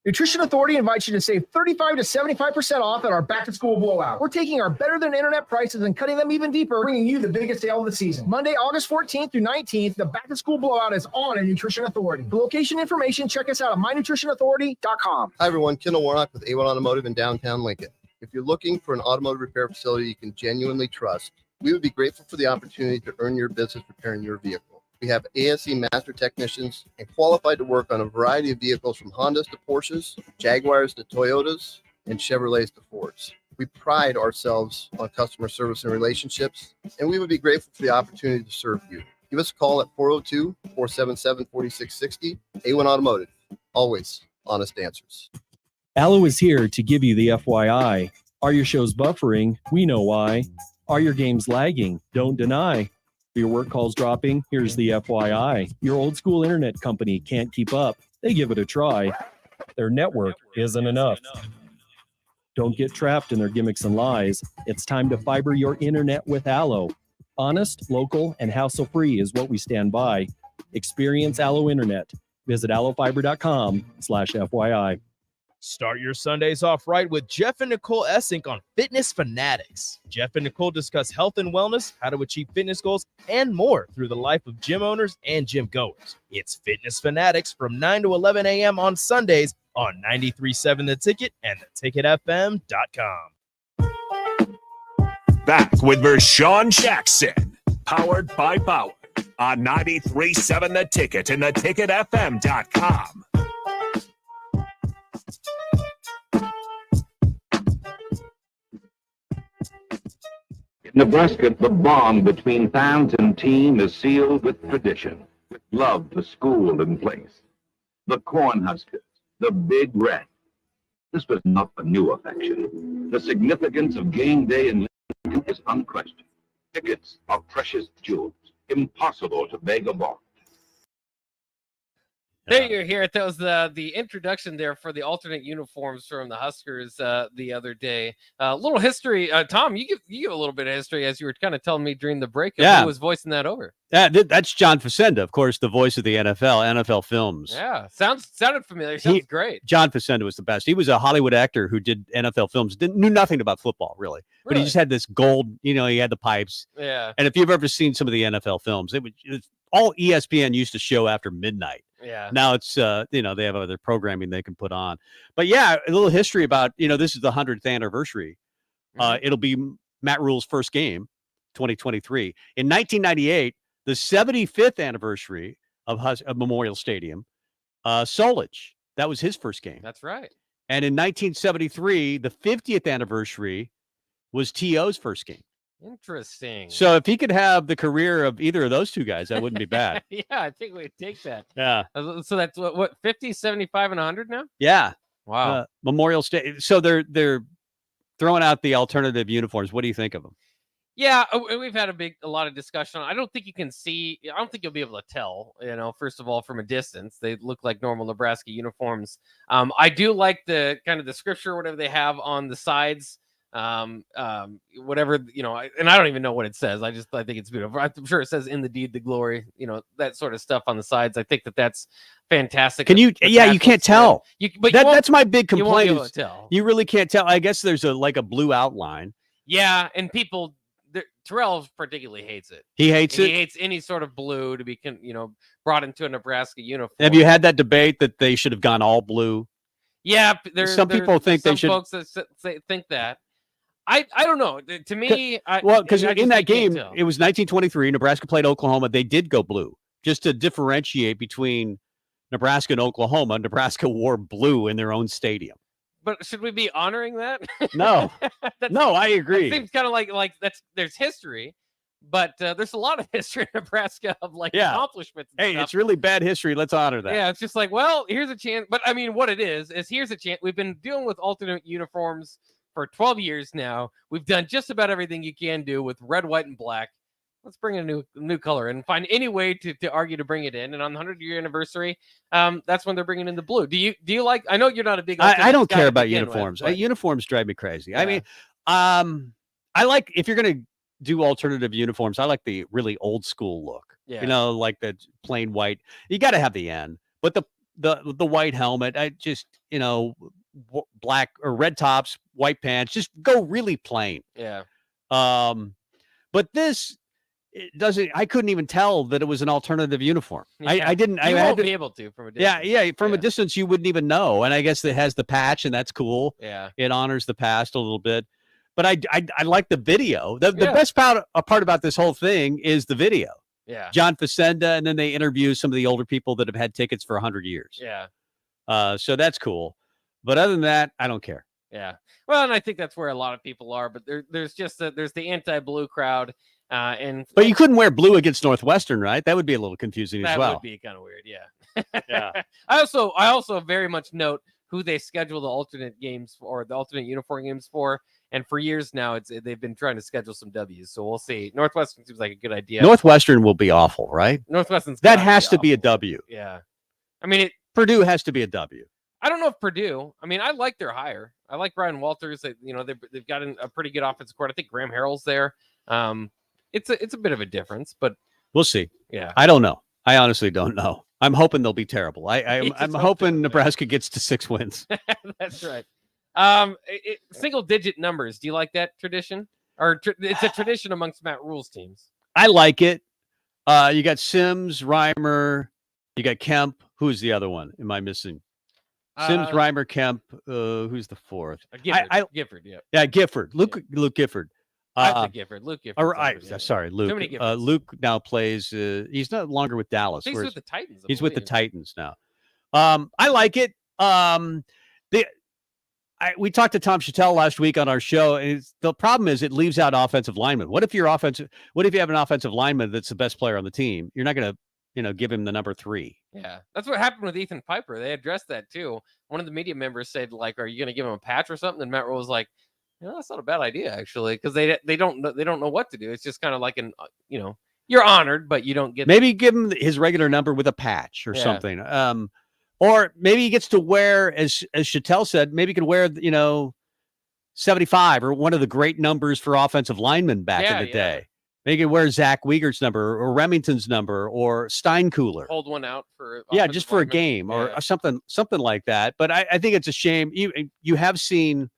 Nutrition Authority invites you to save 35 to 75% off at our back-to-school blowout. We're taking our better-than-internet prices and cutting them even deeper, bringing you the biggest sale of the season. Monday, August 14th through 19th, the back-to-school blowout is on at Nutrition Authority. For location information, check us out at mynutritionauthority.com. Hi, everyone. Kendall Warnock with A1 Automotive in downtown Lincoln. If you're looking for an automotive repair facility you can genuinely trust, we would be grateful for the opportunity to earn your business repairing your vehicle. We have ASE master technicians and qualified to work on a variety of vehicles from Hondas to Porsches, Jaguars to Toyotas, and Chevrolets to Fords. We pride ourselves on customer service and relationships, and we would be grateful for the opportunity to serve you. Give us a call at 402-477-4660. A1 Automotive, always honest answers. Allo is here to give you the FYI. Are your shows buffering? We know why. Are your games lagging? Don't deny. Are your work calls dropping? Here's the FYI. Your old school internet company can't keep up. They give it a try. Their network isn't enough. Don't get trapped in their gimmicks and lies. It's time to fiber your internet with Allo. Honest, local, and hassle-free is what we stand by. Experience Allo Internet. Visit allofiber.com/FYI. Start your Sundays off right with Jeff and Nicole Essink on Fitness Fanatics. Jeff and Nicole discuss health and wellness, how to achieve fitness goals, and more through the life of gym owners and gym goers. It's Fitness Fanatics from 9 to 11 a.m. on Sundays on 93.7 The Ticket and theticketfm.com. Back with Vershawn Jackson, powered by Bauer on 93.7 The Ticket and theticketfm.com. In Nebraska, the bond between fans and team is sealed with tradition, with love for school and place. The Cornhuskers, the Big Red. This was not a new affection. The significance of game day in Lincoln is unquestioned. Tickets are precious jewels, impossible to beg or borrow. There you hear it. That was the introduction there for the alternate uniforms from the Huskers the other day. A little history. Tom, you give a little bit of history as you were kind of telling me during the break of who was voicing that over. That's John Facenda, of course, the voice of the NFL films. Yeah, sounded familiar. Sounds great. John Facenda was the best. He was a Hollywood actor who did NFL films. Knew nothing about football, really. But he just had this gold, he had the pipes. Yeah. And if you've ever seen some of the NFL films, it's all ESPN used to show after midnight. Yeah. Now it's, they have other programming they can put on. But yeah, a little history about, this is the 100th anniversary. It'll be Matt Rule's first game, 2023. In 1998, the 75th anniversary of Memorial Stadium, Solich, that was his first game. That's right. And in 1973, the 50th anniversary was T.O.'s first game. Interesting. So if he could have the career of either of those two guys, that wouldn't be bad. Yeah, I think we'd take that. Yeah. So that's what 50, 75, and 100 now? Yeah. Wow. Memorial Stadium. So they're throwing out the alternative uniforms. What do you think of them? Yeah, we've had a lot of discussion. I don't think you can see. I don't think you'll be able to tell. First of all, from a distance, they look like normal Nebraska uniforms. I do like the kind of the scripture, whatever they have on the sides. Whatever, and I don't even know what it says. I think it's beautiful. I'm sure it says "in the deed, the glory," that sort of stuff on the sides. I think that's fantastic. Can you? You can't tell. That's my big You won't complaint. be able to tell. You really can't tell. I guess there's a blue outline. Yeah, and people. Terrell particularly hates it. He hates it? He hates any sort of blue to be, brought into a Nebraska uniform. Have you had that debate that they should have gone all blue? Yeah, some people think they should. Some folks that think that. I don't know. To me, because in that game, it was 1923. Nebraska played Oklahoma. They did go blue just to differentiate between Nebraska and Oklahoma. Nebraska wore blue in their own stadium. But should we be honoring that? No, no, I agree. It seems kind of like there's history, but there's a lot of history in Nebraska of accomplishments. Hey, it's really bad history. Let's honor that. Yeah, it's just like, well, here's a chance. But I mean, what it is here's a chance. We've been dealing with alternate uniforms for 12 years now. We've done just about everything you can do with red, white, and black. Let's bring a new color and find any way to argue to bring it in. And on the 100-year anniversary, that's when they're bringing in the blue. Do you like? I know you're not a big. I don't care about uniforms. Uniforms drive me crazy. Yeah. I mean, I like if you're gonna do alternative uniforms. I like the really old school look. Yeah. Like the plain white. You got to have the N, but the white helmet. I just black or red tops, white pants. Just go really plain. Yeah. But this. It doesn't. I couldn't even tell that it was an alternative uniform. Yeah. I didn't. You won't be able to from a distance. Yeah. From a distance, you wouldn't even know. And I guess it has the patch, and that's cool. Yeah, it honors the past a little bit. But I like the video. The best part about this whole thing is the video. Yeah, John Facenda, and then they interview some of the older people that have had tickets for 100 years. Yeah. So that's cool. But other than that, I don't care. Yeah. Well, and I think that's where a lot of people are, but there's the anti-blue crowd. But you couldn't wear blue against Northwestern, right? That would be a little confusing as well. That would be kind of weird, yeah. Yeah. I also very much note who they schedule the alternate games for, or the alternate uniform games for. And for years now, they've been trying to schedule some W's. So we'll see. Northwestern seems like a good idea. Northwestern will be awful, right? Northwestern's that has to be a W. Yeah. I mean, Purdue has to be a W. I don't know if Purdue. I mean, I like their hire. I like Brian Walters. They've got a pretty good offensive court. I think Graham Harrell's there. It's a bit of a difference, but we'll see. Yeah. I don't know. I honestly don't know. I'm hoping they'll be terrible. I'm hoping Nebraska gets to 6 wins. That's right. Single digit numbers. Do you like that tradition? Or it's a tradition amongst Matt Rule's teams. I like it. You got Sims, Reimer, you got Kemp. Who's the other one? Am I missing? Sims, Reimer, Kemp. Who's the fourth? Gifford, yeah. Yeah, Gifford. Luke Gifford. Gifford. Luke Gifford. Sorry, Luke. Too many Giffords. Luke now plays. He's no longer with Dallas. He's with the Titans. He's with the Titans now. I like it. We talked to Tom Chattel last week on our show, and the problem is it leaves out offensive linemen. What if you have an offensive lineman that's the best player on the team? You're not going to, give him the number 3. Yeah, that's what happened with Ethan Piper. They addressed that too. One of the media members said, like, "Are you going to give him a patch or something?" And Matt Rule was like, that's not a bad idea actually, because they don't know what to do. It's just kind of like you're honored, but you don't get. Maybe give him his regular number with a patch or something. Or maybe he gets to wear, as Chattel said, maybe he could wear, 75 or one of the great numbers for offensive linemen back in the day. Maybe he could wear Zach Wiegert's number or Remington's number or Steinkühler. Hold one out for just for a game or something like that. But I think it's a shame. You have seen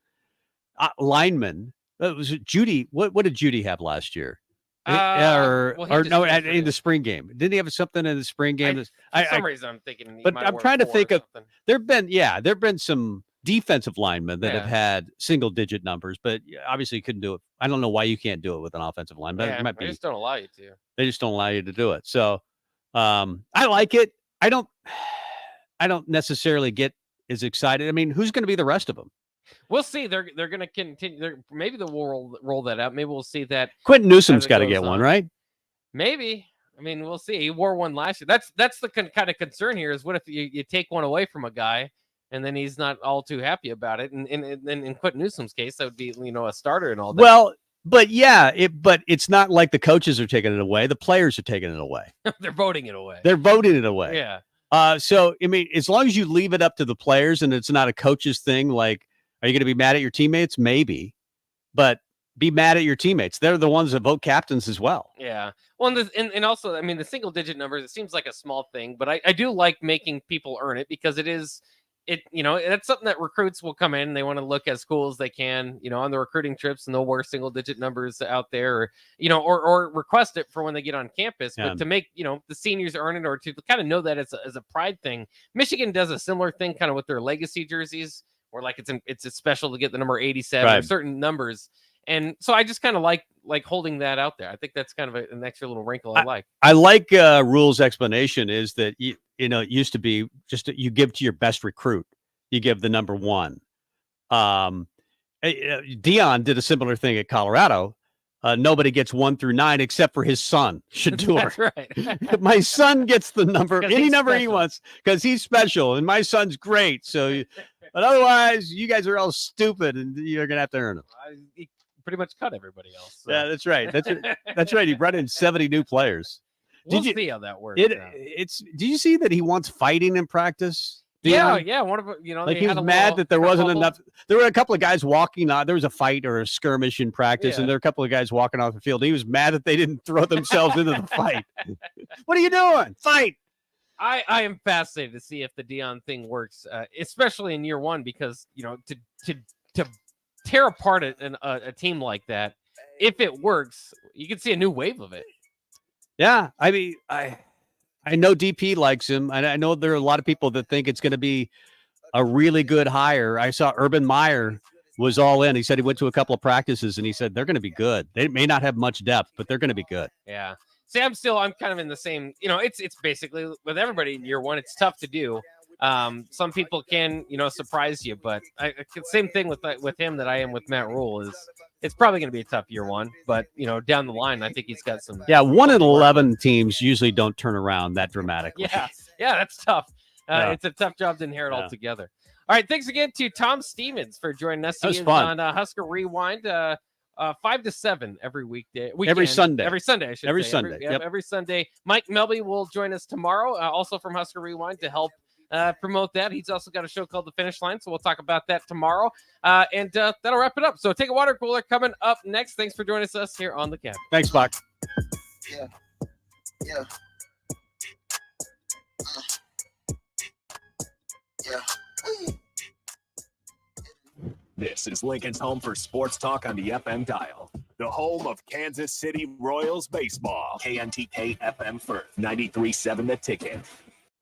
linemen. Was it Judy? What did Judy have last year? In the spring game. Didn't he have something in the spring game? For some reason, I'm thinking. But I'm trying to think of. There've been some defensive linemen that have had single-digit numbers, but obviously you couldn't do it. I don't know why you can't do it with an offensive lineman. They just don't allow you to. They just don't allow you to do it. So I like it. I don't necessarily get as excited. I mean, who's going to be the rest of them? We'll see. They're going to continue. Maybe they'll roll that out. Maybe we'll see that. Quentin Newsom's got to get one, right? Maybe. I mean, we'll see. He wore one last year. That's the kind of concern here is what if you take one away from a guy and then he's not all too happy about it. And in Quentin Newsom's case, that would be, a starter and all that. Well, but it's not like the coaches are taking it away. The players are taking it away. They're voting it away. Yeah. So, I mean, as long as you leave it up to the players and it's not a coach's thing, like, are you going to be mad at your teammates? Maybe, but be mad at your teammates. They're the ones that vote captains as well. Yeah. Well, and also, I mean, the single digit numbers, it seems like a small thing, but I do like making people earn it because that's something that recruits will come in. They want to look as cool as they can, on the recruiting trips, and they'll wear single digit numbers out there or request it for when they get on campus. Yeah. But to make, the seniors earn it or to kind of know that as a pride thing, Michigan does a similar thing kind of with their legacy jerseys. Or like it's special to get the number 87 or certain numbers. And so I just kind of like holding that out there. I think that's kind of an extra little wrinkle I like. I like Rule's explanation is that, it used to be just you give to your best recruit. You give the number 1. Dion did a similar thing at Colorado. Nobody gets 1 through 9 except for his son, Shador. That's right. My son gets the number, any number he wants, because he's special, and my son's great. So, but otherwise, you guys are all stupid, and you're gonna have to earn them. He pretty much cut everybody else. So. Yeah, that's right. That's right. He brought in 70 new players. We'll see how that works. Did you see that he wants fighting in practice? Yeah. One of like he was mad that there wasn't enough. There were a couple of guys walking on. There was a fight or a skirmish in practice, and there were a couple of guys walking off the field. He was mad that they didn't throw themselves into the fight. What are you doing? Fight! I am fascinated to see if the Dion thing works, especially in year 1, because to tear apart a team like that, if it works, you can see a new wave of it. Yeah, I mean, I know DP likes him, and I know there are a lot of people that think it's going to be a really good hire. I saw Urban Meyer was all in. He said he went to a couple of practices, and he said they're going to be good. They may not have much depth, but they're going to be good. Yeah. See, I'm kind of in the same, it's basically with everybody in year 1, it's tough to do. Some people can, surprise you, but same thing with him that I am with Matt Rule is it's probably going to be a tough year one, but down the line, I think he's got some. Yeah, 1 in 11 teams usually don't turn around that dramatically. Yeah, that's tough. It's a tough job to inherit altogether. All right, thanks again to Tom Stevens for joining us. That was He is fun. on Husker Rewind, 5 to 7 every weekday. Every Sunday. Every Sunday, I should Every say. Sunday, yep. Every Sunday. Mike Melby will join us tomorrow, also from Husker Rewind, to help promote that. He's also got a show called The Finish Line, so we'll talk about that tomorrow. And that'll wrap it up. So take a water cooler coming up next. Thanks for joining us here on The Cap. Thanks, Bock. Yeah. This is Lincoln's home for sports talk on the FM dial. The home of Kansas City Royals baseball. KNTK FM First, 93.7 The Ticket.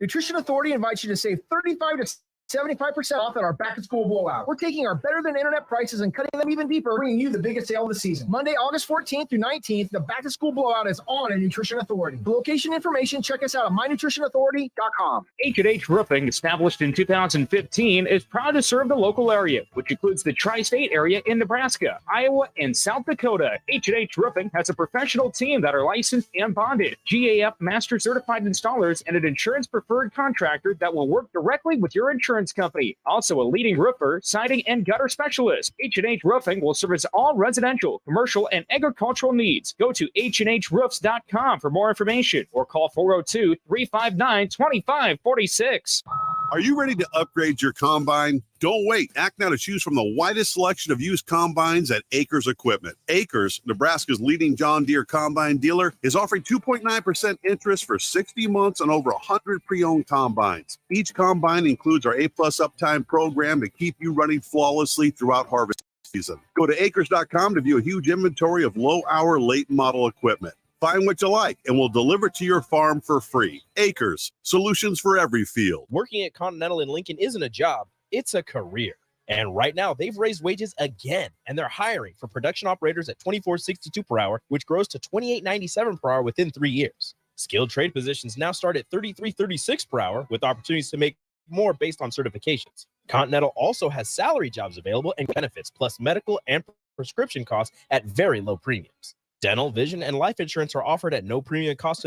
Nutrition Authority invites you to save 35 to 75% off at our back-to-school blowout. We're taking our better-than-internet prices and cutting them even deeper, bringing you the biggest sale of the season. Monday, August 14th through 19th, the back-to-school blowout is on at Nutrition Authority. For location information, check us out at mynutritionauthority.com. H&H Roofing, established in 2015, is proud to serve the local area, which includes the tri-state area in Nebraska, Iowa, and South Dakota. H&H Roofing has a professional team that are licensed and bonded, GAF Master Certified Installers, and an insurance-preferred contractor that will work directly with your insurance company. Also a leading roofer, siding, and gutter specialist. H&H Roofing will service all residential, commercial, and agricultural needs. Go to HNHroofs.com for more information or call 402-359-2546. Are you ready to upgrade your combine? Don't wait. Act now to choose from the widest selection of used combines at Acres Equipment. Acres, Nebraska's leading John Deere combine dealer, is offering 2.9% interest for 60 months on over 100 pre-owned combines. Each combine includes our A-plus uptime program to keep you running flawlessly throughout harvest season. Go to acres.com to view a huge inventory of low-hour, late-model equipment. Find what you like, and we'll deliver to your farm for free. Acres, solutions for every field. Working at Continental in Lincoln isn't a job, it's a career. And right now, they've raised wages again, and they're hiring for production operators at $24.62 per hour, which grows to $28.97 per hour within 3 years. Skilled trade positions now start at $33.36 per hour, with opportunities to make more based on certifications. Continental also has salary jobs available and benefits, plus medical and prescription costs at very low premiums. Dental, vision, and life insurance are offered at no premium cost to